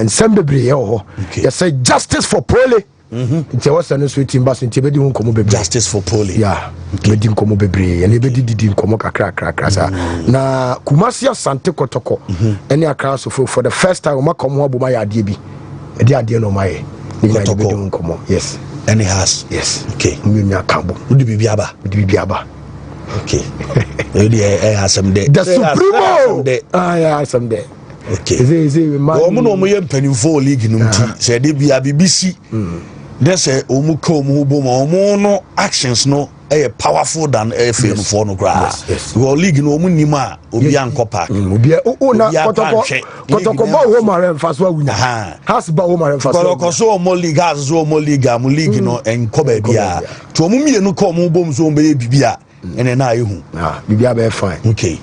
and some bebre ho you say justice for Pole nti was no so timba so nti be di nkomo bebre justice for Pole yeah me di nkomo bebre and be di nkomo kakra sa na Kumasi Asante Kotoko any akra so for the first time makom ho aboma ya ade bi e de ade no maye ni na be di nkomo yes and he has yes okay me nya kambo udi bibiaba okay I have some day the supremo yeah some day okay is no mo yempanifo league no nti say de bia BBC they say omu ka omu bo mo no actions no powerful than FM for no gra well league no omu nima obi ankopa obi na kotoko ba wo mare mfaso awunya has ba wo mare mfaso kotoko so mo league has so mo league no enkoba bia to omu mienu ka omu bom so be bibia and na you bibia be fine okay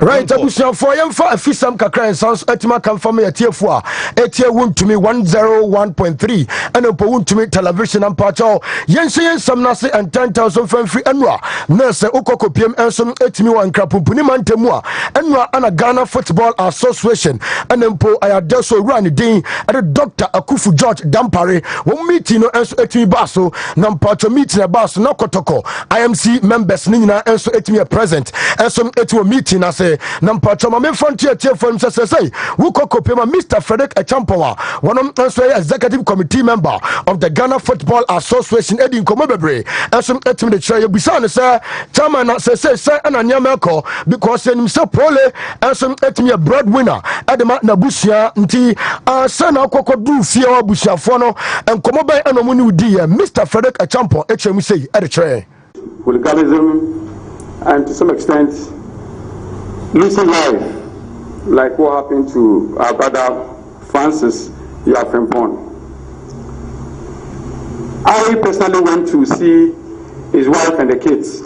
right abusia for yemfa afisam kakra and sounds etima come from etiefo a etie Wontumi 101.3 and opo Wontumi television and pacho yense yensam na se and 10,000 fan free enwa na se ukokopiem ensom etimi wan krapumpuni mantemu a enwa ana Ghana Football Association and empo ayade so run din and Dr. Akufu George Dampare one meeting no enso etimi baso na pacho meeting baso na kotoko IMC members members ni nyina enso etimi a present enso etu meeting ase na mpacho ma memfrontier tie for say wo kokopema Mr. Frederick Echampowa one enso executive committee member of the Ghana Football Association Edin Komobebre enso etimi de chere bisa ne say chairman na say ana nyameko because enim say pole enso etimi a breadwinner edema na busia nti say na kokodu fie wa busiafo no enkomoban enomu ni udi Mr. Frederick Echampo echemu say editre hooliganism and to some extent losing life, like what happened to our brother Francis Yafrempon. I personally went to see his wife and the kids,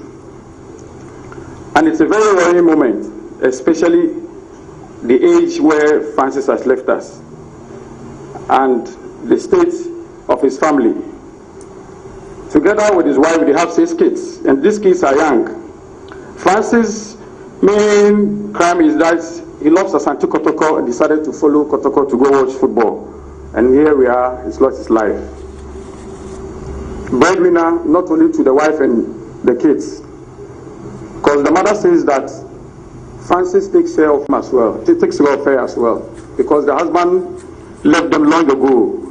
and it's a very worrying moment, especially the age where Francis has left us and the state of his family. Together with his wife, they have 6 kids, and these kids are young. Francis' main crime is that he loves Asante Kotoko and decided to follow Kotoko to go watch football. And here we are, he's lost his life. Breadwinner, not only to the wife and the kids, because the mother says that Francis takes care of him as well. He takes care of her as well, because the husband left them long ago.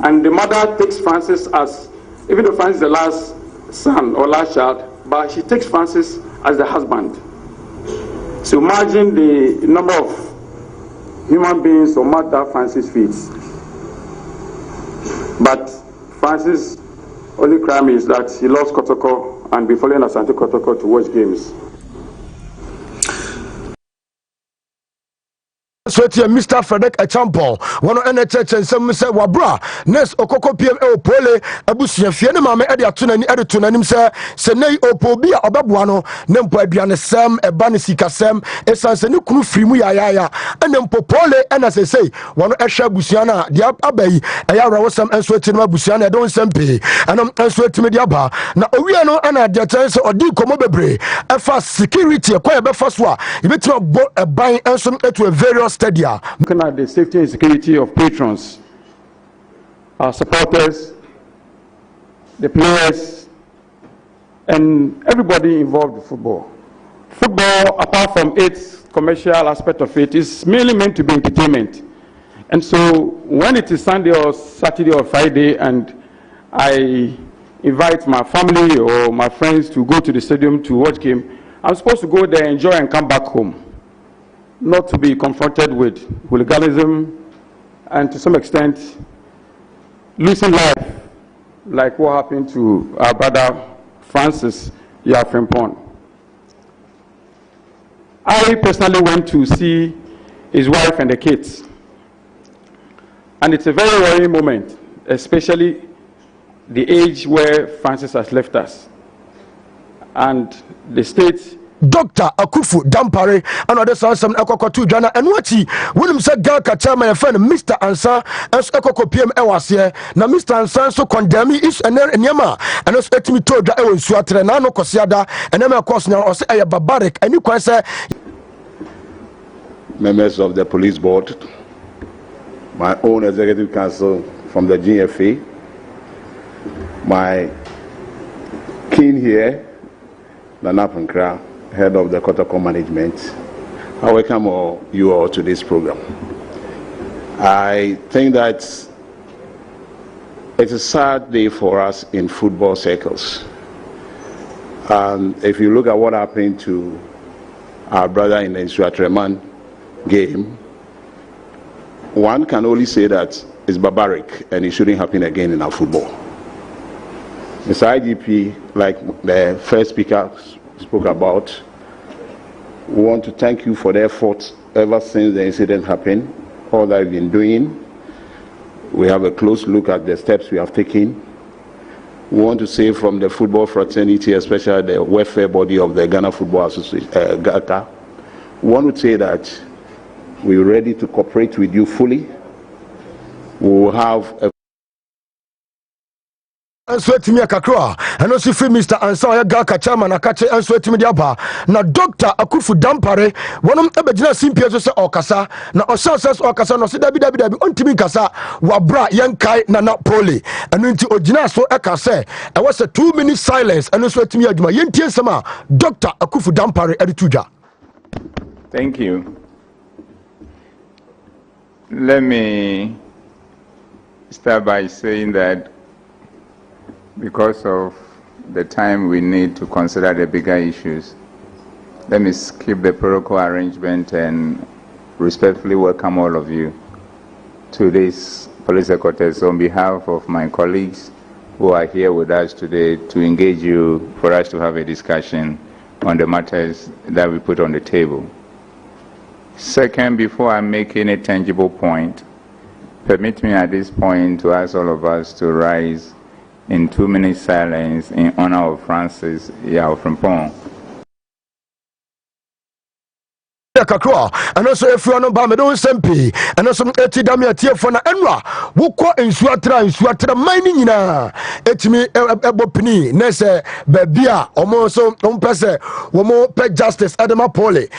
And the mother takes Francis as, even though Francis is the last son or last child, but she takes Francis as the husband. So imagine the number of human beings or mother Francis feeds. But Francis' only crime is that he loves Kotoko and be following Asante Kotoko to watch games. So Mr. Frederick Echampo one NHH and some say wabra next okoko PM pole abusua fie ne mama e de atonani e de tonanim se nei opobi a obeboa no ne mpo aduane sam eba ne sikasam esanse ne kunu frimu ya ene mpo pole ena say one ehwa abusua na de abayi e ya rawo sam enso eti no abusua na e don sam pe anam enso eti me de aba na owie no ana de chen se odi komo bebre efa security e kwa e be fa so a e betimo bo eban enso etu a various stadia. Looking at the safety and security of patrons, our supporters, the players, and everybody involved in football. Football, apart from its commercial aspect of it, is mainly meant to be entertainment. And so when it is Sunday or Saturday or Friday and I invite my family or my friends to go to the stadium to watch game, I'm supposed to go there, enjoy and come back home, not to be confronted with hooliganism and to some extent losing life, like what happened to our brother Francis Yafrempon. I personally went to see his wife and the kids, and it's a very worrying moment, especially the age where Francis has left us and the state. Dr. Akufu Dampare and other sons some Ekokotu Jana and Wachi William said Galka Chama and friend Mr. Ansa as Ekoko PM Ewasia na Mr. Ansa so condemn is and Yama and us let me told that I was Suatra Nano Kosiada and then of course now also a barbaric and you can say members of the police board, my own executive council from the GFA, my king here, Nana Pankra, head of the Kotoko management. I welcome you all to this program. I think that it's a sad day for us in football circles. And if you look at what happened to our brother in the Suatreman game, one can only say that it's barbaric and it shouldn't happen again in our football. Mr. IGP, like the first speaker spoke about, we want to thank you for the effort ever since the incident happened, all that you've been doing. We have a close look at the steps we have taken. We want to say from the football fraternity, especially the welfare body of the Ghana Football Association, GATA, we want to say that we're ready to cooperate with you fully. We will have a enso etimi akakro and also free Mr. Ansa ya ga ka chairman akache enso etimi dia ba na Dr. Akufu Dampare wonom ebegina simpie so se okasa na osase okasa no se dabi ontimi kasa wabra yenkai na pole anu nti ogina so eka se e was a 2-minute silence anu so etimi adwuma yentie sama Dr. Akufu Dampare edituja. Thank you. Let me start by saying that because of the time we need to consider the bigger issues, let me skip the protocol arrangement and respectfully welcome all of you to this police headquarters on behalf of my colleagues who are here with us today to engage you for us to have a discussion on the matters that we put on the table. Second, before I make any tangible point, permit me at this point to ask all of us to rise in 2-minute silence in honor of Francis Yao Frimpong. Kakro and also if you are no bamedon sempi and also eti damia tie for na enwa wukọ nsuatra mining nyina etimi ebopini na se babia omo so ompese womo pe justice adema pole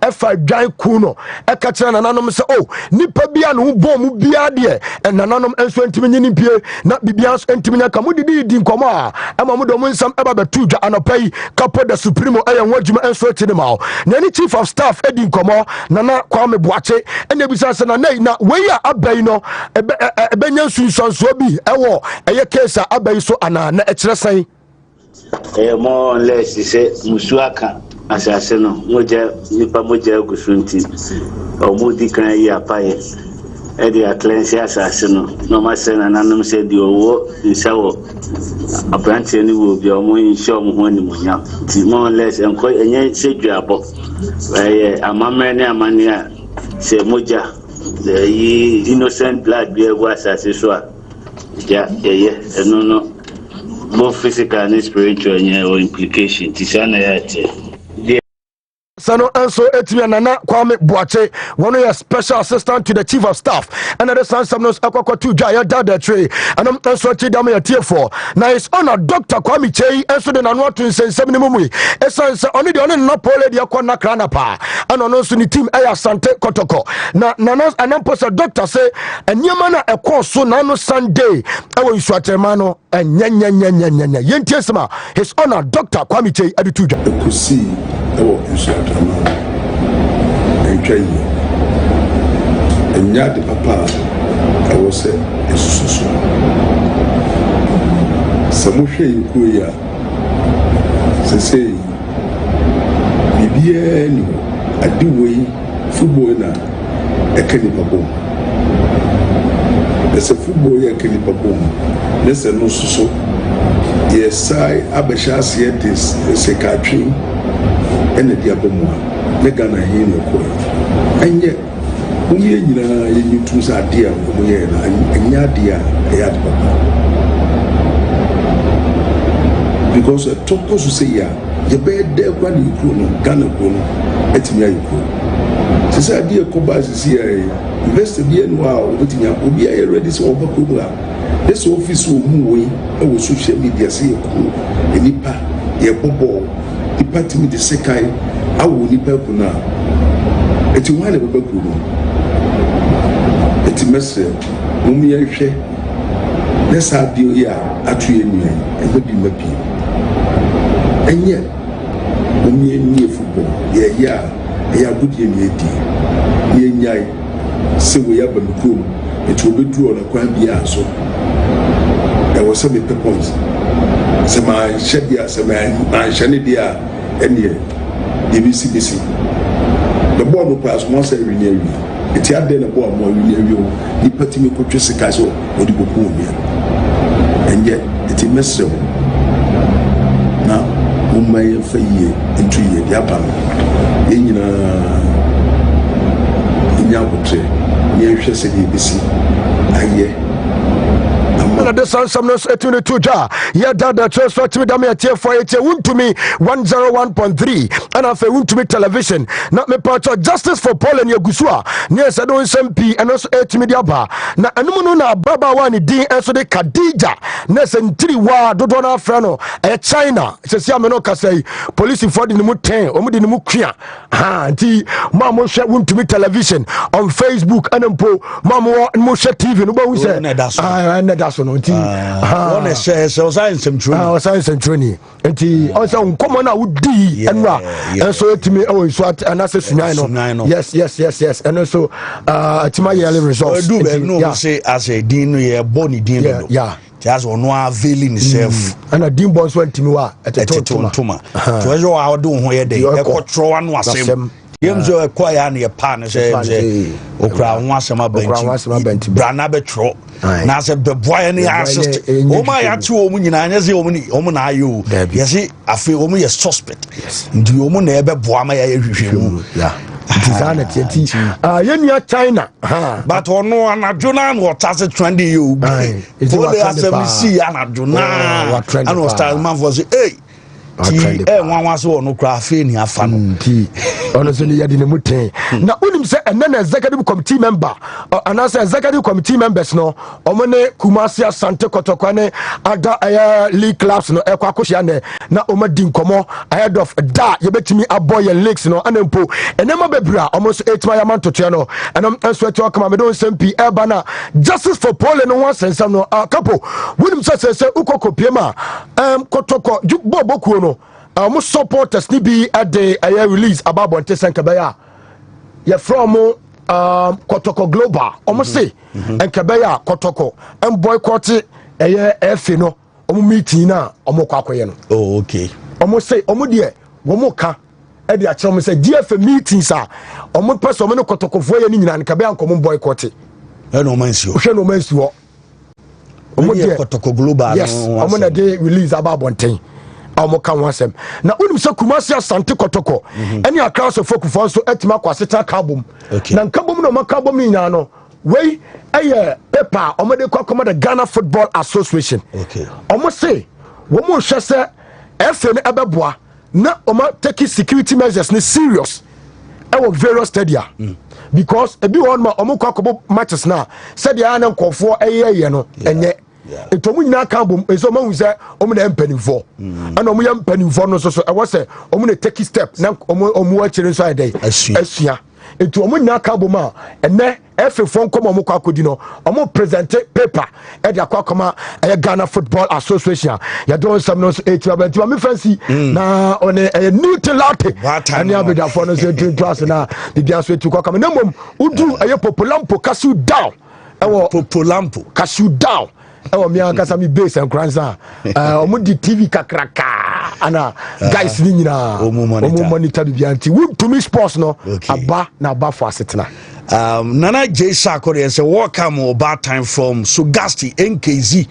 efa dwan kuno eka kire nananom se oh nipa bia no bom bia de nananom enso ntimi nyini pie na bibia so ntimi nya kamudidi di nkomo a ama mu do mu nsam eba betuja anopai kapo da supremo eya nwadwuma enso etini mawo na ni chief of staff nkomo nana kwame boache ene bisa se na na we ya abai no ebenya nsunsanso bi ewo eye case abai so ana na ekire san more or less say musuaka asase no moja nipa moja gusunti omudi kan yi apaye edi atlensi asase no ma se na nanum se di owo nsawo abranche ni wo bi omo insho mo ho ni munya ti more or less enko enye se dwabo amamre ni amania se moja the innocent blood be was asase so ja no both physical and spiritual implication ti sana yate Sano Anso Etimia Nana Kwame Boache, one of your special assistant to the chief of staff, and the son Samnos Aqua 2 Jaya Dada Tree, and I'm also Chidamia Tier4. Now it's honor Dr. Kwame Che, and so then I want to say 7 Mumui, a son only the only no pole the Aquana Kranapa, and on also the team Aya Sante Kotoko. Now Nanas and then post a doctor say, and Yamana a course so Nano Sunday, I will swat a mano and Yentiesma, his honor Dr. Kwame Che Adituja. Enjoy and yard papa I was say so Samushe Kuya say Bibia I do way football na a canny pabom. There's a football ya canny pabom. There's a no so yes I abashas yet this secretary and the diabomo Megana Hino and yet we you choose a dear and yadia because a topo to say ya you bed there when you grown Ghana grown at me you grown. Since I dear Cobas is here, invest a year wow, but in be ready so over Kubla. This office will move away, I will social media say a cool, a nipa, a bobo. Department the second, I will need people now. It's one of a book. It's a message. Mummy, I say, let's have you here at you and maybe maybe. And yet, Mummy near football, good in ye, so we have a cool. It will be drawn a quite be so. There was some points. Some I shed there, some I shanny there, and ye, DBCBC. The board will pass once every year. It's had then a board more near you, the petty purchase castle or the book. And yet, it's a message. Now, Mumbai for ye into ye, Japan. In Yabutre, near Chessy DBC. I ye. the sun some no etune tuja ya dada so timi da me tie for it Wontumi 101.3 and afa Wontumi television na me part justice for Paul and Yagusua near Sado SMP and also etimi dia ba na anum no na baba wani din enso de Khadija na sentiri wa dodo na afra no China se sia me no kasai police for the mu 10 omu de mu kua ha nti mamo hwe Wontumi television on Facebook anampo mamo mo hwe TV no ba hu se na da so no nti one share so science training science training nti on say nkomo na wudi enwa enso etimi o so anase sunyan no yes and so atima yearly results do be no say as a din no ye boni din no just one availing self and a dim boss went to me wa etotoma to yo a do ho ye dey e ko tro anu asem yemzo e kwa ya na ye pa no say okra ho asem abanti brana betro na say beboy ne assist o ma ya ti o mu nyina anya say o mu na ayo yes afi o mu ye suspect ndi o mu na e beboa ma ya hwehwe mu Designer TNT yenya China but ono anadona no tase trend you for the assemblea anadona and was style man for say hey one was no craft ni afa no honestly ya dine muten na unim say enna executive committee member and as executive committee members no omone Kumasi Asante Kotoko ne ada league clubs no e kwakohia ne na omadi nkomo ahead of da ye betimi aboy leagues no anempo enema bebra almost 8 my man to no and I'm sweat to come me don SMP Ebana justice for Paul no one sense no couple unim say ukokopiema Kotoko boboku no supporters ni bi at the release about Bonte Sankabaya. You're from Kotoko Global. Almost say and Kabaya Kotoko and boycott Fino meeting now oh okay. Almost say Omudia Womoka Eddie Achom say DF meetings are almost person Kotoko for any and Kabaya common boycott. No man's you. No man's you. Kotoko Global. Yes, I'm gonna release about Bonte. Amoka wasem na unim se Kumasi Asante Kotoko any across of folk for so etima kwaseta kabum na kabum no makabum nya no we paper omode kwakoma the Ghana Football Association omo say wo mo hwe se efe ne ebeboa na oma take security measures ne serious e various stadia because ebi won ma omo kwakobo matches na said ya na nkofo no enye etomu nyina ka bom eso ma hu se omu na mpanimfo ana omu ya mpanimfo no so e wo se omu na take step na omu akire nso ayde asua etu omu nyina ka bom a ene efefo nkom omu kwa kodi no omu present paper e dia kwa koma Ghana Football Association ya don some no etu abenti ma me fancy na one new telate ani abeda for no se tu class na bibia so etu kwa koma na mom udu Popolampo Castle down ewo Popolampo Castle down ewo mi ankasa mi base and kranza omu di TV kakraka ana guys ni nyina omu monitor bianti Wontumi sports no aba for asetna Nana J Sakori say welcome about time from Sugasti NKZ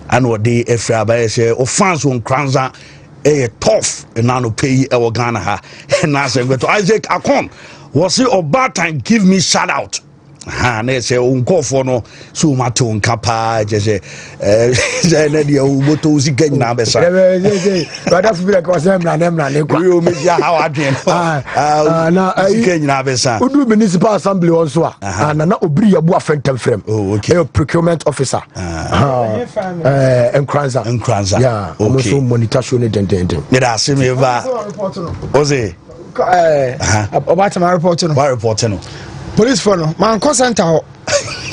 and what they efra say offense on kranza tough nano pay e Ghana ha na say to Isaac Akon was say about time give me shout out na say unkofo no so mato nkapa je say na dia uboto uzika nyina besa brother feel like was na ne kwa we make ya how adwen na uzika nyina besa udu municipal assembly also na obri yabu afentam frem procurement officer enkranza yeah almost monitor show ne den ne da se me va oze about my report no police for no man call center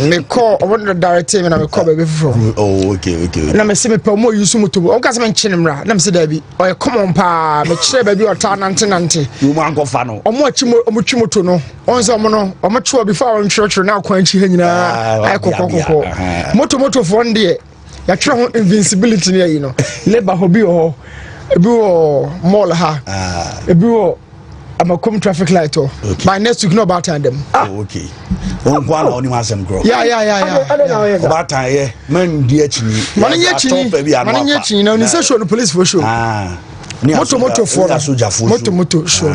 me call I want to direct him and me call baby from okay na me see me pe mo use moto o ka se me nchinemra na me se da bi o come on pa me kire baby o ta nante you man go fa no o mo twi moto no on se o mo no o mo twa before on church na kwan chi ha nyina ai kokoko moto for ndie ya twa ho invincibility ne yi no labor hobby o ebi o mall ha ebi o I'm a come traffic light by next week no about time them okay on kwa na oni masem grow yeah about time yeah man di achini man nye chini na ni say show no police for show moto for moto show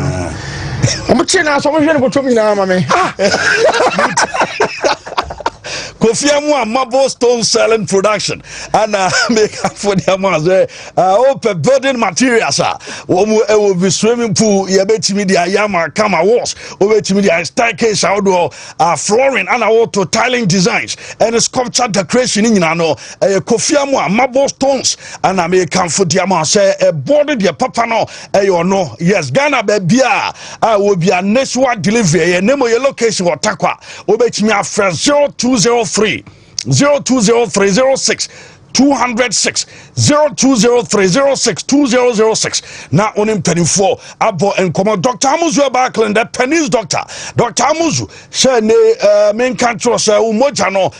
I'm china so mo hwe no botom ina ma me Kofiamu Marble Stone Selling Production and make up for the open building materials. Will be swimming pool, Yabeti Media Yama Kama walls, Obeti Media staircase outdoor, flooring and auto tiling designs and sculpture decoration in Nano, Kofiamu Marble Stones and American for Diama say a boarded your papa no, no, yes, Ghana Bebia, I will be a next one delivery, a name of your location or Takwa, Obeti me a fresh 0203 020306 206 020306 2006 na onim penifo abo enkomo Dr. Amuzu Abaklen the pennies doctor Amuzu she ne men control say umoja no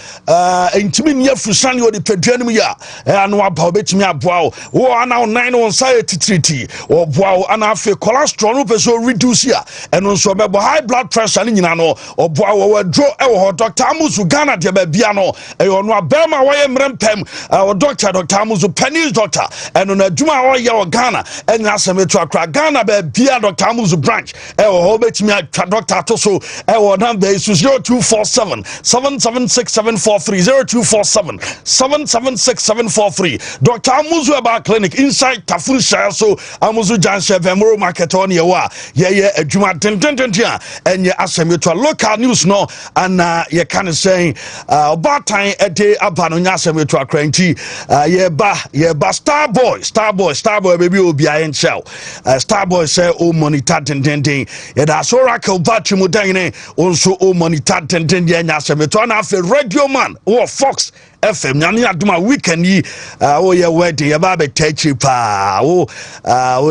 entimi ne afusane odi peduanum ya anu aba obetimi aboa wo ana 9 on say titriti oboa ana afi cholesterol no peso reduce ya eno nso bebo high blood pressure ni nyina no oboa wo dro ewo Dr. Amuzu Ghana de ba bia no no abema waye mrempem Dr. Amuzu pennies doctor and on a Juma or Ghana and Nasametra Ghana be Bia Dr. Amuzu branch Hobet me Dr. Toso number is 0247 776743 0247 776743 Dr. Amuzu Aba Clinic inside Tafunshire so Amuzu Janshe Vemoro Market on your Juma and ye Asametra local news no and ye can say about time a day abano Nasametra Cranty Yeba Starboy baby obi ayen shell Starboy say o monitor dendending yeda so rakel batmu dane onso o monitor dendending nya semeto na afi radio man o Fox FM nyane aduma weekend yi o ye wedding ye ba be tachi pa o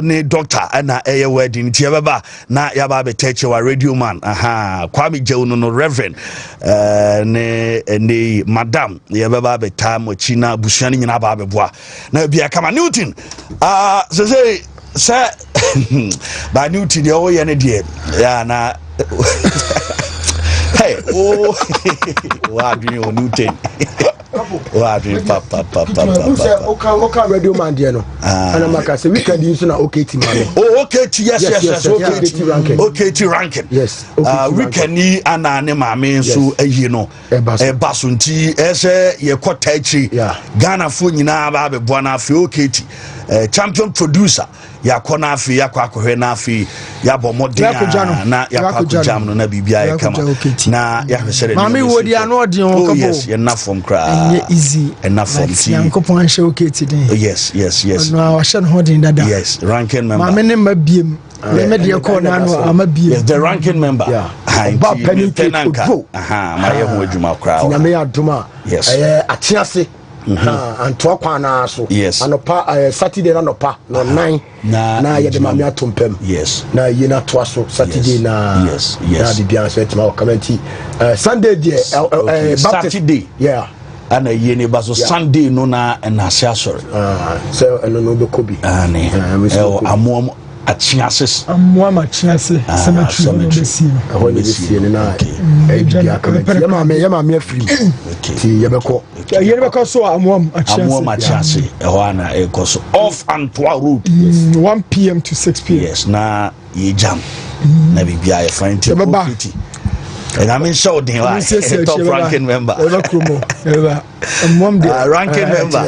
ne doctor na ye wedding ti ye ba na ye ba be tachi wa radio man Kwame Jeuno no reverend ne madam ye ba be time china bushani nyina ba be boa na bia kama Newton say by Newton ye o ye ne die ya na hey oh wa bi o Newton wa bi papa okay radio man there no and maka say weekend use na OKT man OKT yes OKT ranking yes weekend ni ana ne maame nso ayi no baso nti ese ye kwota achi Ghana fo nyina ba be boa na afi OKT champion producer yakona afi yakwakohwe na afi yabo modern na yakwakojam no na bibia ya kama na yahwesere mami wodi ano odi on kabo yes ye na form kra easy enough form ti yankopon ahye OKT den yes no ahye no hodin dada yes ranking member mami ne mabiem me de ko na no amabiem yes the ranking member ba penanka ma ye ho adwuma kra na me aduma yes atiase anto kwana so anopa Saturday na nopa no 9 na ye de mami atompem yes na ye na to so Saturday na yes na bibia so etima commenti Sunday there Saturday ana ye ne baso Sunday no na ase sorry so eno no be kobi ani amuam achiases amuam achiase cemetery na bibia commenti ye mami afiri ti ye beko ye beko so amuam achiase ana ekoso off Antoine Road 1 p.m. to 6 p.m. yes na ye jam na bibia ye find it and I mean so the top ranking member ranking member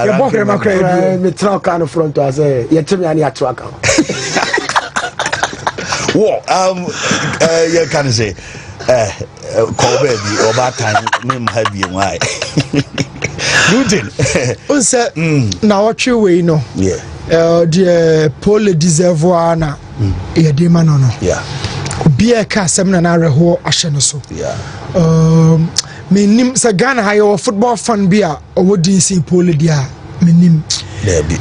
you book him me truck on front to say you tell me any truck what you can say call baby over time name heavy why Newton unse na what you we know the pole deservoir na ye de man no bia ka asem na reho ahye no so menim sa Ghana ha your football fan bia owodin sin pole dia menim debi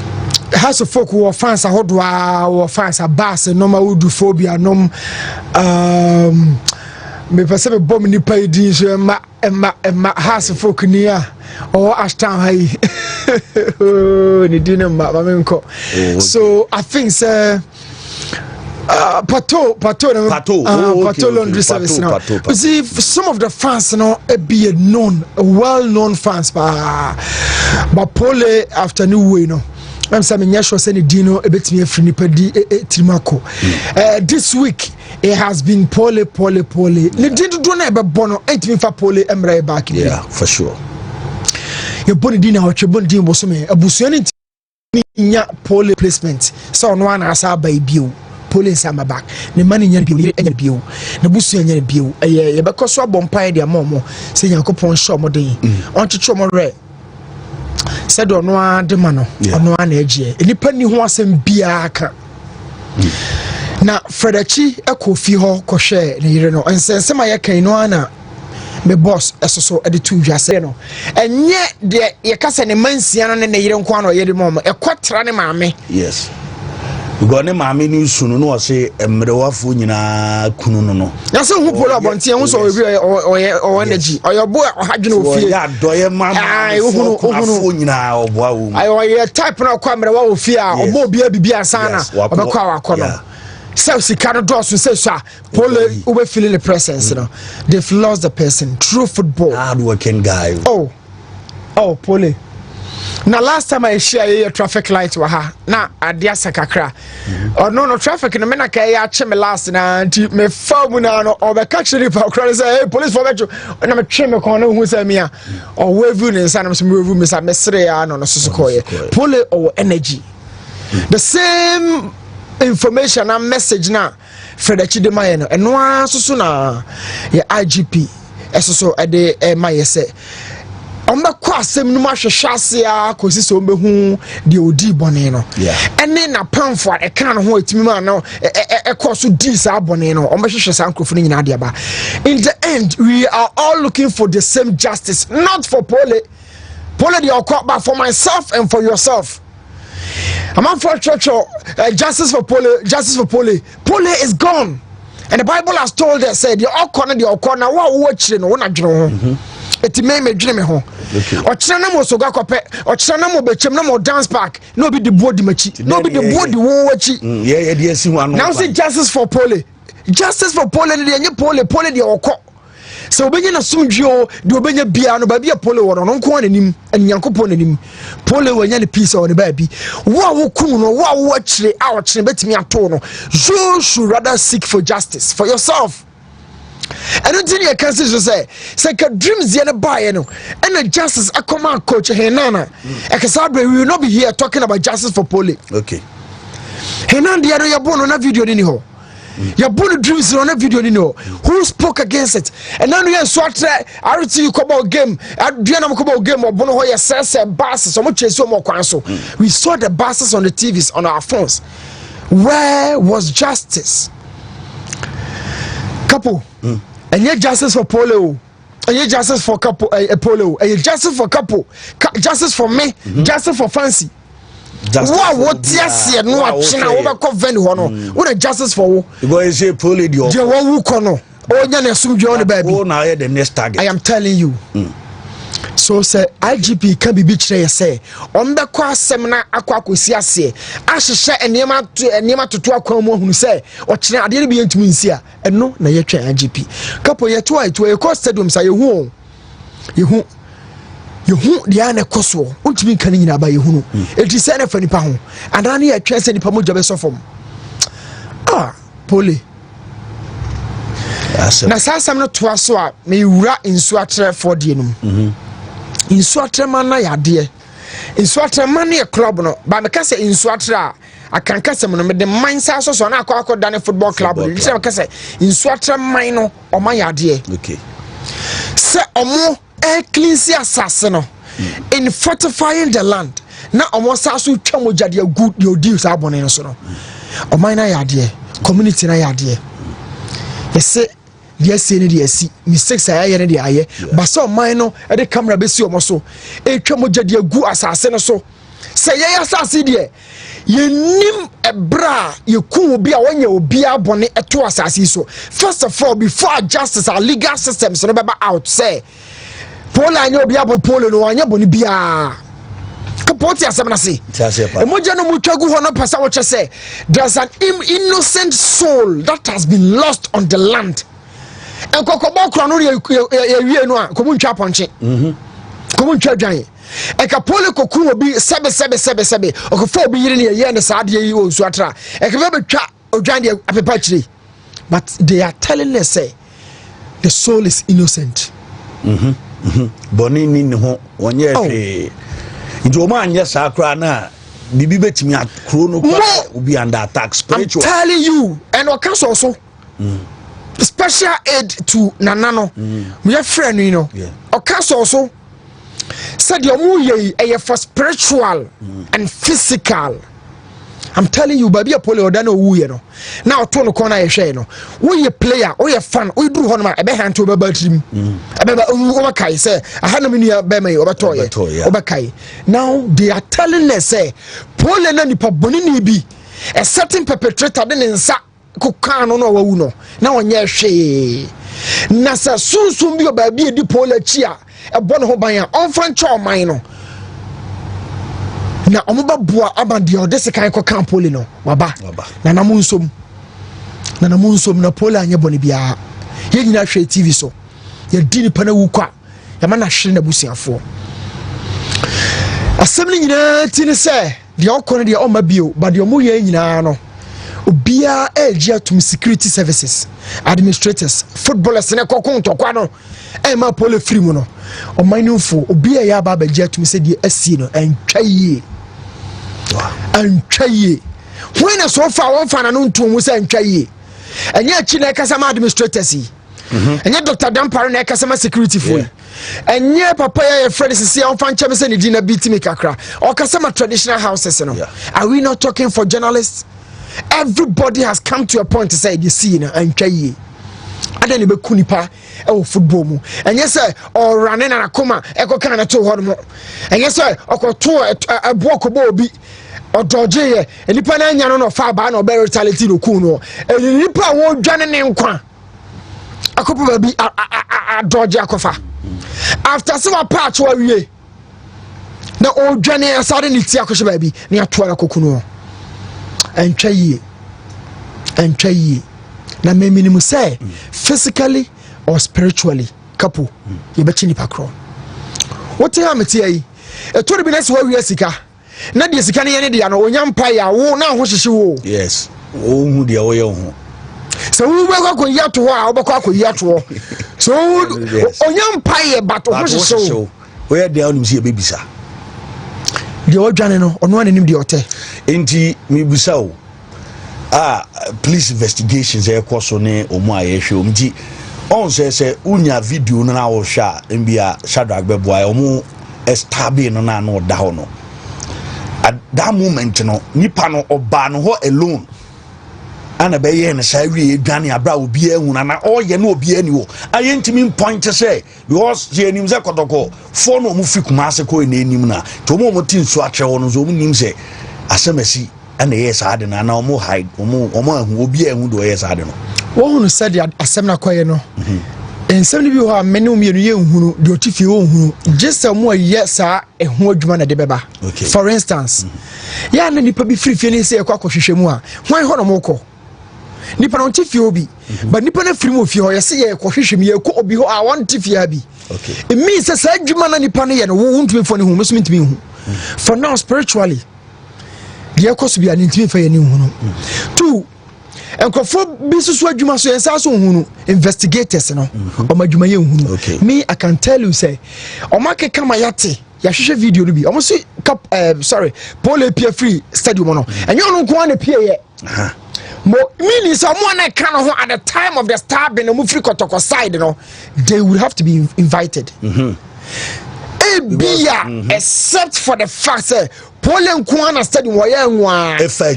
has of folk who fans ahodwa wo fans abas no ma wodu phobia nom me pese be bom ni pay din so ma has of folk ni a o ashtan hai ni din ma menko so I think sir Pato laundry service now. You see, some of the fans now be well-known fans, but Pole after new way no. I'm saying yes, was any Dino a bit me free nipadi Trimako. This week it has been pole. The did do never bono 8 me for pole emre back. Yeah, for sure. Your body dinner or your body was me a busuani pole placement. So no one has our baby. Pole sama back. The money in your bill, and your bill. The busu and your bill. A because so bompire their momo. Say your coupon show more day. On to chomo red. Said on one demano, on one edge. Independent who was in Biaka. Now, Fredachi, a coffee hall, crochet, you know, and says, Sama Yakainoana, my boss, as so at the 2 just and yet, the Yakas and Mansian and the Yonquano, yet the moment, a quatrane mammy. Yes. Gone mammy knew soon, no, say, a Medawafu in a Kununo. That's who put up on Tians or energy, or your boy, or had you no fear. Doya mamma, I type now, Quamera, fear, or more be a sana, or Bakawa corner. So she cannot draw to say, sir, Paul, we're feeling the presence, you know. They've lost the person. True football. Hard working guy. Oh, Paul. Now last time I share a traffic light with her. Now at the Asakakra. Or no traffic in the Menaka cheme last night. Me formula or the catcher for say, hey, police for metro. And I'm a cheme corner who say me or wave in and some room is a messeria no Susukoye. Pole or energy. The same information and message now. Fredachi de Mayeno. And no so na IGP. So at the MISA. Omba kwa sem no mahwehwase a kosi so mbehu de odi bone no ene na pamfo e kan ho etimi ma no e koso di sa bone no ombehwehwe sa nkrofo no nyina de ba. In the end, we are all looking for the same justice, not for Pole the okwa, but for myself and for yourself. I'm on for church justice for Pole. Pole is gone, and the Bible has told us, said the okwa na wa watch no na dwene ho. Eti me dwene ho o kire na mo so gwa kope o kire na mo bechem na mo dance park no be the body machi no be the body wo wachi yeah dey asi ho ano now say justice for Pole dey enye Pole dey okọ so obenye na sumdwo dey obenye bia no ba bia Pole wo no nko ananim anyankopon nanim Pole wanya ne peace o ne ba bi wo kum no wo akire a o kire betimi ato no you should rather seek for justice for yourself. And until you can say, dreams the buy no, and a justice a command coach Henana. We will not be here talking about justice for Pole. Okay. Henan the other you're born on a video anyhow. You're born dreams on a video anyhow. Who spoke against it? And now we are swat I see you come out game. At Diana Kobo game or Bono Hoya says buses so much so more council. We saw the buses on the TVs on our phones. Where was justice? Couple. And yet justice for Pole, and yet justice for couple, Pole, and yet justice for couple, justice for me, justice for fancy. What yes, no, China over covenant one. What a justice for you go say Pole the one kono. Oh, you assume you on the baby. Oh, now the next target. I am telling you. So say IGP can be betrayed say on the kwa semina akwa kosi ase ahhehye enema toto akwa mu hunu say o kire ade bi entumi nsia eno na ye twa IGP kapo ye to ai to e cost stadium say yehu dia na koso ontumi kan nyina ba yehu no enti say na fa nipa ho anana ye twa say nipa mo jobe sofom Pole na sasam no to aso a me wura nsu atrɛ for die no insu atrema na yade insu atrema na club no ba me kase insu atra akan kase mo no me de mansa so na akwa dane football club ni se me kase insu atrema no o ma yade okay se omo cleanse assassin no in fortifying the land na omo saso twa mo jade good your deals abone no so no o man na yade community na yade yese yes any dey see mistakes aye ne dey aye but so man no e dey camera be see omo so e twa mo jade gu asase no so say ye asase dey ye nim ebra ye ku obi a wonye obi abone eto asase so first of all before justice our legal systems no be out say Pole anya obi abon Pole no anya boni bia kapoti asem na se emoja no mutwagu ho no pasa wo say there's an innocent soul that has been lost on the land. Enkokobo kro no ye wie no a komuntwa ponche komuntwa dwan eka pole koku obi sebe okofo obi yire ne ye ne saade yi o nsu atra eka be betwa odwan de apepa chire but they are telling us say the soul is innocent boni ni ho wonye hwe nti o ma anya sakra na bibi betimi akro no kwa obi under attack spiritual. I'm telling you and o cancel also special aid to nanano we are friend you know o cancel also said your muye for spiritual and physical. I'm telling you baby apole odano wuye no now to no corner ye hwe no we player we fan we do honma ebe hanto be batrim ebe o kai say ahana menu be mai obetoye obekai. Now they are telling us say pole na nipa boni ni bi a certain perpetrator de nsa kokan no no wawu no na onye hwe na sa sunsun bi baby edi pole chi a ebo no ho ban a onfan cha oman no na omoba bua abandi odese kan ko kampoli no waba na namunsom na pola anye boni bia ye nyina hwe TV so ye dini pana wukwa ya mana hwe na busiafo asem nyina tini se de okone de o mabio ba de omo ye nyina no obia egia to security services administrators footballers ne kokon tokwa no e ma pole free mu no o manufo obia ya ba egia to se de asi no entwaye antwaye when so far one fan no ntu mu se antwaye enye achi na kasama administrators yi enye Dr. Dampare na kasama security fo enye papa ya Fred sisi on fan cheme se ni di na bitimi kakra o kasama traditional houses no are we not talking for journalists? Everybody has come to a point to say you see na antwaye adani be kunipa e football mu enye se o running na akoma e ko kan na to ho no enye se okoto ebooko bo obi odoje ye enipa na anya no fa ba na obe retaliate no ku no enipa wo dwane ne nkwa akopo ba bi adoje akofa after se wa patch wa wie na o dwane asade ni ti akoshe ba bi na ato ara koku no antwaye na me minimum say physically or spiritually couple you bet ni pakro what am it yi e to be next wa sika na de sika ne ye ne de no onya mpa ya wo na ho hyehye wo yes wo hu de wo ye ho so wo be kwa koyi to ho a wo be kwa koyi to so onya mpa ye bato ho hyehye wo wo ye de onim se bebisa de o dwane no ono anim de ote enti mi bisa wo police investigations e koso ne omu ayehwe omji on se unya video no na wo hwa mbia Shadrack Beboa omu establish no na no da ho no at that moment no nipa no oba no ho alone ana be ye ne sa wi edwane abra obi ehuna na oye na obi ani wo ayentimi point say because je enim ze kotoko fo no mu fikuma ase ko ne enim na to mo tin so atwe wo no zo mu nim se asemasi ana yes ade na na omo hide omo ahu obi ahu do yes ade no wo hunu said asem na koye no ensem ni bi ho amene umienu ye nhunu de otifi wo nhunu just mo yes a ehu adwuma na de beba for instance ya na nipa bi frifie ne se ekwa kohwehwemu a hwan ho no moko nipa no tifi obi but nipa na firi mo fie ho yese ye kohwehwem ye ko obi ho a won tifi abi it means say adwuma na nipa no ye no wo ntumi fo ne hu meso ntumi hu for now spiritually ye koso bia ntimi fa ye ni hunu two enkofo bi susu adwuma so yensa so hunu investigators no o madwuma ye hunu me I can tell you say o makeka ma yate ya hwehwe video no bi o so sorry pole pia free stadium no enyo no nko na pia ye mo meaning someone na kan ho at the time of the stabbing no free kotoko side no they would have to be invited except for the fact that Poland Kwana Stadium wa if I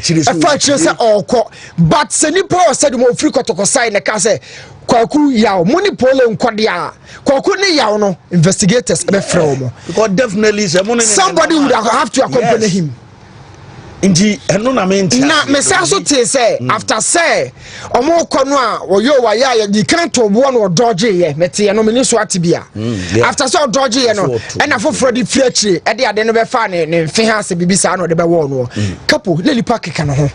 say oko but se ni power stadium of free kotoko side na ka say kwaku yaw money Poland kwadia kwaku ne yaw no investigators be frɛ mo because definitely somebody would have to accompany him inji eno na me ntia na me say so te say after say omo kono a woyo wa ya you can't to bo no dodge ye mete no me ni so atibia after so dodge ye no and afoforo di fiachire e de ade no be fa ne mfe ha se bibisa no de be wo no couple leli park ka no ho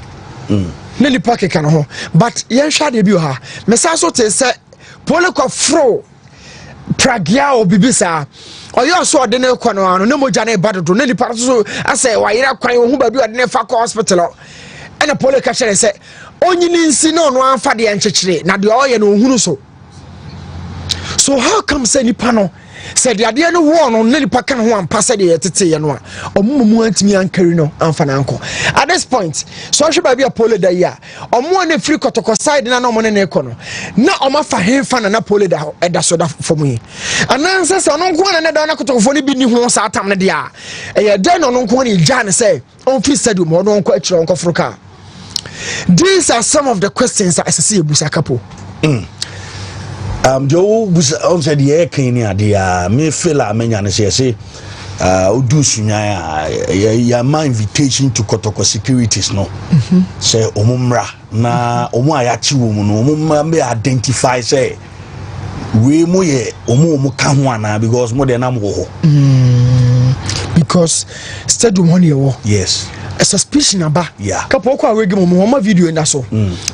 leli park ka no ho but yen hwa de bi ha me say so te say polikofro pragia o bibisa oyo so de ne kɔ no ano ne moja ne badodo ne nipa so asɛ wa yira kwan wo hu ba bi ɔde ne fa kɔ hospital ɛna pole ka kyerɛ sɛ onyini nsi no no amfa de nkyekere na de ɔyɛ no ohunu so how come say nipa no said the idea no war no nipa kan ho ampa said the tete ye no a omumu antimi ankari no amfa na anko at this point so hwe ba bia pole da ya omo na free kotoko side na no mo ne ne ko no na omo fa henfa na pole da eda so da fomu yi ananse se ono nko na da na kotoko fo ne bi ni ho sa atam ne dia e de no nko na ija ne say on fi stadium mo no nko akire nko froka. These are some of the questions that SSC Ebusa Kapo. Joe on said the air cleaning idea, me feel like many say, Udu Sunya, ya my invitation to Kotoko securities, no. Say, Omumra, na Omoyachi woman, Omumra may identify, say, we moye, Omo Kawana, because more than I'm because stadium money, yes. A suspicion about couple of weeks video in so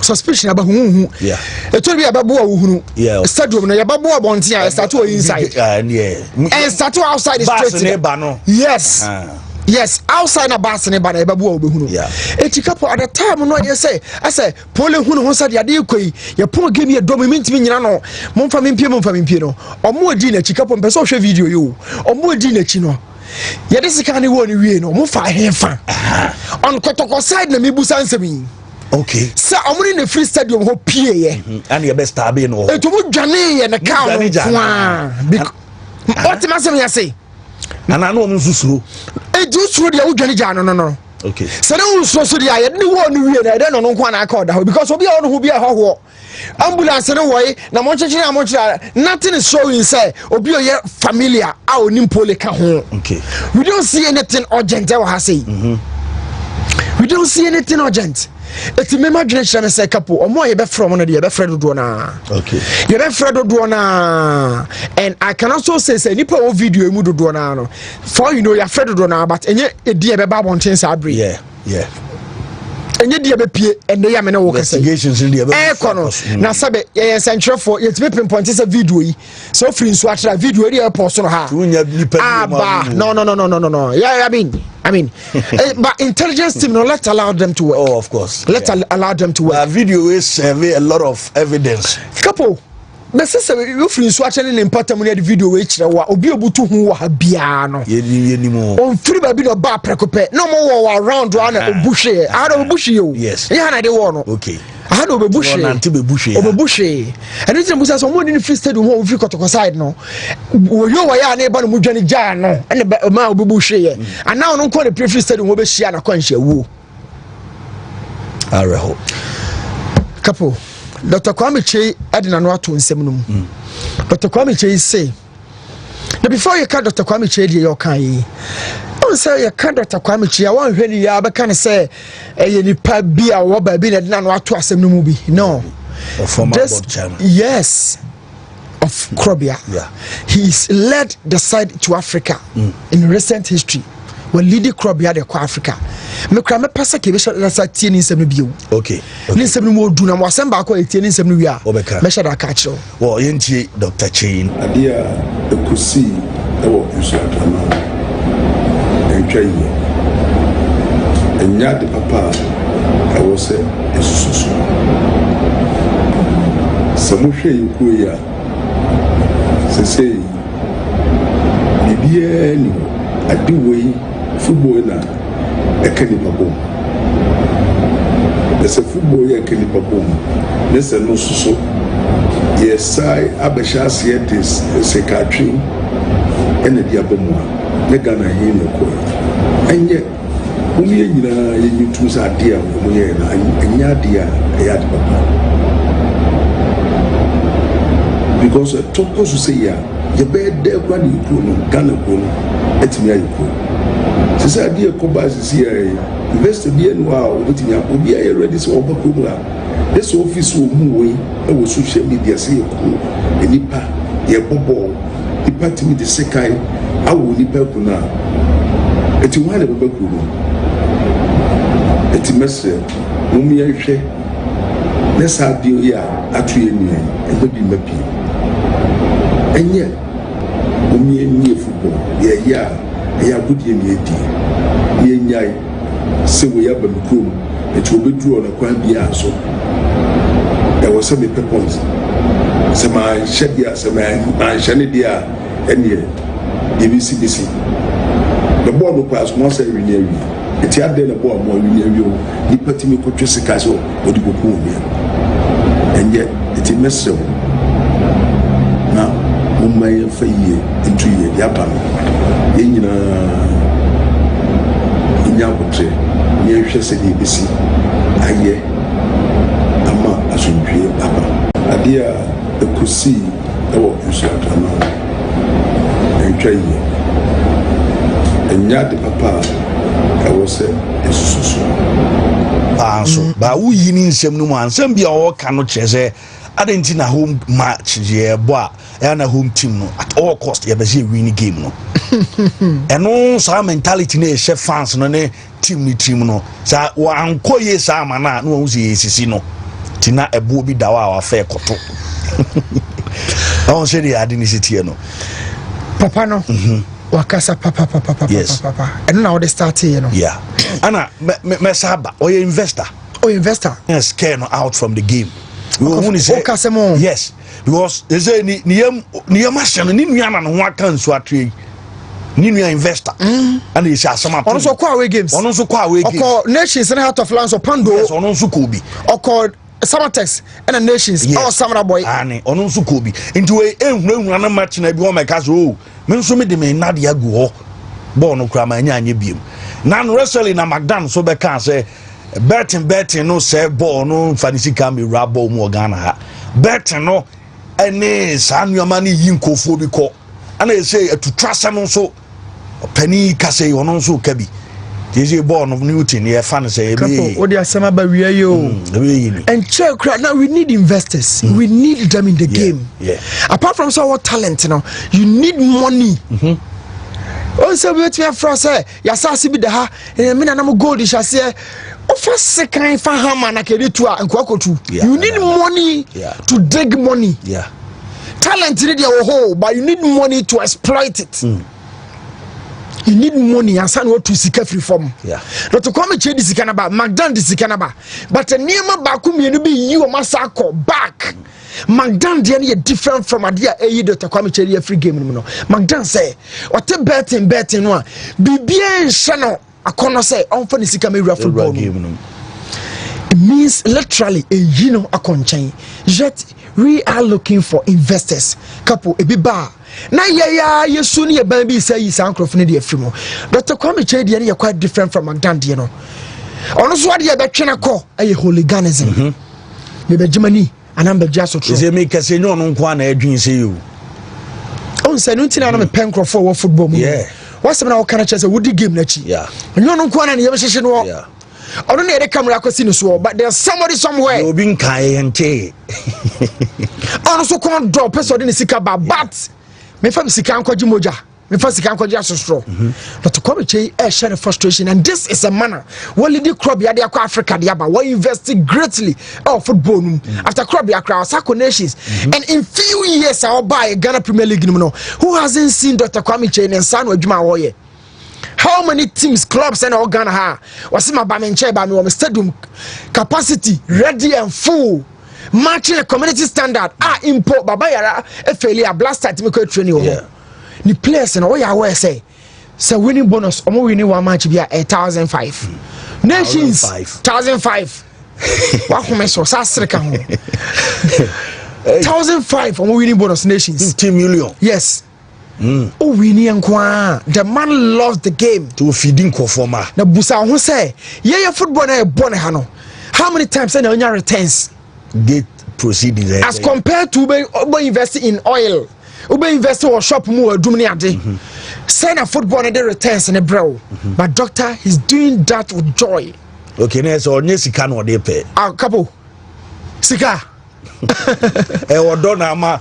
suspicion about who it will be about who stadium na yababu abontia start inside and start outside the street yes outside na bus ne ba na yababu obehunu couple at the time no you say I say pole hunu ho said ade koi ye pon game ye dom mintimi nyina no momfa mempie no omo odi na couple mpe so hwe video yo omo odi na chi no ya this kind of one we no mo fa henfa on Kotoko side na mebusa nsemi okay sa omuni na free stadium ho pie ye and your best tabe no e to mo dwane ye na ka what ma say me say ana no mo susuro e du suro dia wo dwane ja no okay so na wo so dia ye ni wo no wie na de no nko na aka oda because obi a no ho bia ho ambulance no way na mo chechire nothing is showing say obi oye familiar a onim pole ka ho okay we don't see anything urgent we ha say we don't see anything urgent it's me imagination say couple omo ye be from no de ye be fredo do na okay ye be fredo do na and I can also say nipa o video emu do na no for you know ya fredo do na but enye edi e be ba bonten sa abre yeah enye dia be pie ende ya me na wo kase investigations in dia be kono na sabe ye centrefo ye tipe pinpoint say video yi so free nso atra video eri post no ha no I mean but intelligence team no let allow them to work. Oh, of course, allow them to work. Video is survey a lot of evidence couple but say you free nso atra ne important money the video we kire wa obi obutu hu wa ha bia no ye ni mo on free ba bi no ba prekope no mo wa around one obushe obushe yo yes ye na de wo no okay I had obebushe and it's a so more than free stadium ho free Kotoko side no yo wa ya na eba no mudwane ja no and ma obebushe ye and now no call the free stadium ho be hia na kwanhia wu areho couple Dr. Kwame Chey adina no ato nsem no Dr. Kwame Chey say now before you can Dr. Kwame Chey your kan say you can't Dr. Kwame Chey wan hwe ni ya be kan say e nipa bi a wo ba bi na de na no ato asem no mu bi no former board chairman yes of Krobia he's led the side to Africa in recent history when leading Krobia de Africa me kra me pasa ke be sa tie ni nsem no bi okay ni nsem no mo du na mo asem ba ko tie ni nsem no wi a me sha da ka kire wo yentie Dr. Chey adia ekusi e wo nso atama entraye enya de papa I was a susu samuhwe yiko ya sese bibia ni adiwe football na ekani pabom ese football ya ekani pabom nese no susu yesai abesha sietis secretary ene dia bomwa ne gana hin no ko enye umi nyina yenyi tu sa dia mo ye na enya dia ya de papa because to ko so say ya ye be de kwa ni ko no gana ko no etimi ayi ko se sa dia ko ba si ya invest bi enu a obetimi obi ya ready so obako mu a this office wo mu we e wo social media say ko enipa ye bobo nipa timi de sekai awu nipa ku na eti wane baba ku no eti mese mumi ya hwe na sa bio ya atu enu e be bi mapi enye Mummy football, yeah, good in the day. So we have a crew, it will be true on a quite be so. There was some points. Some I shed ya, some I shanidia, and ye, DBCDC. The board will pass once every year. It's had then a board more in you, the petty Cotrisicaso, or the Bukumia. And yet, it's a mess. Now, Mummy for ye into ye, Japan. In Yabutre, near Shessy BC. Aye, Ama, I should be Papa. A dear, the Kusi, or Ushaka, and try ye. And yet, the Papa, I was so. So, but we in some new one, some be all cannot chase. I didn't in a home match, yeah, boy, and a home team no, at all cost, you ever winning game no. And no some mentality ne chef fans no ne team no. Sa one koye sa mana no uzi no. Tina a booby dawa or fair koto. I won't say the identity no. Papa no. Wakasa papa. Yes. Papa. And now they start here no. Yeah. Anna mesaba or you investor. Oh investor. Yes, care no out from the game. Yes, because they say ni machine ni nua na ho aka nso atre ni nua investor and he say asama on so kwa away games oko nations and heart of lands pando yes on nso ko bi oko Samatex and nations all Samara boy ani on nso ko bi into we ehunahuna na match na bi o make so me nso me de me na de agu ho ball no kra ma anya biem na wrestling na McDan so be kan say betting no say ball no fancy can be rabo mo Ghana ha betting no any sanuama ni yinkofo bi ko ana say to trust am so penny kase ono so kabi dey ball no Newton e fan say be o dey asema ba wiye yo and check now we need investors we need them in the game apart from so what talent you need money on say we to for say ya sase bi da ha me na nam gold is say first second for hammer na kede to ankoakotu you need money to dig money talent need your whole but you need money to exploit it you need money and san what to sika free form not to come change this kanaba magdan this kanaba but niema ba ku mienu bi yi o masako back magdan dey na different from adia eyi to come change free game no magdan say what betting no bibia nhye no akono say on fa sika me wura football game no it means literally a akonchan yet we are looking for investors couple ebiba na yesu ne ban bi say sankrofo ne de afimo Dr. Kwame Chedi ne quite different from magdan de no ono so ade betwene ko aye hooliganism me be Germany anam be jaso tro say me kase no no nko na adwin say you on say no ntina na me penkrofo wo football mu what's na kana chese wodi game na chi nyo no nko na ne yebehye no ono na ere camera akwasi no so but there's somebody somewhere obi nkan ente ono so kon drop person de sika ba but me fam sika ankoji moja me fam sika ankoji asostro but to come che share frustration and this is a manner what lead the club ya de akwa Africa de aba we invest greatly football after club ya crowd Sako nations and in few years I'll buy Ghana Premier League no who hasn't seen Dr. Kwame Che and Sanu adwuma woye. How many teams, clubs, and all Ghana ha? Wasima Bamenche ba me stadium capacity ready and full, matching a community standard. Import baba yara a failure blaster to make training. The players and all ya we say winning bonus. Omo winning one match be 1,005. Nations 1,005. Wa home so sasreka ho. 1,005 omo winning bonus nations. 15 million. Yes. Oh, we need the man loves the game to feeding conforma. Na busa ho say, football na born hano. How many times na onya returns get proceedings as compared to be investing in oil, be investing or shop mu adum ni ade. Say na football na the returns na bro. But doctor, he's doing that with joy. Okay, na so onye sika na ode pe. Couple sika. Odo na ma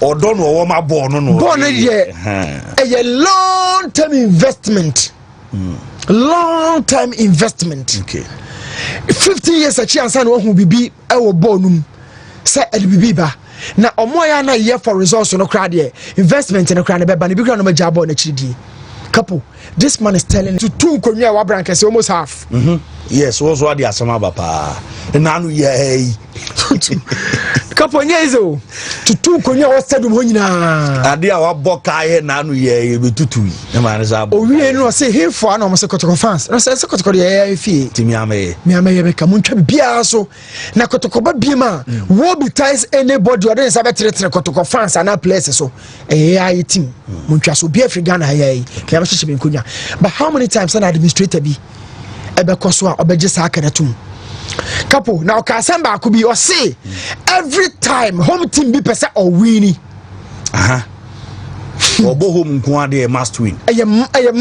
Odo no wo ma ball no a long-term investment. Long-term investment. Okay. 15 years a chance and who be our bonum say bibi ba na omo ya na year for results no cry there investment no cry na be ba na bi cry no ma jabo na chidi couple this man is telling to two konwa wa brank say almost half yes also ade asama ba pa na anu ye couple nyezo to two konwa wa stadium ho nyina ade a wa boka ye na anu ye betutu na man za bo owie no say here for na mo se kotoko fans na say kotoko ye fie timi amaye be ka muntwa bia so na kotoko ba bia ma wo be ties anybody or say betre kotoko fans and players so ai team muntwa so bia Africa na ai ya ba hye nkonya but how many times an administrator bi ebe koso a obeje sa aka natum couple now ka samba ko bi o say every time home team be pese or win obo home nko ade must win I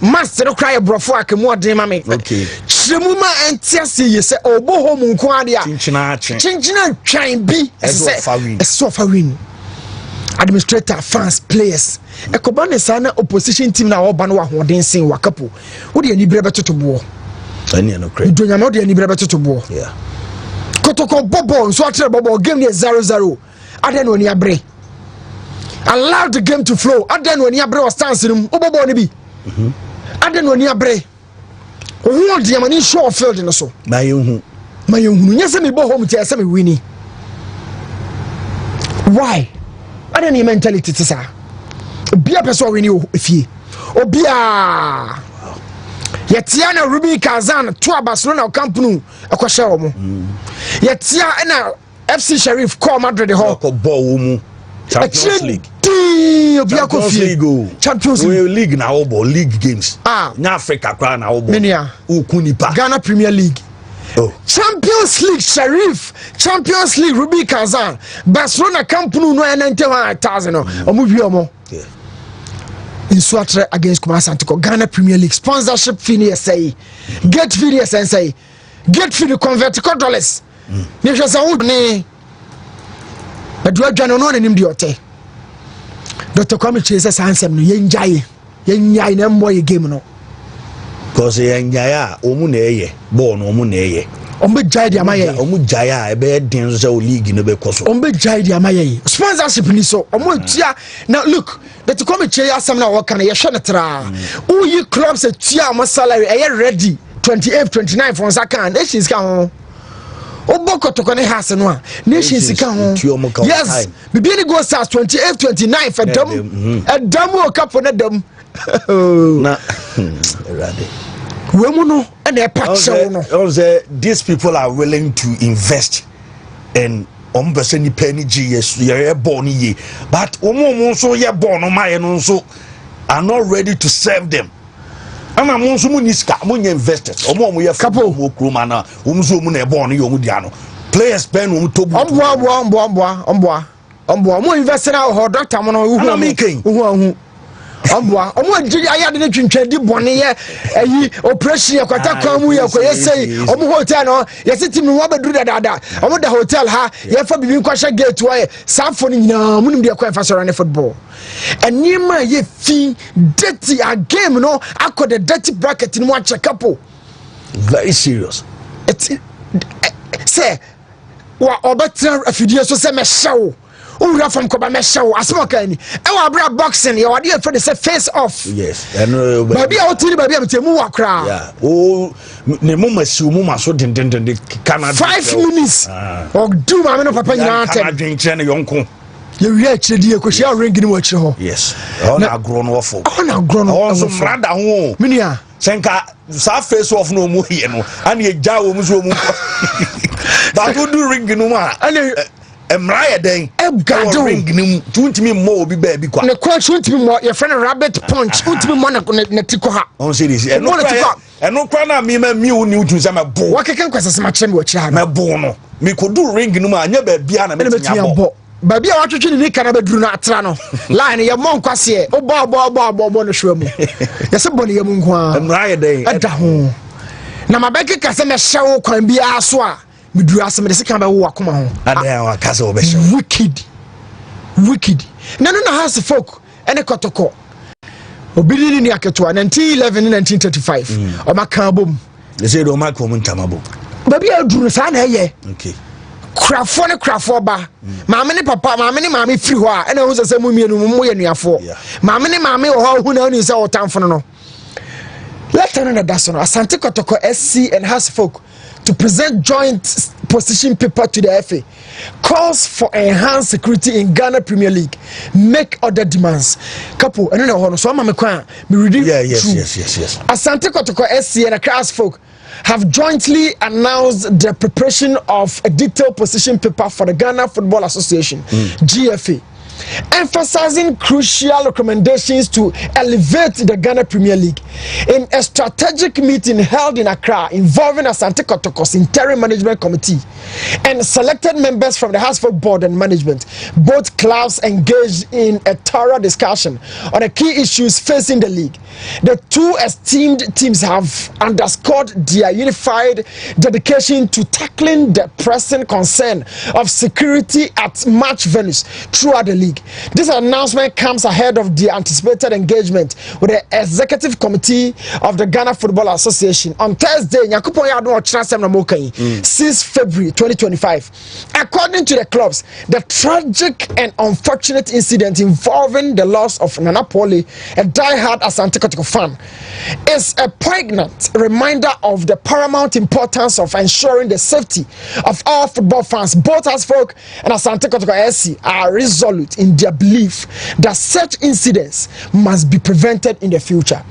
must no cry brofo akemu odin ma me okay chiremu ma entia say ye say obo home nko ade a chinchina twan bi so fa win administrator fans players ekobane sana opposition team na oba no ahoden sen wakapo wo de ani brebe totobo ani no credit donya no de ani brebe totobo yeah kotoko bobo so atre bobo game dey 0-0 aden oni abre allow the game to flow aden oni abre o stance nim bobo ni bi aden oni abre o de amani show field no so mayenhu nyese me bo home tie se me wini why aden ni mentality tisa obia person wini ofie obia yetia na Ruby Kazan to Barcelona camp nou ekoshe omo yetia na FC Sheriff call Madrid ho ko ball mu Champions League obia ko fie Champions League na obo league games nya Africa kwa na obo ukunipa Ghana Premier League Champions League Sheriff Champions League Ruby Kazan Barcelona camp nou no 91,000 omo bi omo in Swatre against Kumasi Antiko Ghana Premier League sponsorship fee say get fee say get fee to convert to dollars ne hwesa wo ne adua dwane no nanim de ote Dr. Kwame Chese sansem no yenjai na mboye game no cause yenjai a omu na eye ball no omu na eye ombe jai di amaye omu jai a ebe den so league no be koso ombe jai di amaye sponsorship ni so omu tia now look that to come che asam na work na ye hwe netra uyi clubs tia am salary e ready 28 29 for Zakan nations ka ho oboko to kone has no a nations ka ho yes bibi ni go stars 28 29 for them adam o cup na dem na ready we mu no and e patch no these people are willing to invest in person ni penny yes ye born ye but so ye born no my no so are not ready to serve them ama mo so mu niska mo nya investors ye couple mo kroma na so mu na born ye dia no players pen mo to bu omboa mo invest na ho doctor mo no hu hu omboa omo agiri ayade ne twintwadi bone ye ayi operation yakwata kwa mu ye koye sei omo hotel no ye sitim no abaduru dada omo da hotel ha ye fa bibi nkwahye gate wa ye safo ni nyina munum de kwa fa ne football enima ye fi dirty a game no akọ the dirty bracket ni mo check up very serious it's say wa obetra afidie so se me hyew ura from koba me hyew asmoka ni e wa bra boxing ye wade for the say face off yes baby a otiri baby am temu wakra yeah o ne mo masiu mo maso den Canada 5 minutes o do ma me no papa nyina atem adwenche ne yonko ye wi a chedi e ko hia ring ni mo chire ho yes na agro no ofo na agro no so frada ho minia senka sa face off no mo hie no ana ye ja wo mu so mo ba do ring no ma emraye den gado ring nim tuntimi mo obi ba bi kwa ne kwa tuntimi mo your friend rabbit punch tuntimi mo na tiko ha on series eno kwa na mi uni utun se me bo wakeke nkwasase ma kire me wachi ha me bo no me kodu ring nim anya ba bia na me tinya bo baby a watwetwe ni kana baduru na atra no line ye mo nkwase obo no hwa mu ye se bo ne ye mu nko emraye den ada ho na mabeke kase me hyew kwan bia so a miduru asem de se kan ba wo akoma ho ada wa kase wo be hyew wicked na house folk ene kotoko obidini ni aketo 1911 1935 o maka bom they say do maka mo ntama bom baby a duru sa na ye okay Crafo ne crafo ba. Maame ne papa, maame ne maame free ho a. E na hu se mu mienu mu ye nuafo. Maame ne maame ho hu na hu se wotamfo no. Let her know that Asante Kotoko SC and Hasfolk to present joint position paper to the FA calls for enhanced security in Ghana Premier League. Make other demands. Couple, I don't know. So I'm me reading. Yes. Asante Kotoko SC and Hasfolk have jointly announced the preparation of a detailed position paper for the Ghana Football Association (GFA), emphasizing crucial recommendations to elevate the Ghana Premier League. In a strategic meeting held in Accra involving Asante Kotoko's interim management committee and selected members from the Hasfolk board and management, both clubs engaged in a thorough discussion on the key issues facing the league. The two esteemed teams have underscored their unified dedication to tackling the pressing concern of security at match venues throughout the league. This announcement comes ahead of the anticipated engagement with the executive committee of the Ghana Football Association on Thursday, 6 February 2025. According to the clubs, the tragic and unfortunate incident involving the loss of Nana Poli, a die-hard Asante Kotoko fan, is a poignant reminder of the paramount importance of ensuring the safety of all football fans. Both Hasfolk and Asante Kotoko SC are resolute in their belief that such incidents must be prevented in the future.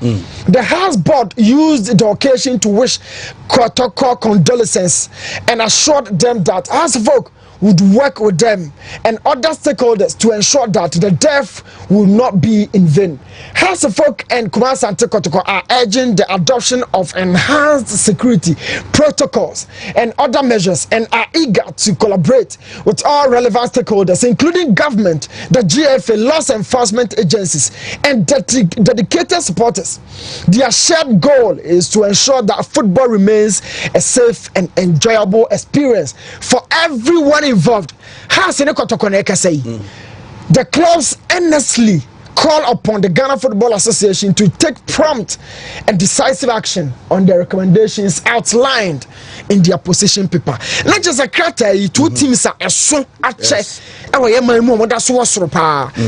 The House board used the occasion to wish Kotoko condolences and assured them that Hasfolk would work with them and other stakeholders to ensure that the death will not be in vain. Hasfolk and Asante Kotoko are urging the adoption of enhanced security protocols and other measures and are eager to collaborate with all relevant stakeholders, including government, the GFA, law enforcement agencies, and dedicated supporters. Their shared goal is to ensure that football remains a safe and enjoyable experience for everyone involved. The clubs earnestly call upon the Ghana Football Association to take prompt and decisive action on the recommendations outlined in their position paper. Not just a criteria, two teams are so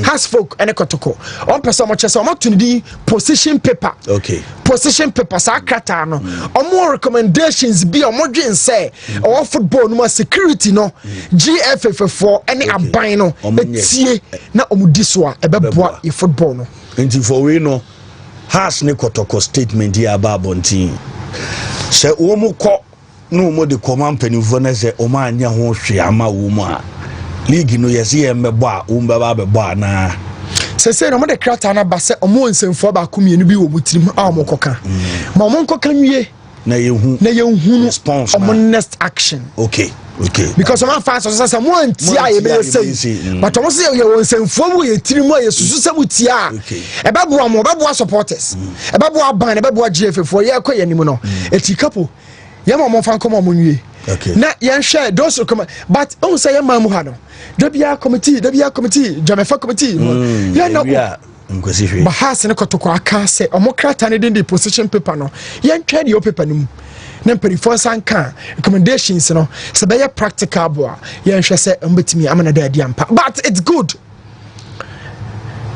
Hasfolk and Kotoko. On person much as to the position paper. Okay. Position paper sakratano. Or more recommendations be a more say or football no security no GFF4 any abino etie na omudiswa ebeboa e football no. Nti for we no has ne Kotoko statement here about bontin. Se omo ko no mo de command penifo na se o ma anya ho hwe ama wo mu a league no yesi e mebo a wo mbeba bebo na se no mo de krata na ba se o mo nsemfo ba komienu bi wo mutirim a mo koka ma mo nkoka nwie na yehu response o mo next action. Okay because some fans say mo antia ye be say but mo say ye nsemfo mu ye tirimu ye susu se mutia e ba bo mo ba bo supporters e ba bo aban e ba bo GFF ye ko ye nimu no etikapo ye mo fan come mo nwie na ye share those recommend but on say ye mamu ha no dabia committee jamefa committee ye no nkwesihwe ba has ne Kotoko aka say omo krata ne the position paper no ye ntwa the paper no na perifo sanka recommendations no se be practical bo ye nhwe se mbetimi amana da adi ampa but it's good.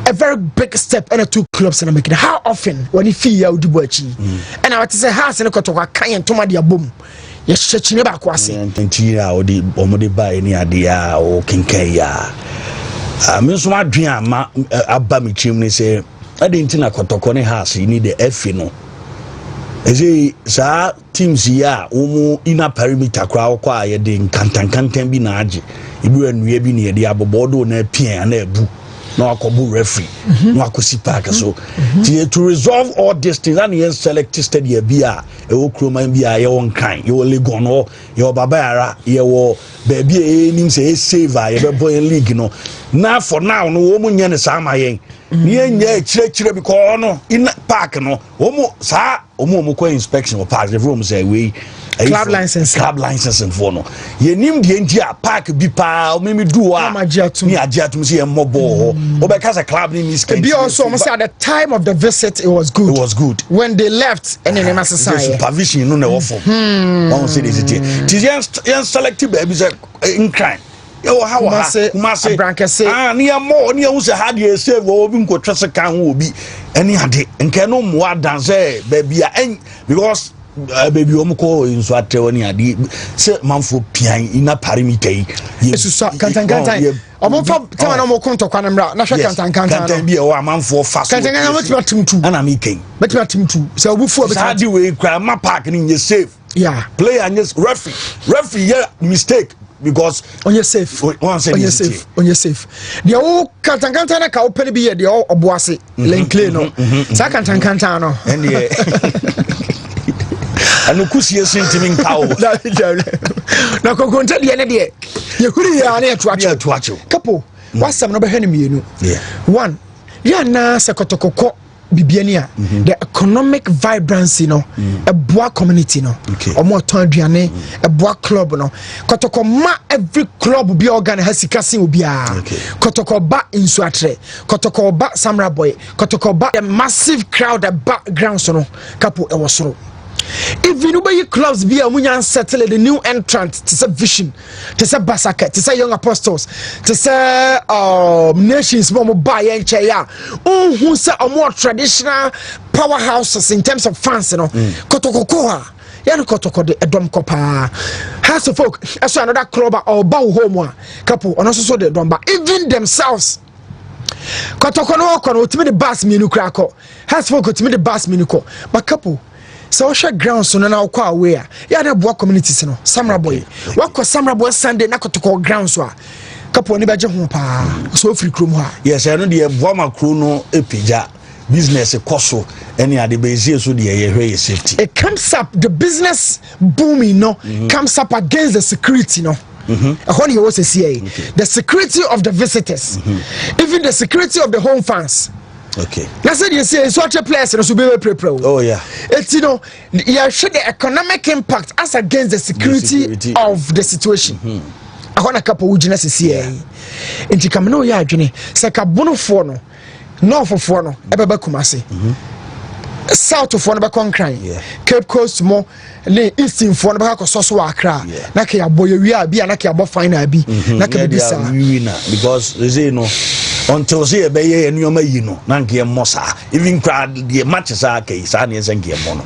A very big step and two clubs and making. How often when you feel you do watching and I want to say has in a Kotoko kan to my dia boom. Yes, chechine ba kwase. Ntira odi omode ba ni ade a o kenkan ya. Me so adwen ama aba me chim ni say ade ntina Kotoko ne has ni the FA no. Eze sa teams ya omo ina perimeter kra kwa ye de kantan bi na age. Ibu anua bi ne de abobodo na pien na ebu. No akobu referee no akosi park so to resolve all these things and yen select stadium bia e wo kroman bia ye won kan ye wo legon no ye wo babayara ye wo baby e nim say saver ye be boy league no na for now no wo munye ne sa ma yen ye nya chire because no in park no wo mu sa wo mu ko inspection of park the room say we club licensing for no ye nim de ntia park bi pa o me do a ni agiatum se ye mobo obeka say club ni miss be also almost at the time of the visit it was good when they left and then the supervision no na wo for one say this it selective baby say in crime yo how kumase brankese ni amo ni hu say had ye save wo bi nkotwe se kan wo bi eni ade nke no mo adanse baby a because baby omko inso atewani ade se manfo pian ina parimitai yesusa kantan omfa tema na mo konto kwanamra na hwe kantan bi e wa manfo fa so kantan mo tiba timtu ana mi ken betima timtu se obufu obeta adi we kra ma park ni nye safe player nye referee yeah mistake because on your safe the o kantan na ka open bi ye the oboase lenkle no sa kantan no anu kusie sentimi nkawo na kokonta de ne de ye huri ya na atuache kapo wasam no be hene mienu one ya na sekotokoko bibiania the economic vibrancy no a boa community no omo ton aduane a boa club no kotoko ma every club bi organ has sikase obia kotoko ba insuatre kotoko ba samra boy kotoko ba the massive crowd at background so no kapo e wosoro even ubay clubs be amunya settle the new entrant to say vision to say basaka to say young apostles to say nations mo buy enche ya who say more traditional powerhouses in terms of fans no kotoko ya no kotoko de edom kopa has of folk as another club or bow home couple on also the domba even themselves kotoko no kono ultimate the bass minu krako has folk ultimate the bass minuko but couple so share ground so na kwa away ya na boa communities no samra boy wako samra boy Sunday na kotoko ground so a kapo ni beje ho pa so free krom ha yes I know the boa makro no epija business koso any ade bezie so de ye hwe safety it comes up the business booming no comes up against the security no when you was say the security of the visitors even the security of the home fans. Okay. Now said you say such a place and so be pro. Oh yeah. It's you show the economic impact as against the security of the situation. I want a couple of wujina CCA. Inti kameno ya adwene se ka bono fo no north fo no ebeba Kumasi. South fo no be Konkran. Cape Coast mo le eastern fo no be ka so Accra. Na ka aboye wi abi na ka abo final bi. Na ka be bisa. Because they say no until say be ye nyoma yi no na nke mosa even crowd the matches are case and yes nke mono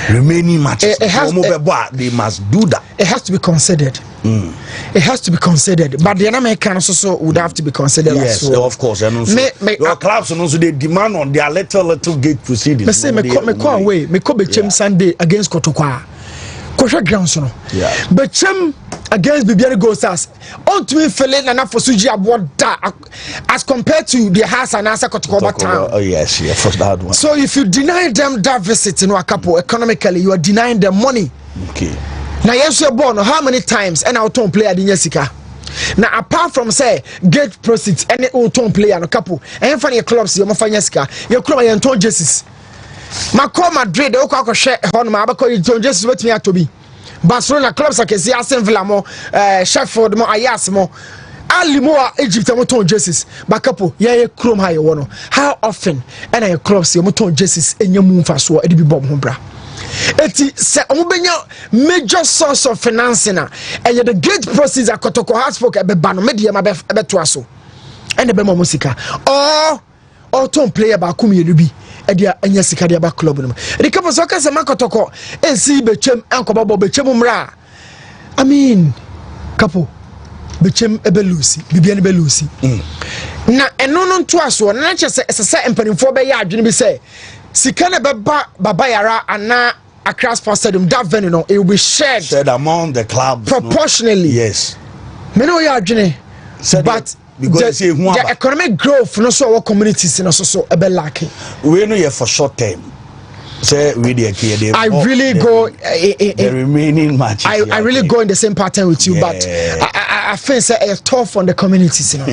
remaining matches they must do that. It has to be considered. It has to be considered, but the American also would have to be considered. Yes, as well. Of course. And also, your clubs and also they demand on their little gate proceedings. Me say me call away. Me call Bechem Sunday against Kotokwa. Kosha grounds no. Yeah. Bechem against Bibiani Gosas. On to me fele na for suji aboard that as compared to the house and answer Kotokwa town. Oh yes, yeah, for that one. So if you deny them that visit in Wakapo economically, you are denying them money. Okay. Now yes, you're born. How many times and our tone player in Jessica? Now apart from say get proceeds any old tone player no couple and funny clubs you mafanya Jessica your club and tone Jesus. Ma call Madrid they go share on ma abako you tone Jesus with me to be Barcelona clubs like see Aston Villa mo Sheffield mo Ajax mo Ali mo Egypt mo tone Jesus ba couple yeah chrome high one how often and your clubs you mo tone Jesus enye mu mfa so e be bomb ho bra. Eti se omubenya major source of financing na and the great proceeds akotoko has folk ebeba no media ma beto aso and be mo sika or ton player ba kum yedu bi e dia anya sika dia ba club no e ka so ka se makotoko ensi bechem enkobobo bechem mra I mean kapo bechem ebelusi bibiane belusi na eno no nto aso na che se empanimfo be ya adwene bi se sika na baba yara ana Accra Sports Stadium that venue no it will be shared among the clubs proportionally. Yes. Me know you adwene but because the economic growth no so our communities no so e be lacking. We know you for short term. Say we dey care I really go the remaining matches. I really go in the same pattern with you, but I feel say it's tough on the communities, you know.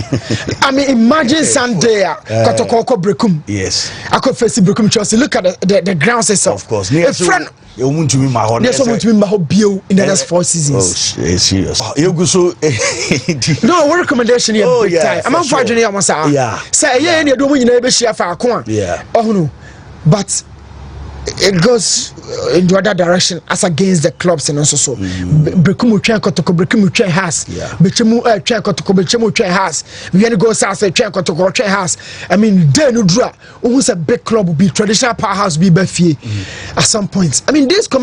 I mean, imagine Sunday Kotoko Brekum. Yes. I could face Brekum Chelsea. Look at the grounds itself. Of course. A friend You want to be my honor. There's someone to be my bio in the next 4 seasons. Oh, serious. You go so. No, what recommendation here? Oh, yeah. I'm not fighting here, Massa. Yeah. Say, yeah, and you don't win, you never share for a coin. Yeah. Oh, no. But it goes in the other direction as against the clubs and also so. Brekumu try kotoko brekumu try has. Bechemu try kotoko bechemu try has. We go say try kotoko try has. I mean, they no draw. Who's a big club will be traditional powerhouse be befie at some point. I mean, this community